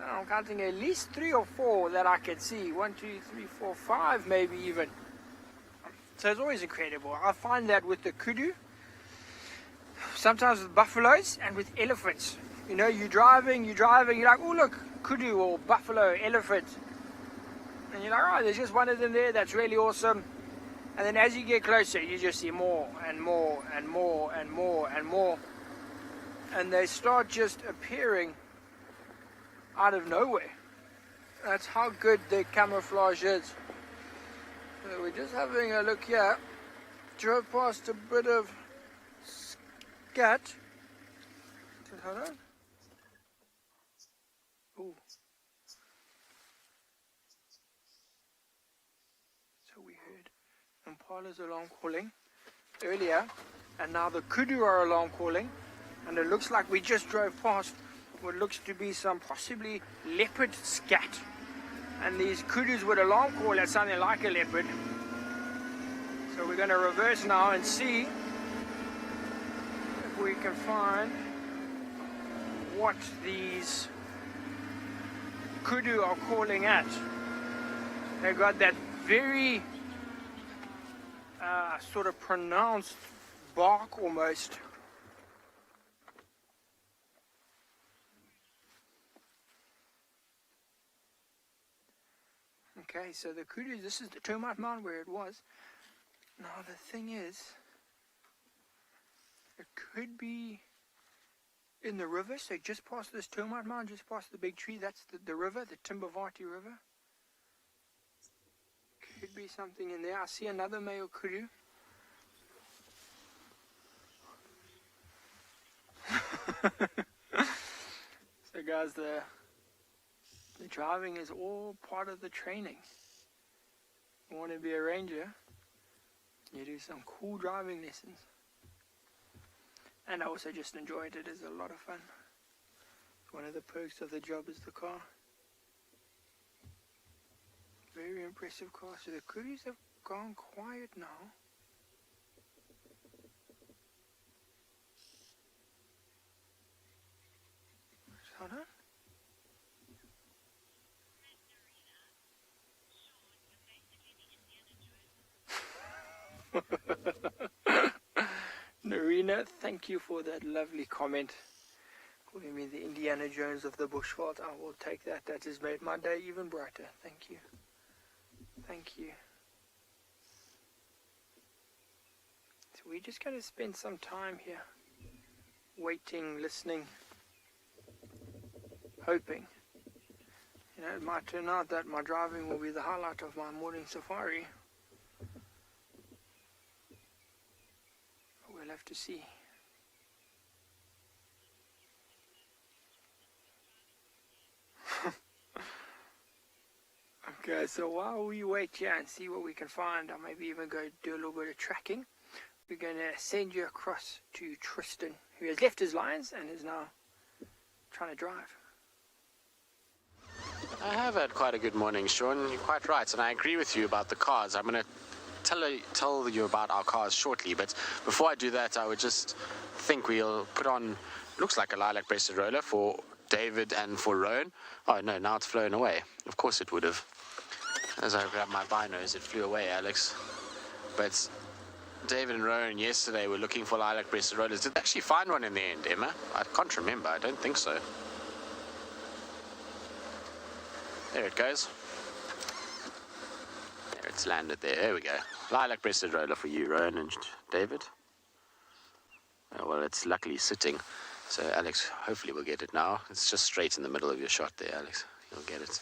I'm counting at least 3 or 4 that I can see. 1, 2, 3, 4, 5, maybe even. So it's always incredible. I find that with the kudu, sometimes with buffaloes and with elephants. You know, you're driving, you're like, oh look, kudu or buffalo, elephant. And you're like, oh, there's just one of them there, that's really awesome. And then as you get closer, you just see more and more and more and more and more. And they start just appearing out of nowhere. That's how good their camouflage is. So we're just having a look here. Drove past a bit of scat. Just hold on. Ooh. So we heard Impala's alarm calling earlier, and now the kudu are alarm calling, and it looks like we just drove past what looks to be some possibly leopard scat. And these kudus would alarm call at something like a leopard. So we're going to reverse now and see if we can find what these kudu are calling at. They've got that very sort of pronounced bark almost. Okay, so the kudu, this is the termite mound where it was. Now the thing is, it could be in the river, so just past this termite mound, just past the big tree, that's the river, the Simbambili River. Could be something in there. I see another male kudu. So guys, the driving is all part of the training. You want to be a ranger, you do some cool driving lessons. And I also just enjoy it. It is a lot of fun. One of the perks of the job is the car. Very impressive car. So the kudus have gone quiet now. Hold on. Narina, thank you for that lovely comment. Calling me the Indiana Jones of the bushveld. I will take that. That has made my day even brighter. Thank you. Thank you. So we're just going to spend some time here. Waiting, listening, hoping. You know, it might turn out that my driving will be the highlight of my morning safari. We'll have to see. Okay, so while we wait here and see what we can find, I'll maybe even go do a little bit of tracking. We're going to send you across to Tristan, who has left his lions and is now trying to drive.
I have had quite a good morning, Sean. You're quite right, and I agree with you about the cars. I'm going to tell you about our cars shortly, but before I do that, I would just think we'll put on, looks like a lilac-breasted roller for David and for Rowan. Oh no, now it's flown away. Of course it would have. As I grabbed my binos, it flew away, Alex. But David and Rowan yesterday were looking for lilac-breasted rollers. Did they actually find one in the end, Emma? I can't remember. I don't think so. There it goes. There, it's landed there. There we go. Lilac-breasted roller for you, Rowan and David. Oh, well, it's luckily sitting. So, Alex, hopefully we'll get it now. It's just straight in the middle of your shot there, Alex. You'll get it.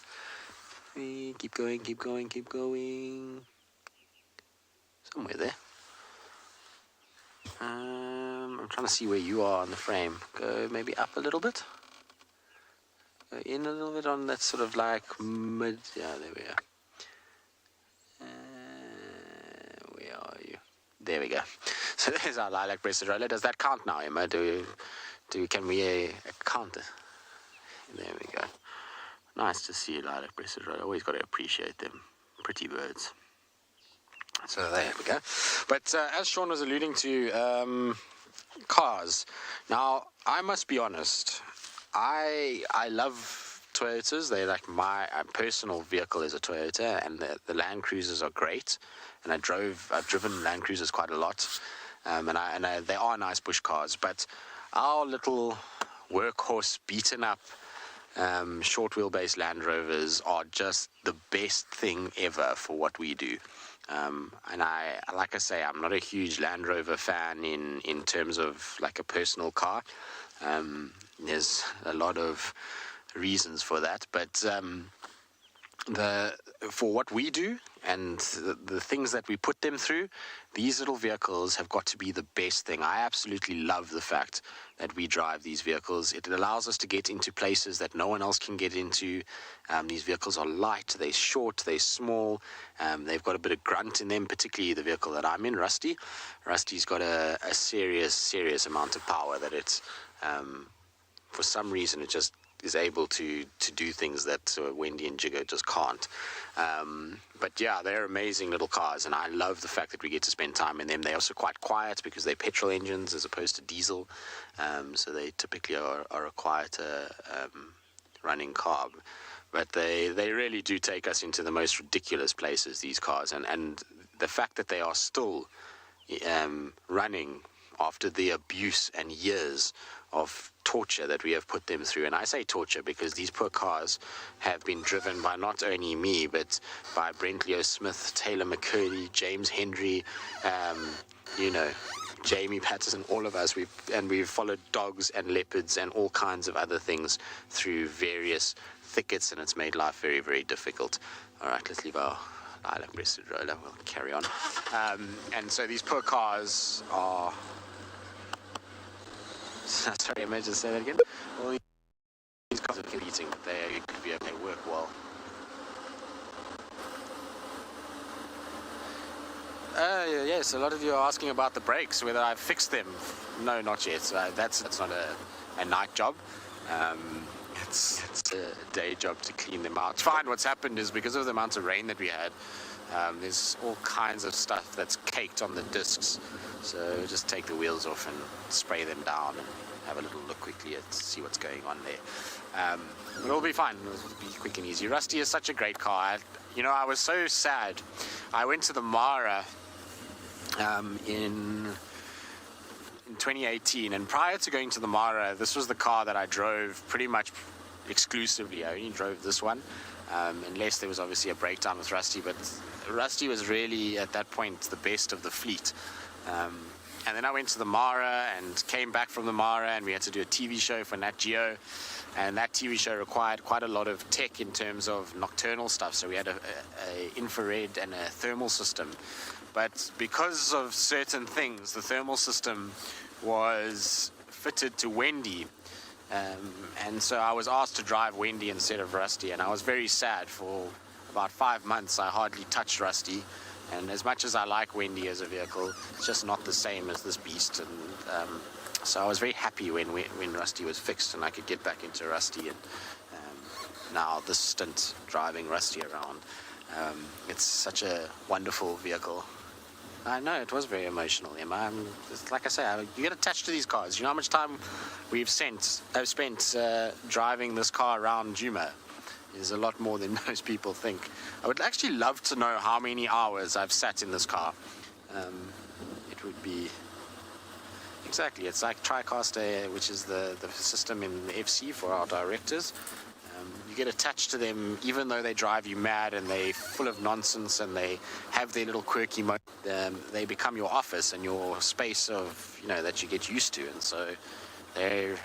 Keep going, keep going, keep going. Somewhere there. I'm trying to see where you are on the frame. Go maybe up a little bit. Go in a little bit on that sort of like mid. Yeah, there we are. Where are you? There we go. So there's our lilac-breasted roller. Does that count now, Emma? Can we count it? There we go. Nice to see you, lilac-breasted roller. Always got to appreciate them. Pretty birds. So there we go. But as Sean was alluding to, cars. Now, I must be honest. I love Toyotas. They're like my personal vehicle is a Toyota, and the Land Cruisers are great. And I've driven Land Cruisers quite a lot, and they are nice bush cars. But our little workhorse, beaten up, short wheelbase Land Rovers are just the best thing ever for what we do. And like I say, I'm not a huge Land Rover fan in terms of like a personal car. There's a lot of reasons for that, but for what we do and the things that we put them through, these little vehicles have got to be the best thing. I absolutely love the fact that we drive these vehicles. It allows us to get into places that no one else can get into. These vehicles are light, they're short, they're small, they've got a bit of grunt in them, particularly the vehicle that I'm in, Rusty. Rusty's got a serious amount of power that it's, for some reason, it just is able to do things that Wendy and Jiggo just can't. But yeah, they're amazing little cars, and I love the fact that we get to spend time in them. They're also quite quiet because they're petrol engines as opposed to diesel, so they typically are a quieter running car. But they really do take us into the most ridiculous places, these cars, and the fact that they are still running after the abuse and years of torture that we have put them through. And I say torture because these poor cars have been driven by not only me, but by Brent Leo Smith, Taylor McCurdy, James Hendry, Jamie Patterson, all of us. We've followed dogs and leopards and all kinds of other things through various thickets, and it's made life very, very difficult. All right, let's leave our lilac-breasted roller. We'll carry on. And so these poor cars are... Sorry, I meant to say that again. Well, these cars are competing, but they could be okay, work well. Yes, a lot of you are asking about the brakes, whether I've fixed them. No, not yet. That's not a night job. It's a day job to clean them out. Fine, what's happened is because of the amount of rain that we had, there's all kinds of stuff that's caked on the discs. So just take the wheels off and spray them down and have a little look quickly at see what's going on there. But it'll be fine. It'll be quick and easy. Rusty is such a great car. I was so sad. I went to the Mara in 2018, and prior to going to the Mara, this was the car that I drove pretty much exclusively. I only drove this one, unless there was obviously a breakdown with Rusty, but Rusty was really at that point the best of the fleet. And then I went to the Mara and came back from the Mara, and we had to do a TV show for Nat Geo, and that TV show required quite a lot of tech in terms of nocturnal stuff. So we had a infrared and a thermal system, but because of certain things, the thermal system was fitted to Wendy, and so I was asked to drive Wendy instead of Rusty, and I was very sad. For about 5 months I hardly touched Rusty. And as much as I like Wendy as a vehicle, it's just not the same as this beast. And so I was very happy when Rusty was fixed and I could get back into Rusty. And now this stint driving Rusty around, it's such a wonderful vehicle. I know, it was very emotional, Emma. Like I say, you get attached to these cars. You know how much time I've spent driving this car around Juma? Is a lot more than most people think. I would actually love to know how many hours I've sat in this car. It would be... Exactly, it's like TriCaster, which is the system in the FC for our directors. You get attached to them even though they drive you mad and they're full of nonsense and they have their little quirky moments. They become your office and your space of, that you get used to. And so they're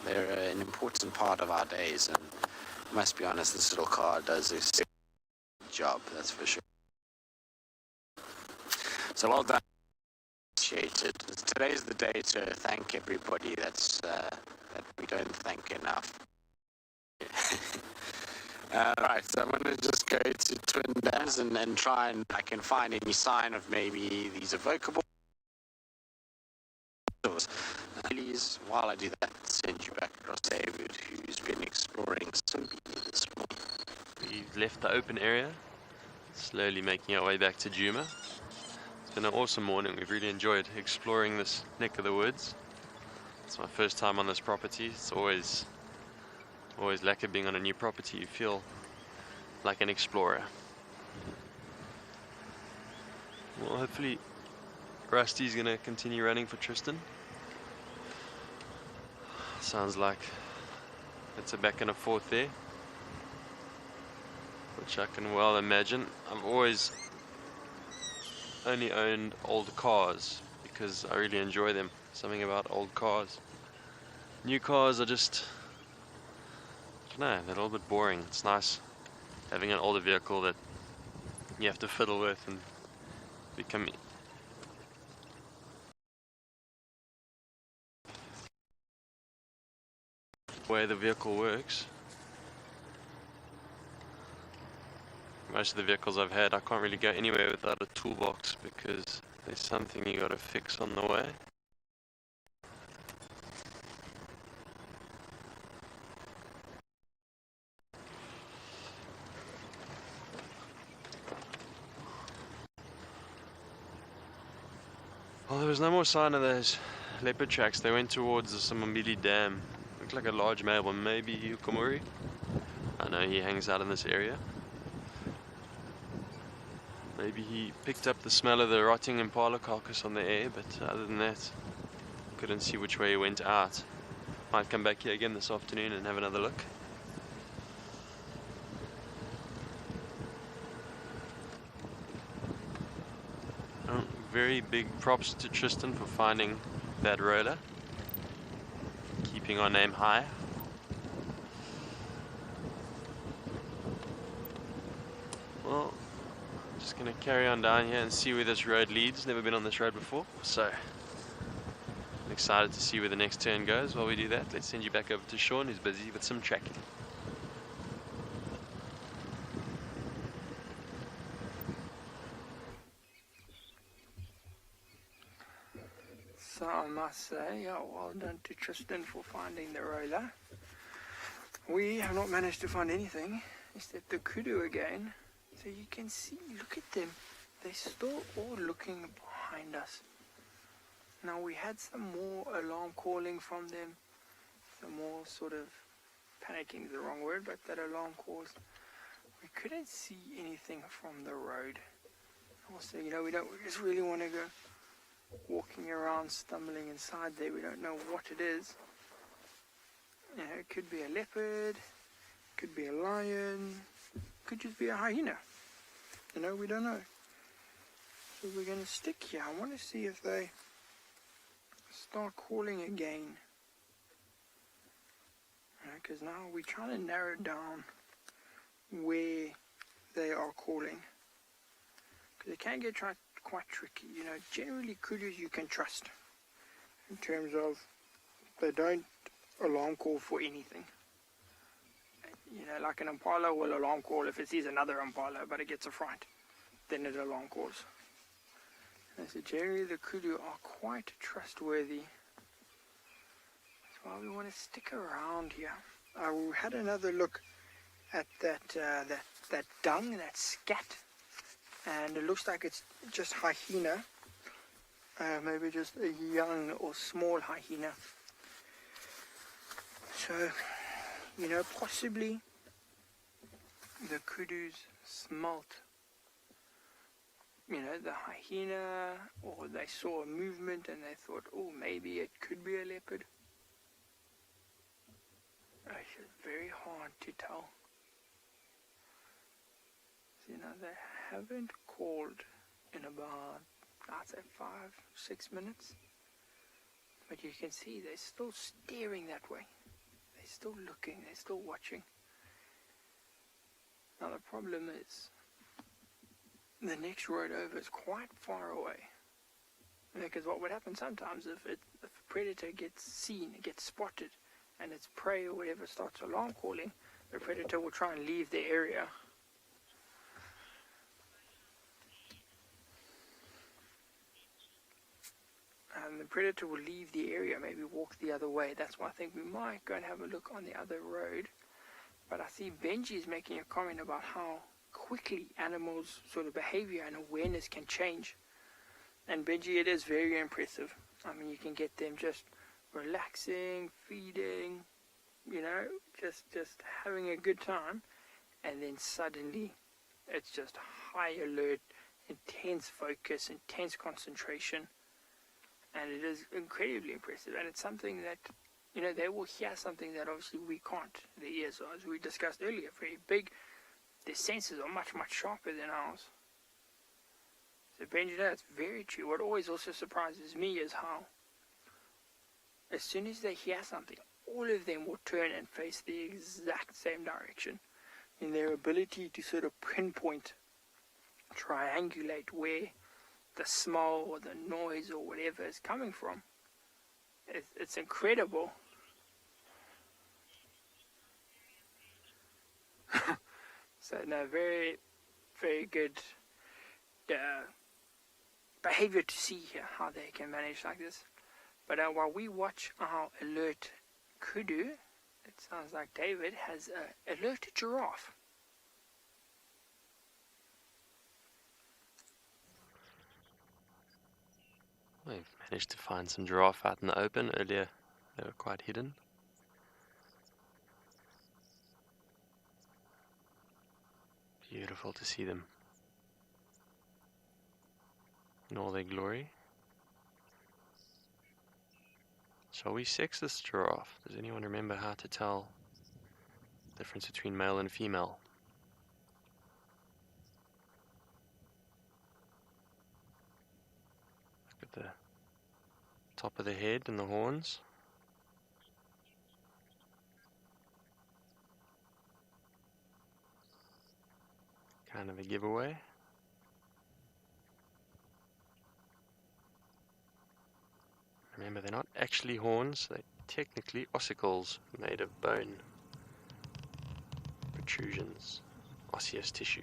an important part of our days. And I must be honest, this little car does a job, that's for sure. So well done. Appreciated. Today's the day to thank everybody that we don't thank enough. Right, so I'm going to just go to Twin Dams and try and I can find any sign of maybe these evocable. Please, while I do that, send you back across David, who's been exploring Simbambili this morning.
We've left the open area slowly making our way back to Juma. It's been an awesome morning. We've really enjoyed exploring this neck of the woods. It's my first time on this property. It's always lekker being on a new property. You feel like an explorer. Well, hopefully Rusty's gonna continue running for Tristan. Sounds like it's a back and a forth there, which I can well imagine. I've always only owned old cars because I really enjoy them. Something about old cars. New cars are just, I don't know, they're a little bit boring. It's nice having an older vehicle that you have to fiddle with and become the way the vehicle works. Most of the vehicles I've had, I can't really go anywhere without a toolbox because there's something you gotta fix on the way. Well, there was no more sign of those leopard tracks. They went towards the Simbambili Dam. Looked like a large male one, maybe Yukamuri. I know he hangs out in this area. Maybe he picked up the smell of the rotting impala carcass on the air, but other than that, couldn't see which way he went out. Might come back here again this afternoon and have another look. Very big props to Tristan for finding that roller, keeping our name high. Well, just gonna carry on down here and see where this road leads. Never been on this road before, so I'm excited to see where the next turn goes. While we do that, let's send you back over to Sean, who's busy with some tracking.
So I must say, well done to Tristan for finding the roller. We have not managed to find anything except the kudu again. So you can see, look at them. They're still all looking behind us. Now we had some more alarm calling from them. Some more sort of panicking is the wrong word, but that alarm calls. We couldn't see anything from the road. Also, we just really want to go walking around, stumbling inside there. We don't know what it is. It could be a leopard, could be a lion, could just be a hyena. We don't know. So we're going to stick here. I want to see if they start calling again. Because now we're trying to narrow down where they are calling. Because it can get quite tricky. Generally kudus you can trust in terms of they don't alarm call for anything. Like an impala will alarm call if it sees another impala, but it gets a fright, then it alarm calls. And so generally the kudu are quite trustworthy. That's why we want to stick around here. We had another look at that dung, that scat. And it looks like it's just hyena, maybe just a young or small hyena. So, possibly the kudus smelt, the hyena, or they saw a movement and they thought, oh, maybe it could be a leopard. It's very hard to tell. They haven't called in about, I'd say 5-6 minutes. But you can see they're still staring that way. They're still looking, they're still watching. Now the problem is, the next road over is quite far away. Because what would happen sometimes if a predator gets seen, it gets spotted, and its prey or whatever starts alarm calling, the predator will try and leave the area. And the predator will leave the area, maybe walk the other way. That's why I think we might go and have a look on the other road. But I see Benji's making a comment about how quickly animals' sort of behavior and awareness can change. And Benji, it is very impressive. I mean, you can get them just relaxing, feeding, you know, just having a good time, and then suddenly it's just high alert, intense focus, intense concentration, and it is incredibly impressive. And it's something that, you know, they will hear something that obviously we can't. Their ears are, as we discussed earlier, very big. Their senses are much, much sharper than ours. So Benji, that's very true. What always also surprises me is how as soon as they hear something, all of them will turn and face the exact same direction in their ability to sort of pinpoint, triangulate where the smell or the noise or whatever is coming from. It's incredible. So no, very, very good behavior to see here, how they can manage like this. But while we watch our alert kudu, it sounds like David has an alert giraffe.
We've managed to find some giraffe out in the open. Earlier they were quite hidden. Beautiful to see them in all their glory. Shall we sex this giraffe? Does anyone remember how to tell the difference between male and female? Look at the top of the head and the horns. Kind of a giveaway. Remember, they're not actually horns, they're technically ossicles made of bone protrusions, osseous tissue.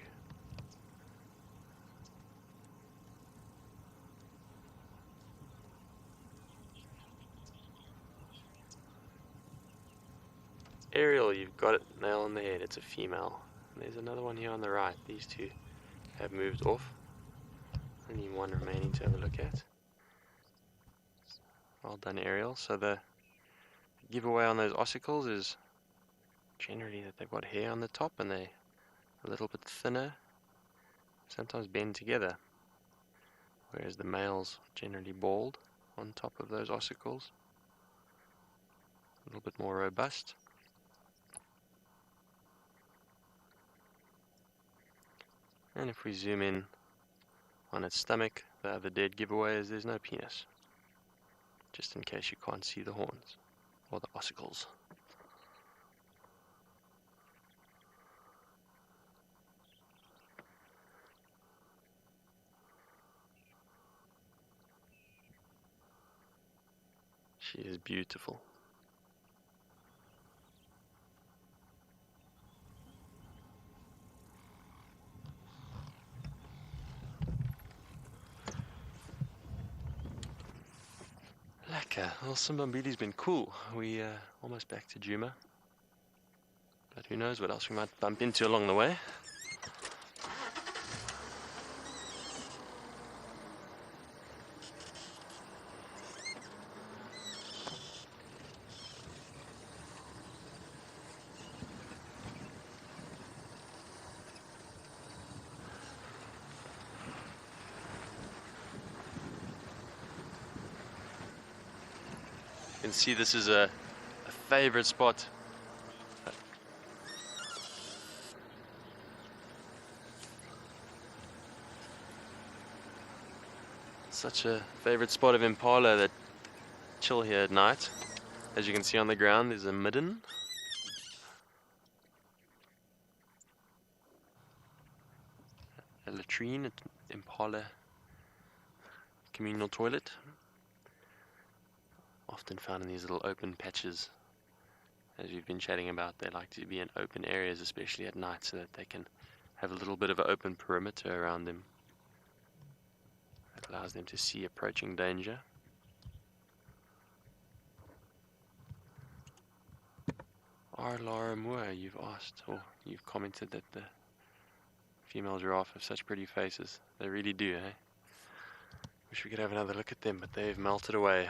Ariel, you've got it nail on the head, it's a female. And there's another one here on the right. These two have moved off. Only one remaining to have a look at. Well done, Ariel. So the giveaway on those ossicles is generally that they've got hair on the top and they're a little bit thinner, sometimes bend together, whereas the males generally bald on top of those ossicles, a little bit more robust. And if we zoom in on its stomach, the other dead giveaway is there's no penis, just in case you can't see the horns or the ossicles. She is beautiful. Lekker. Well, Simbambili's been cool. We almost back to Juma. But who knows what else we might bump into along the way. You can see this is a favorite spot. Such a favorite spot of impala that chill here at night. As you can see on the ground, there's a midden. A latrine, an impala communal toilet. Often found in these little open patches. As we've been chatting about, they like to be in open areas, especially at night, so that they can have a little bit of an open perimeter around them. That allows them to see approaching danger. Are Laura Moore, you've asked, or you've commented that the Female giraffe have such pretty faces. They really do, eh? Wish we could have another look at them, but they've melted away.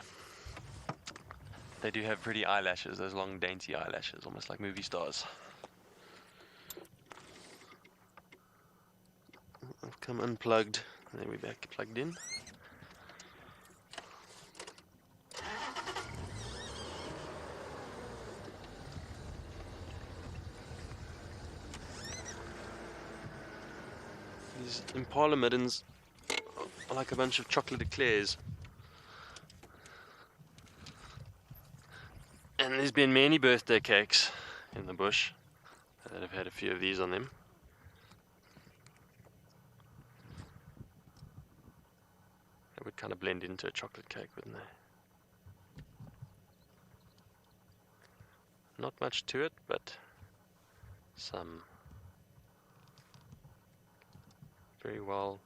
They do have pretty eyelashes, those long dainty eyelashes, almost like movie stars. I've come unplugged, and then we're back plugged in. These impala middens are like a bunch of chocolate eclairs. And there's been many birthday cakes in the bush that have had a few of these on them. They would kind of blend into a chocolate cake, wouldn't they? Not much to it, but some very well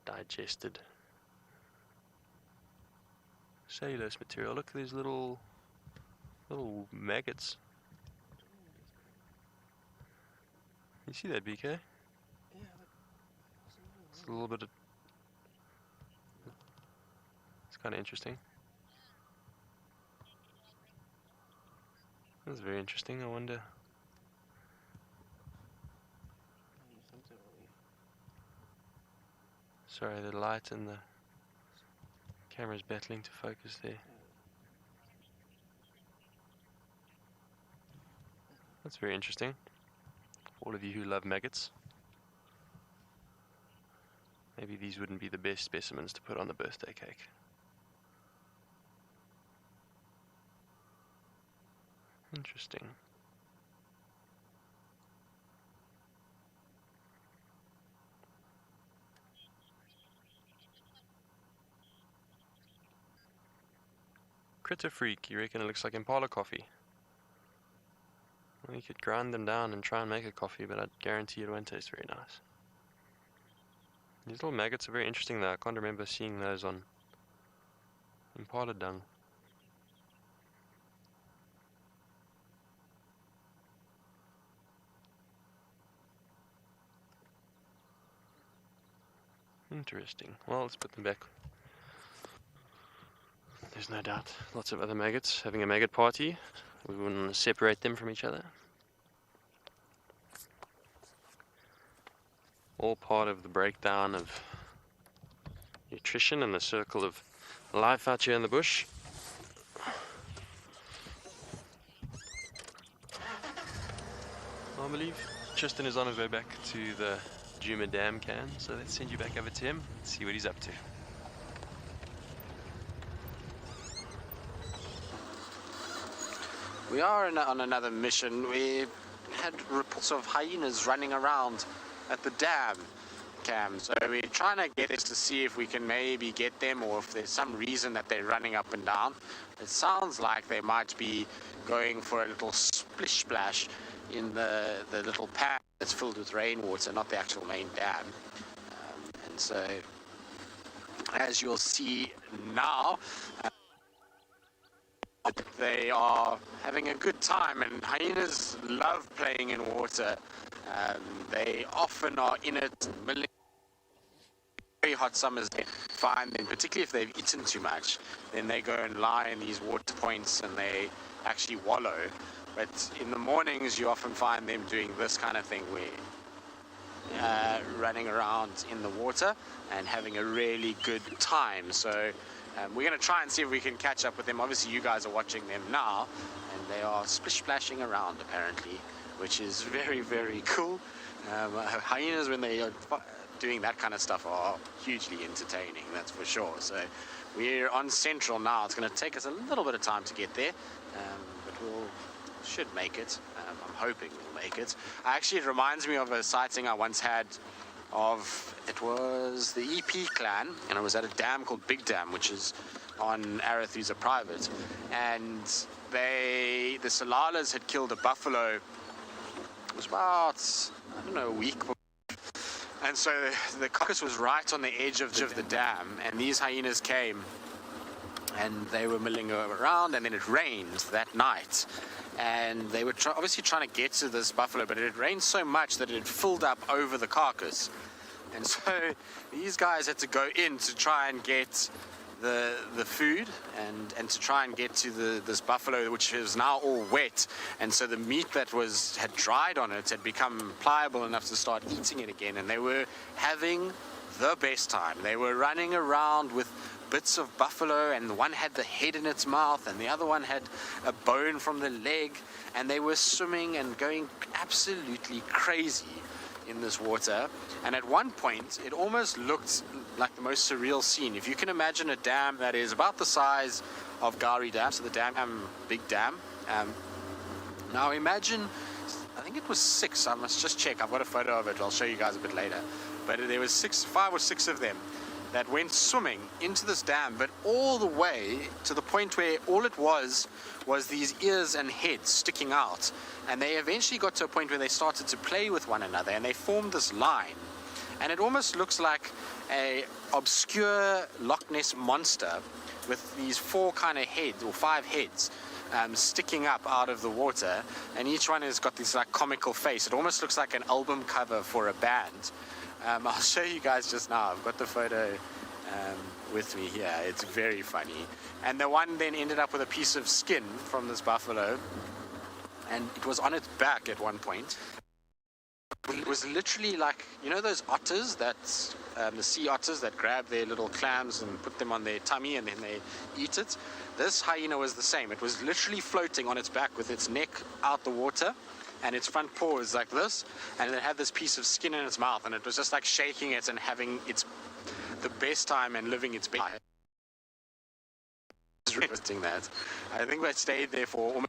digested cellulose material. Look at these little maggots. You see that, BK? Yeah. It's a little bit of... It's kind of interesting. That's very interesting. I wonder... Sorry, the light and the camera's battling to focus there. That's very interesting. All of you who love maggots. Maybe these wouldn't be the best specimens to put on the birthday cake. Interesting. Critter freak, you reckon it looks like impala coffee? Well, you could grind them down and try and make a coffee, but I'd guarantee it won't taste very nice. These little maggots are very interesting though. I can't remember seeing those on impala dung. Interesting. Well, let's put them back. There's no doubt lots of other maggots having a maggot party. We wouldn't separate them from each other. All part of the breakdown of nutrition and the circle of life out here in the bush. I believe Tristan is on his way back to the Juma Dam can, so let's send you back over to him and see what he's up to.
We are on another mission. We had reports of hyenas running around at the dam, Cam. So we're trying to get this to see if we can maybe get them, or if there's some reason that they're running up and down. It sounds like they might be going for a little splish splash in the little pan that's filled with rainwater, not the actual main dam. And so, as you'll see now, they are having a good time, and hyenas love playing in water. They often are in it very hot summers. They find them, particularly if they've eaten too much, then they go and lie in these water points and they actually wallow. But in the mornings you often find them doing this kind of thing, where running around in the water and having a really good time. So we're going to try and see if we can catch up with them. Obviously you guys are watching them now, and they are splish splashing around apparently, which is very, very cool. Hyenas, when they are doing that kind of stuff, are hugely entertaining, that's for sure. So we're on Central now. It's going to take us a little bit of time to get there, but should make it. I'm hoping we'll make it. Actually, it reminds me of a sighting I once had of, it was the EP clan, and I was at a dam called Big Dam, which is on Arathusa Private, and the Salalas had killed a buffalo. It was about, I don't know, a week before. And so the carcass was right on the edge of the dam, and these hyenas came and they were milling around, and then it rained that night, and they were obviously trying to get to this buffalo, but it had rained so much that it had filled up over the carcass. And so these guys had to go in to try and get the food and to try and get to this buffalo, which is now all wet, and so the meat that had dried on it had become pliable enough to start eating it again. And they were having the best time. They were running around with bits of buffalo, and one had the head in its mouth and the other one had a bone from the leg, and they were swimming and going absolutely crazy in this water. And at one point it almost looked like the most surreal scene. If you can imagine a dam that is about the size of Gari Dam, so the dam, big dam. Now imagine, I think it was 6, I must just check, I've got a photo of it, I'll show you guys a bit later, but there was 5 or 6 of them that went swimming into this dam, but all the way to the point where all it was these ears and heads sticking out. And they eventually got to a point where they started to play with one another, and they formed this line. And it almost looks like a obscure Loch Ness monster with these 4 kind of heads, or 5 heads, sticking up out of the water, and each one has got this like comical face. It almost looks like an album cover for a band. I'll show you guys just now. I've got the photo with me here. It's very funny. And the one then ended up with a piece of skin from this buffalo, and it was on its back at one point. It was literally like, you know those otters that, the sea otters that grab their little clams and put them on their tummy and then they eat it? This hyena was the same. It was literally floating on its back with its neck out the water, and its front paw was like this, and it had this piece of skin in its mouth, and it was just like shaking it and having the best time and living its best life. Interesting that. I think I stayed there for almost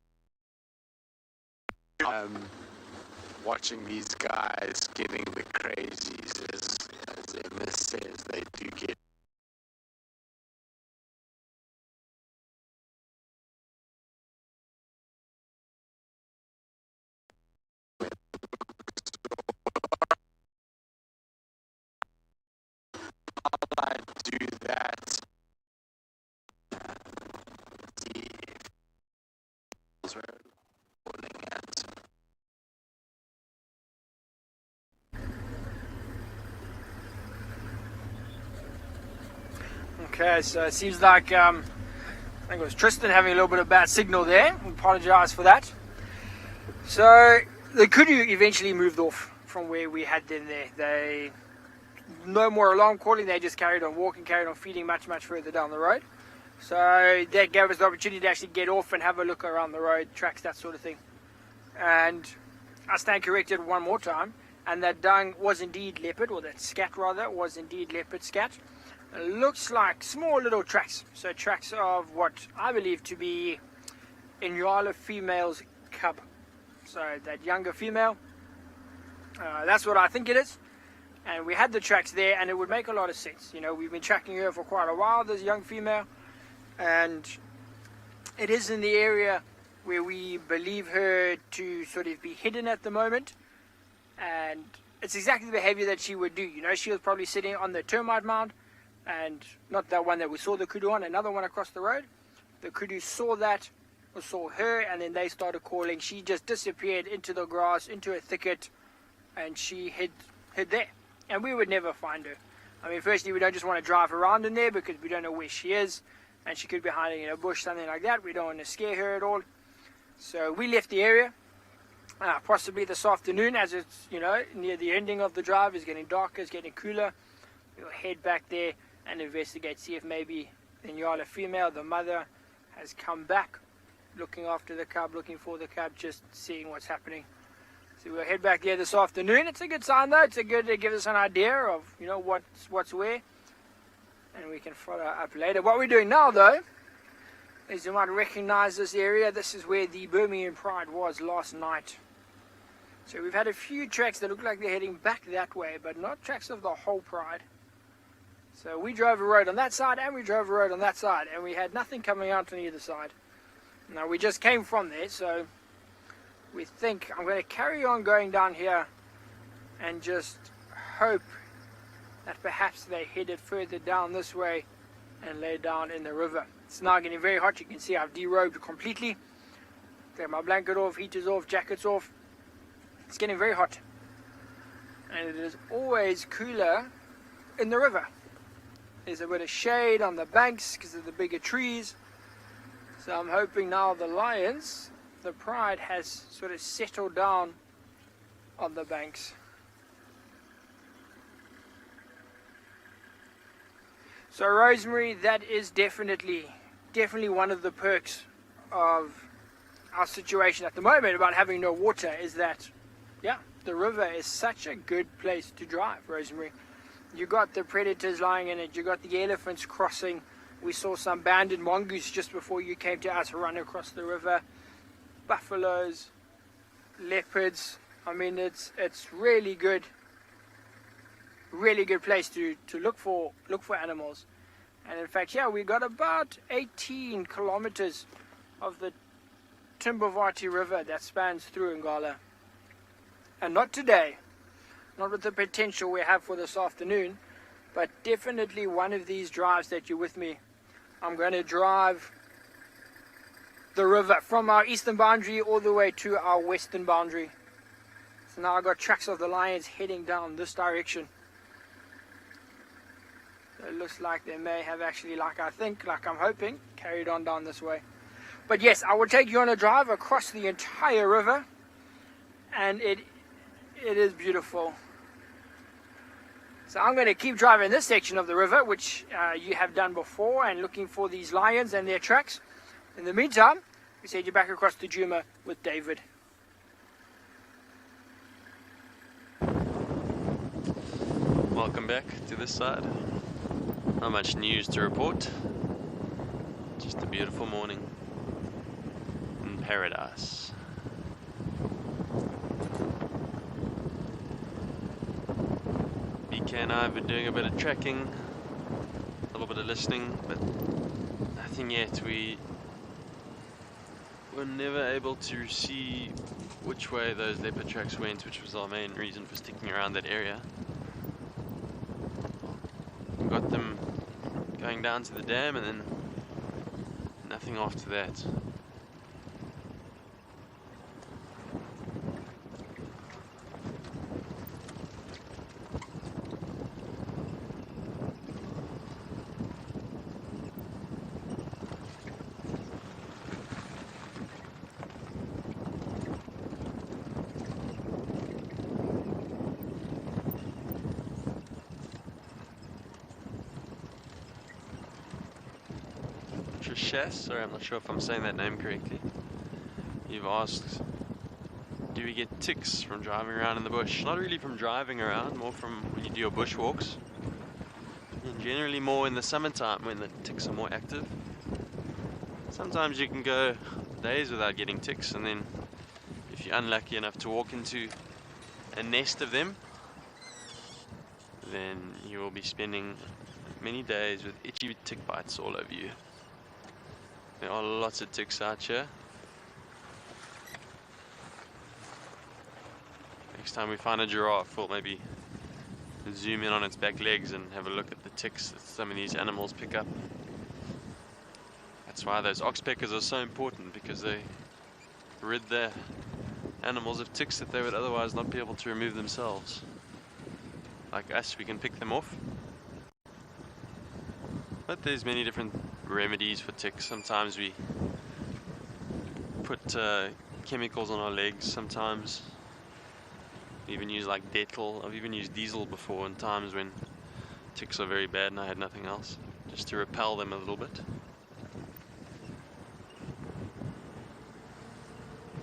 watching these guys getting the crazies, as Emma says, they do get. I do that. See if we're pulling it.
Okay, so it seems like I think it was Tristan having a little bit of bad signal there. We apologise for that. So the kudu eventually moved off from where we had them there. They no more alarm calling, they just carried on walking, carried on feeding much further down the road. So that gave us the opportunity to actually get off and have a look around the road, tracks, that sort of thing. And I stand corrected one more time, and that dung was indeed leopard, or that scat rather, was indeed leopard scat. It looks like small little tracks, so tracks of what I believe to be Inyala female's cub. So that younger female, that's what I think it is. And we had the tracks there, and it would make a lot of sense. You know, we've been tracking her for quite a while, this young female, and it is in the area where we believe her to sort of be hidden at the moment. And it's exactly the behavior that she would do. You know, she was probably sitting on the termite mound, and not that one that we saw the kudu on, another one across the road. The kudu saw that, or saw her, and then they started calling. She just disappeared into the grass, into a thicket, and she hid there. And we would never find her. I mean, firstly, we don't just want to drive around in there because we don't know where she is, and she could be hiding in a bush, something like that. We don't want to scare her at all. So we left the area, possibly this afternoon, as it's, you know, near the ending of the drive. It's getting darker, it's getting cooler. We'll head back there and investigate, see if maybe the Nyala female, the mother, has come back, looking after the cub, looking for the cub, just seeing what's happening. So we'll head back there this afternoon. It's a good sign though. It's a good to give us an idea of, you know, what's where, and we can follow up later. What we're doing now though is, you might recognize this area. This is where the Birmingham Pride was last night. So we've had a few tracks that look like they're heading back that way, but not tracks of the whole Pride. So we drove a road on that side and we drove a road on that side, and we had nothing coming out on either side. Now we just came from there, so we think I'm going to carry on going down here and just hope that perhaps they headed further down this way and lay down in the river. It's now getting very hot. You can see I've derobed completely. Take my blanket off, heaters off, jackets off. It's getting very hot. And it is always cooler in the river. There's a bit of shade on the banks because of the bigger trees. So I'm hoping now the lions, the pride has sort of settled down on the banks. So Rosemary, that is definitely one of the perks of our situation at the moment about having no water, is that, yeah, the river is such a good place to drive, Rosemary. You got the predators lying in it, you got the elephants crossing. We saw some banded mongoose just before you came to us run across the river. Buffaloes, leopards. I mean, it's really good place to look for animals. And in fact, yeah, we got about 18 kilometers of the Simbambili River that spans through Ngala. And not today, not with the potential we have for this afternoon, but definitely one of these drives that you're with me. I'm going to drive the river from our eastern boundary all the way to our western boundary. So now I've got tracks of the lions heading down this direction. So it looks like they may have actually, like I'm hoping, carried on down this way. But yes, I will take you on a drive across the entire river, and it is beautiful. So I'm going to keep driving this section of the river, which you have done before, and looking for these lions and their tracks. In the meantime, we send you back across to Djuma with David.
Welcome back to this side. Not much news to report. Just a beautiful morning in paradise. BK and I have been doing a bit of tracking, a little bit of listening, but nothing yet. We were never able to see which way those leopard tracks went, which was our main reason for sticking around that area. We got them going down to the dam and then nothing after that. Sorry, I'm not sure if I'm saying that name correctly. You've asked, do we get ticks from driving around in the bush? Not really from driving around, more from when you do your bushwalks. And generally more in the summertime when the ticks are more active. Sometimes you can go days without getting ticks, and then if you're unlucky enough to walk into a nest of them, then you will be spending many days with itchy tick bites all over you. There are lots of ticks out here. Next time we find a giraffe, we'll maybe zoom in on its back legs and have a look at the ticks that some of these animals pick up. That's why those oxpeckers are so important, because they rid the animals of ticks that they would otherwise not be able to remove themselves. Like us, we can pick them off. But there's many different remedies for ticks. Sometimes we put chemicals on our legs. Sometimes we even use like Dettol. I've even used diesel before in times when ticks are very bad and I had nothing else, just to repel them a little bit.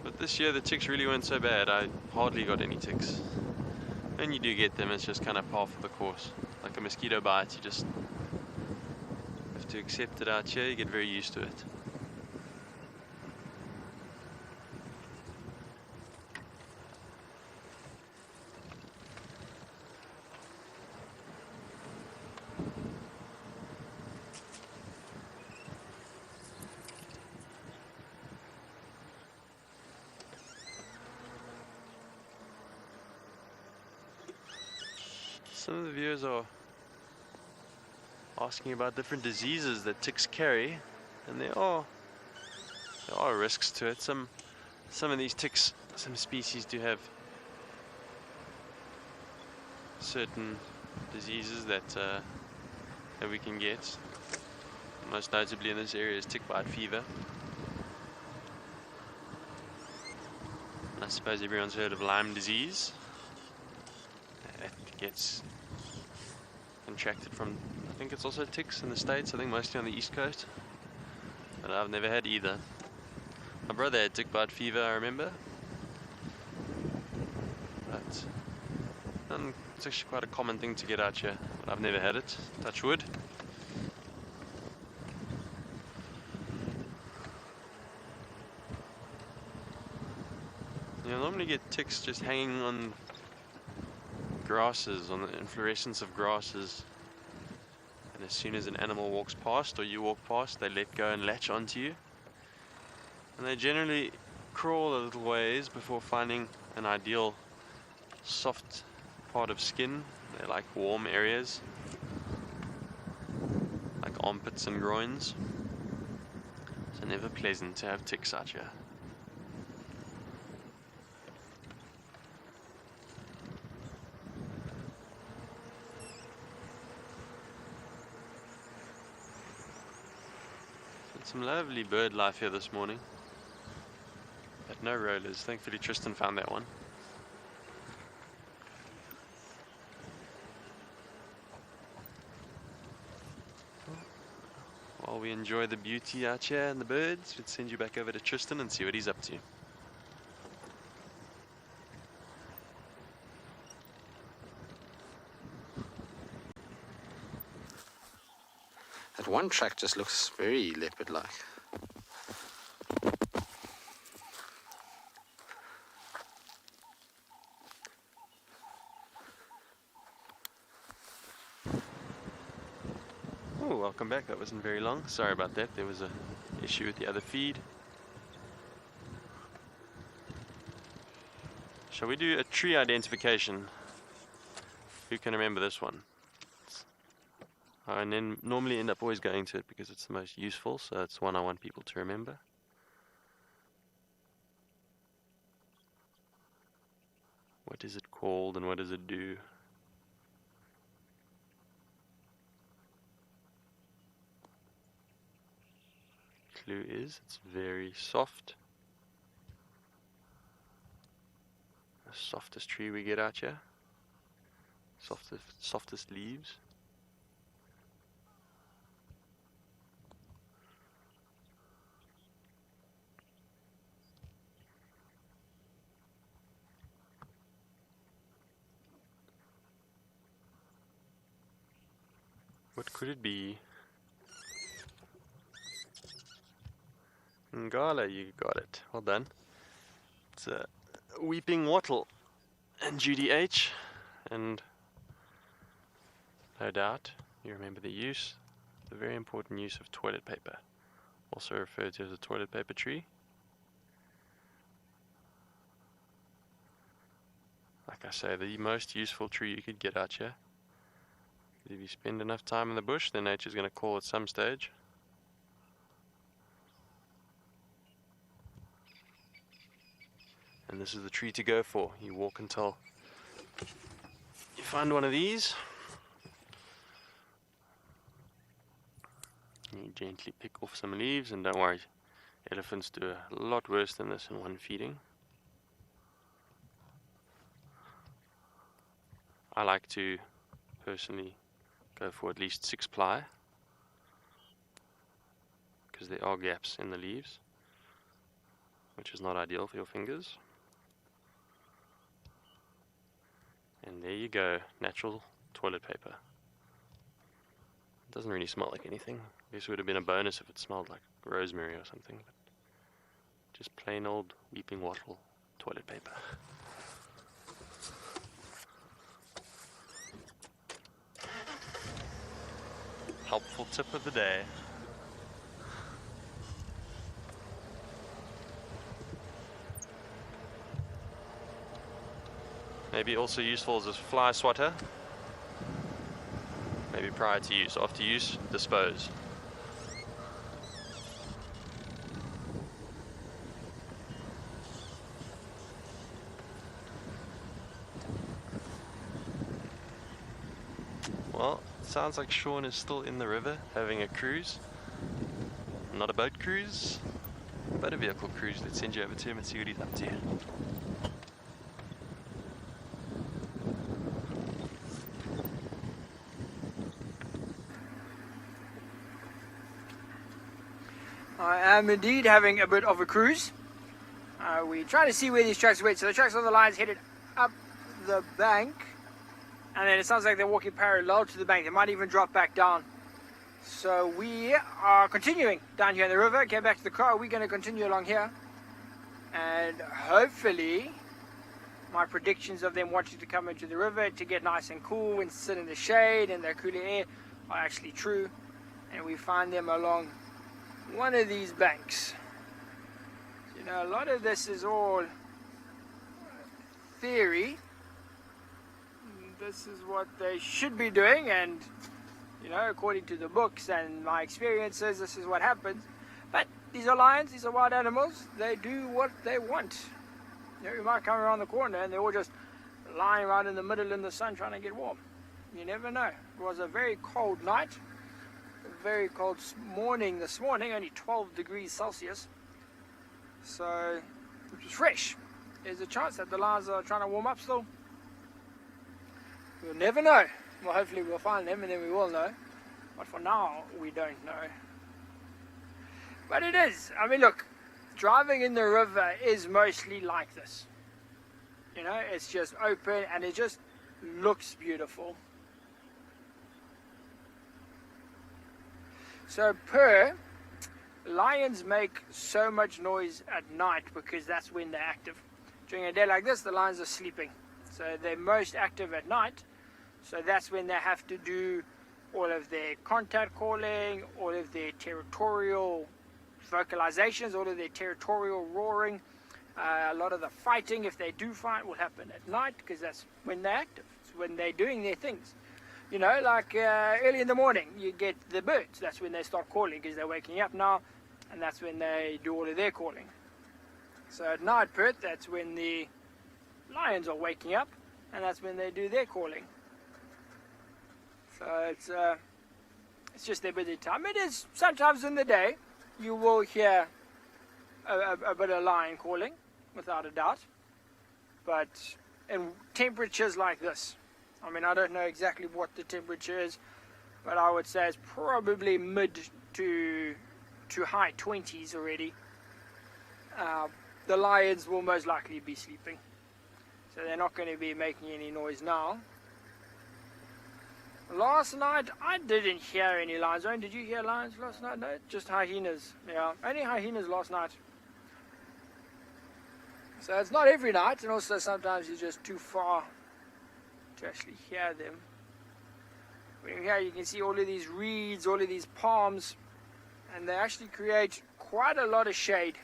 But this year the ticks really weren't so bad. I hardly got any ticks. When you do get them, it's just kind of par for the course. Like a mosquito bite, you just to accept it out here. You get very used to it. Some of the viewers are asking about different diseases that ticks carry, and there are risks to it. Some some of these ticks, some species do have certain diseases that we can get. Most notably in this area is tick bite fever. And I suppose everyone's heard of Lyme disease. It gets contracted from, I think it's also ticks in the States, I think mostly on the East Coast. But I've never had either. My brother had tick bite fever, I remember. But it's actually quite a common thing to get out here, but I've never had it. Touch wood. You normally get ticks just hanging on grasses, on the inflorescence of grasses. And as soon as an animal walks past or you walk past, they let go and latch onto you. And they generally crawl a little ways before finding an ideal soft part of skin. They like warm areas, like armpits and groins. So never pleasant to have ticks out here. Some lovely bird life here this morning, but no rollers. Thankfully Tristan found that one. While we enjoy the beauty out here and the birds, let's send you back over to Tristan and see what he's up to.
That one track just looks very leopard-like.
Oh, welcome back. That wasn't very long. Sorry about that. There was an issue with the other feed. Shall we do a tree identification? Who can remember this one? And then normally end up always going to it because it's the most useful, so it's one I want people to remember. What is it called and what does it do? Clue is it's very soft. The softest tree we get out here. Softest leaves. What could it be? Ngala, you got it. Well done. It's a weeping wattle. And Judy H. And no doubt you remember the use, the very important use of toilet paper. Also referred to as a toilet paper tree. Like I say, the most useful tree you could get out here. If you spend enough time in the bush, then nature's going to call at some stage. And this is the tree to go for. You walk until you find one of these. You gently pick off some leaves, and don't worry, elephants do a lot worse than this in one feeding. I like to personally go for at least 6 ply because there are gaps in the leaves, which is not ideal for your fingers. And there you go, natural toilet paper. It doesn't really smell like anything. I guess it would have been a bonus if it smelled like rosemary or something, but just plain old weeping wattle toilet paper. Helpful tip of the day. Maybe also useful as a fly swatter. Maybe prior to use. After use, dispose. sounds like Sean is still in the river having a cruise. Not a boat cruise, but a vehicle cruise. Let's send you over to him and see what he's up to.
I am indeed having a bit of a cruise. We're trying to see where these trucks went. So the trucks on the line's headed up the bank, and then it sounds like they're walking parallel to the bank. They might even drop back down. So we are continuing down here in the river. Get back to the car. We're going to continue along here, and hopefully my predictions of them wanting to come into the river to get nice and cool and sit in the shade and their cooler air are actually true, and we find them along one of these banks. You know, a lot of this is all theory. This is what they should be doing, and you know, according to the books and my experiences, this is what happens. But these are lions, these are wild animals. They do what they want. You know, you might come around the corner and they're all just lying right in the middle in the sun trying to get warm. You never know. It was a very cold night. Very cold morning this morning, only 12 degrees Celsius, so it was fresh. There's a chance that the lions are trying to warm up still. We'll never know. Well, hopefully we'll find them and then we will know, but for now we don't know. But it is, I mean, look, driving in the river is mostly like this. You know, it's just open and it just looks beautiful. So lions make so much noise at night because that's when they're active. During a day like this, the lions are sleeping. So they're most active at night. So that's when they have to do all of their contact calling, all of their territorial vocalizations, all of their territorial roaring. A lot of the fighting, if they do fight, will happen at night because that's when they're active. It's when they're doing their things. You know, like early in the morning, you get the birds. That's when they start calling because they're waking up now, and that's when they do all of their calling. So at night, Perth, that's when the lions are waking up, and that's when they do their calling. So it's just their busy time. It is sometimes in the day you will hear a bit of lion calling, without a doubt. But in temperatures like this, I mean, I don't know exactly what the temperature is, but I would say it's probably mid to high 20s already. The lions will most likely be sleeping, so they're not going to be making any noise now. Last night, I didn't hear any lions. Did you hear lions last night? No, just hyenas. Yeah, only hyenas last night. So it's not every night, and also sometimes you're just too far to actually hear them. But here you can see all of these reeds, all of these palms, and they actually create quite a lot of shade.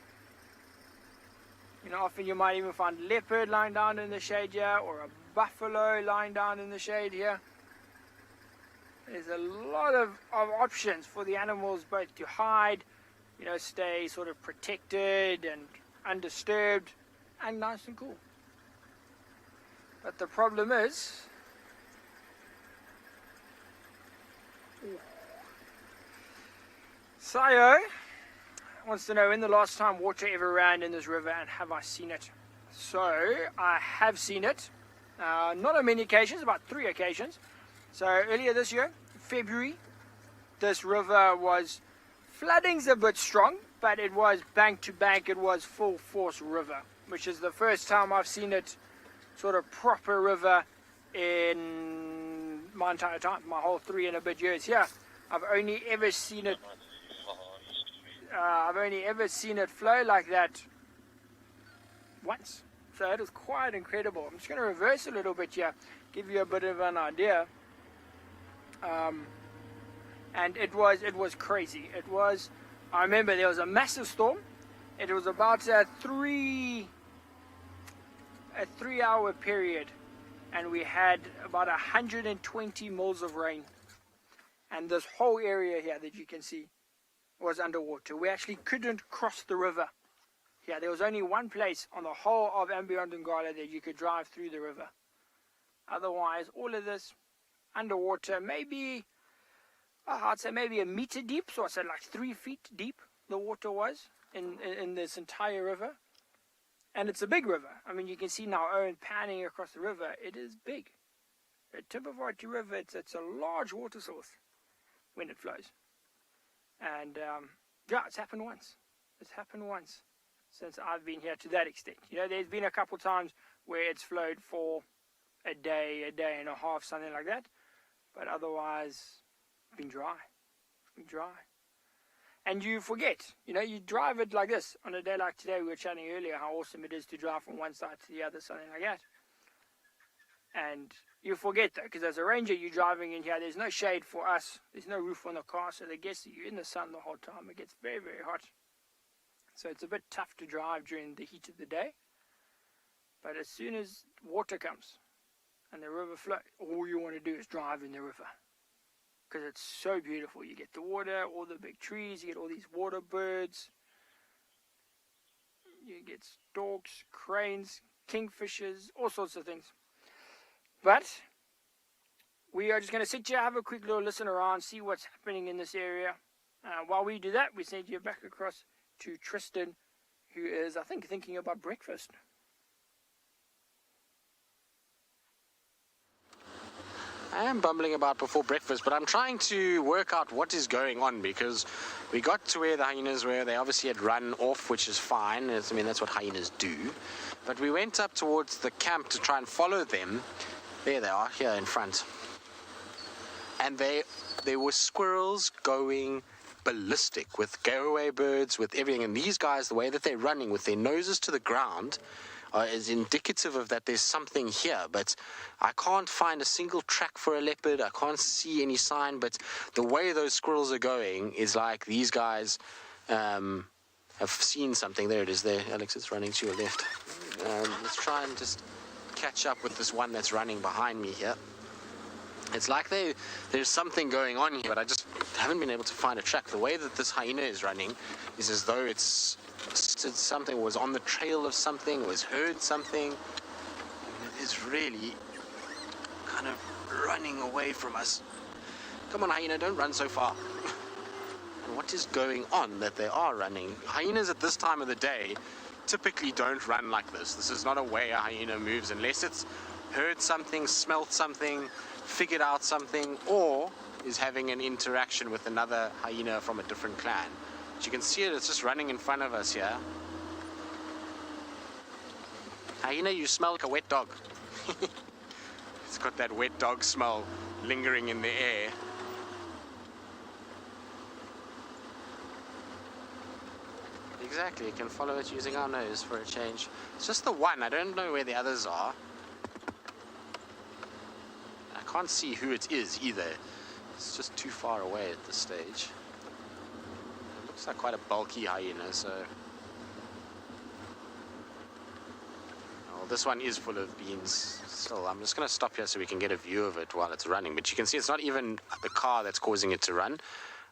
You know, often you might even find a leopard lying down in the shade here, or a buffalo lying down in the shade here. There's a lot of options for the animals both to hide, you know, stay sort of protected and undisturbed and nice and cool. But the problem is, Sayo wants to know when the last time water ever ran in this river and have I seen it. So I have seen it, not on many occasions, about 3 occasions. So earlier this year, February, this river was, flooding's a bit strong, but it was bank to bank, it was full force river, which is the first time I've seen it sort of proper river in my entire time, my whole 3 and a bit years here. I've only ever seen it flow like that once. So it was quite incredible. I'm just going to reverse a little bit here, give you a bit of an idea. And it was crazy. It was, I remember there was a massive storm. It was about a 3-hour period, and we had about 120 mils of rain. And this whole area here that you can see was underwater. We actually couldn't cross the river. Yeah, there was only one place on the whole of Ambiyandangala that you could drive through the river. Otherwise, all of this underwater, maybe I'd say maybe a meter deep, so I'd say like 3 feet deep the water was in this entire river. And it's a big river. I mean, you can see now Owen panning across the river. It is big. The Simbambili River, it's a large water source when it flows. And yeah, it's happened once. It's happened once since I've been here to that extent. You know, there's been a couple times where it's flowed for a day and a half, something like that. But otherwise, it's been dry. It's been dry. And you forget, you know, you drive it like this. On a day like today, we were chatting earlier how awesome it is to drive from one side to the other, something like that. And you forget that, because as a ranger, you're driving in here, there's no shade for us. There's no roof on the car, so I guess you're in the sun the whole time. It gets very, very hot. So it's a bit tough to drive during the heat of the day. But as soon as water comes and the river flows, all you want to do is drive in the river. Because it's so beautiful. You get the water, all the big trees, you get all these water birds. You get storks, cranes, kingfishers, all sorts of things. But we are just going to sit here, have a quick little listen around, see what's happening in this area. While we do that, we send you back across to Tristan, who is, I think, thinking about breakfast.
I am bumbling about before breakfast, but I'm trying to work out what is going on, because we got to where the hyenas were. They obviously had run off, which is fine. I mean, that's what hyenas do. But we went up towards the camp to try and follow them. There they are, here in front. And there were squirrels going ballistic with go-away birds, with everything. And these guys, the way that they're running with their noses to the ground, is indicative of that there's something here. But I can't find a single track for a leopard. I can't see any sign. But the way those squirrels are going is like these guys have seen something. There it is there. Alex, it's running to your left. Let's try and just catch up with this one that's running behind me here. It's like there's something going on here, but I just haven't been able to find a track. The way that this hyena is running is as though it's something, was on the trail of something, was heard something. It is really kind of running away from us. Come on, hyena, don't run so far. And what is going on that they are running? Hyenas at this time of the day typically don't run like this. This is not a way a hyena moves unless it's heard something, smelt something, figured out something, or is having an interaction with another hyena from a different clan. As you can see it's just running in front of us here. Hyena, you smell like a wet dog. It's got that wet dog smell lingering in the air. Exactly, you can follow it using our nose for a change. It's just the one, I don't know where the others are. I can't see who it is either. It's just too far away at this stage. It looks like quite a bulky hyena, so... Well, this one is full of beans. Still, I'm just going to stop here so we can get a view of it while it's running. But you can see it's not even the car that's causing it to run.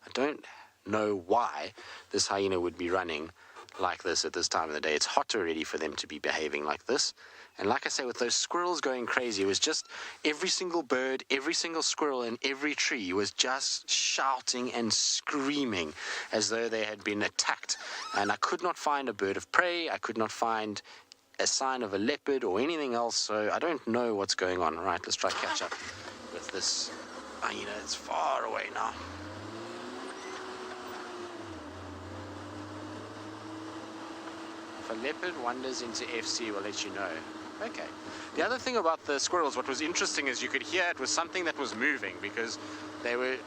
I don't know why this hyena would be running like this at this time of the day. It's hot already for them to be behaving like this. And like I say, with those squirrels going crazy, it was just every single bird, every single squirrel in every tree was just shouting and screaming as though they had been attacked. And I could not find a bird of prey. I could not find a sign of a leopard or anything else. So I don't know what's going on. Right, let's try to catch up with this hyena. It's far away now. If a leopard wanders into FC, we'll let you know. Okay. The other thing about the squirrels, what was interesting is you could hear it was something that was moving, because the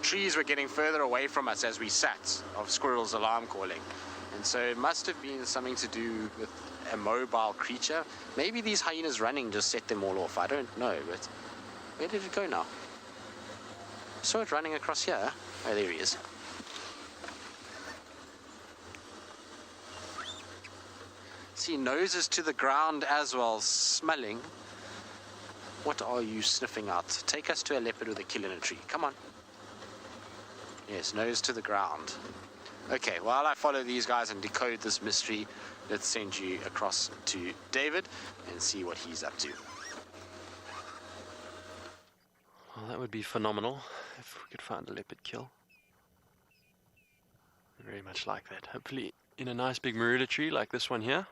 trees were getting further away from us as we sat, of squirrels alarm calling. And so it must have been something to do with a mobile creature. Maybe these hyenas running just set them all off. I don't know, but where did it go now? I saw it running across here. Oh, there he is. See, noses to the ground as well, smelling. What are you sniffing out? Take us to a leopard with a kill in a tree. Come on. Yes, nose to the ground. Okay, while I follow these guys and decode this mystery, let's send you across to David and see what he's up to.
Well, that would be phenomenal if we could find a leopard kill. Very much like that. Hopefully in a nice big marula tree like this one here.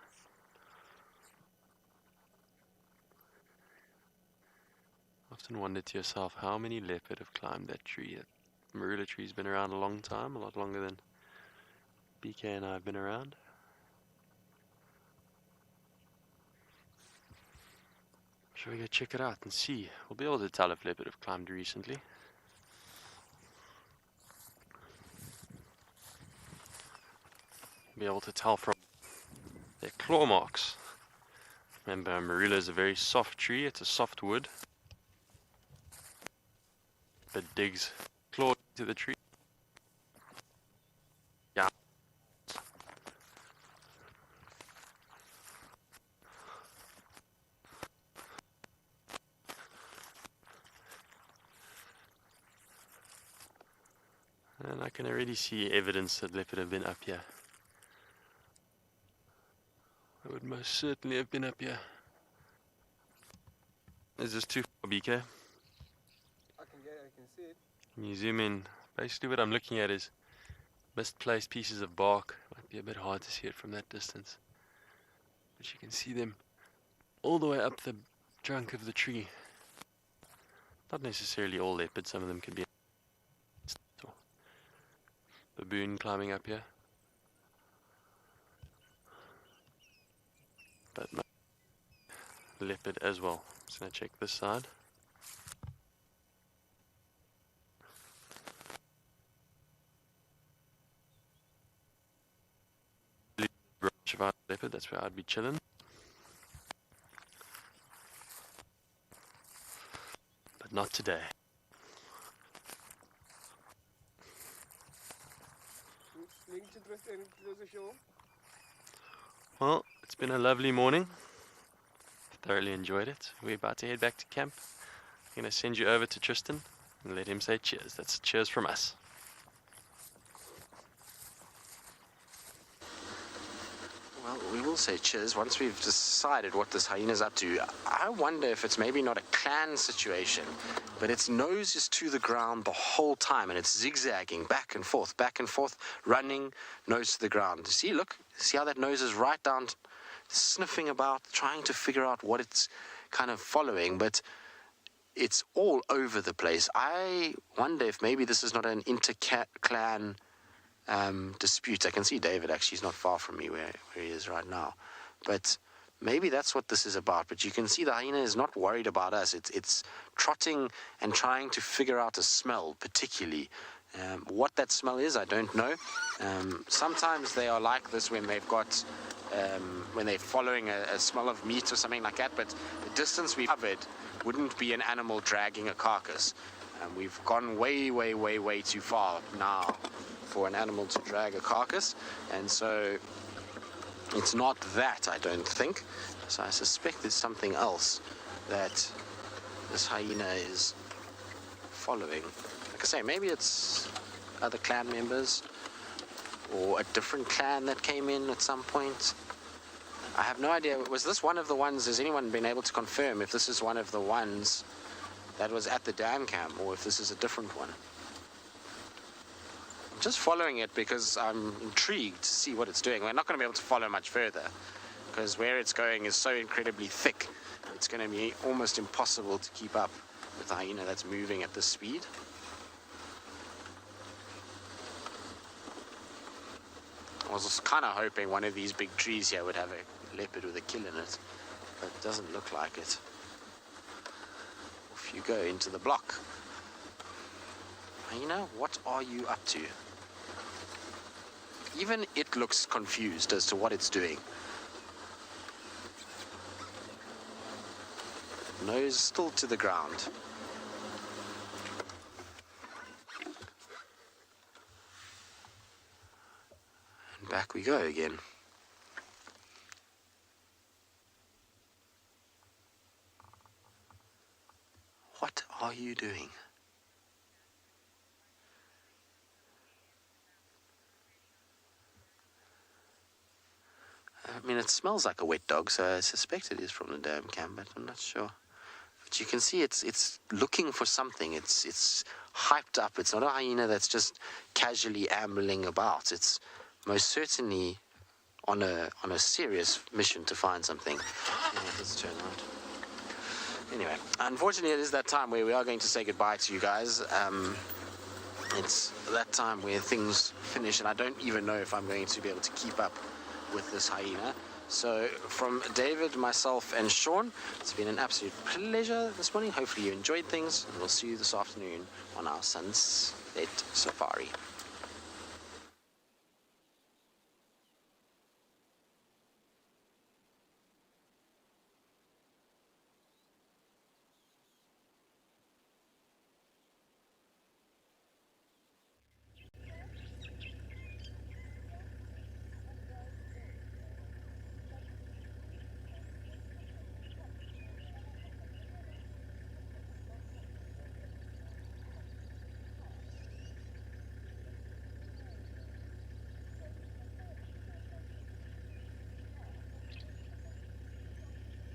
Often wonder to yourself how many leopard have climbed that tree. That marula tree's been around a long time, a lot longer than BK and I have been around. Shall we go check it out and see? We'll be able to tell if leopard have climbed recently. Be able to tell from their claw marks. Remember, marula is a very soft tree, it's a soft wood. It digs claw into the tree. Yeah. And I can already see evidence that leopard have been up here. I would most certainly have been up here. Is this too far, BK?
I can see it.
Can you zoom in? Basically what I'm looking at is misplaced pieces of bark. Might be a bit hard to see it from that distance. But you can see them all the way up the trunk of the tree. Not necessarily all leopard, some of them could be baboon climbing up here. But leopard as well. Just gonna check this side. Leopard, that's where I'd be chilling. But not today. Well, it's been a lovely morning. Thoroughly enjoyed it. We're about to head back to camp. I'm going to send you over to Tristan and let him say cheers. That's cheers from us.
Well, we will say cheers once we've decided what this hyena's up to. I wonder if it's maybe not a clan situation, but its nose is to the ground the whole time, and it's zigzagging back and forth, running, nose to the ground. See, look, see how that nose is right down, sniffing about, trying to figure out what it's kind of following, but it's all over the place. I wonder if maybe this is not an inter-clan dispute. I can see David actually is not far from me where he is right now, but maybe that's what this is about. But you can see the hyena is not worried about us. It's trotting and trying to figure out a smell, particularly. What that smell is, I don't know. Sometimes they are like this when they've got when they're following a smell of meat or something like that, but the distance we've covered wouldn't be an animal dragging a carcass. We've gone way too far now for an animal to drag a carcass, and so it's not that, I don't think. So I suspect it's something else that this hyena is following. Like I say, maybe it's other clan members or a different clan that came in at some point. I have no idea. Was this one of the ones, has anyone been able to confirm if this is one of the ones that was at the dam camp, or if this is a different one? I'm just following it because I'm intrigued to see what it's doing. We're not going to be able to follow much further because where it's going is so incredibly thick. It's going to be almost impossible to keep up with the hyena that's moving at this speed. I was kind of hoping one of these big trees here would have a leopard with a kill in it, but it doesn't look like it. If you go into the block, hyena, what are you up to? Even it looks confused as to what it's doing. Nose still to the ground. And back we go again. What are you doing? I mean, it smells like a wet dog, so I suspect it is from the dam camp, but I'm not sure. But you can see it's looking for something. It's hyped up. It's not a hyena that's just casually ambling about. It's most certainly on a serious mission to find something. Yeah, let's turn around. Anyway, unfortunately, it is that time where we are going to say goodbye to you guys. It's that time where things finish, and I don't even know if I'm going to be able to keep up with this hyena. So from David, myself, and Sean, it's been an absolute pleasure this morning. Hopefully you enjoyed things, and we'll see you this afternoon on our sunset safari.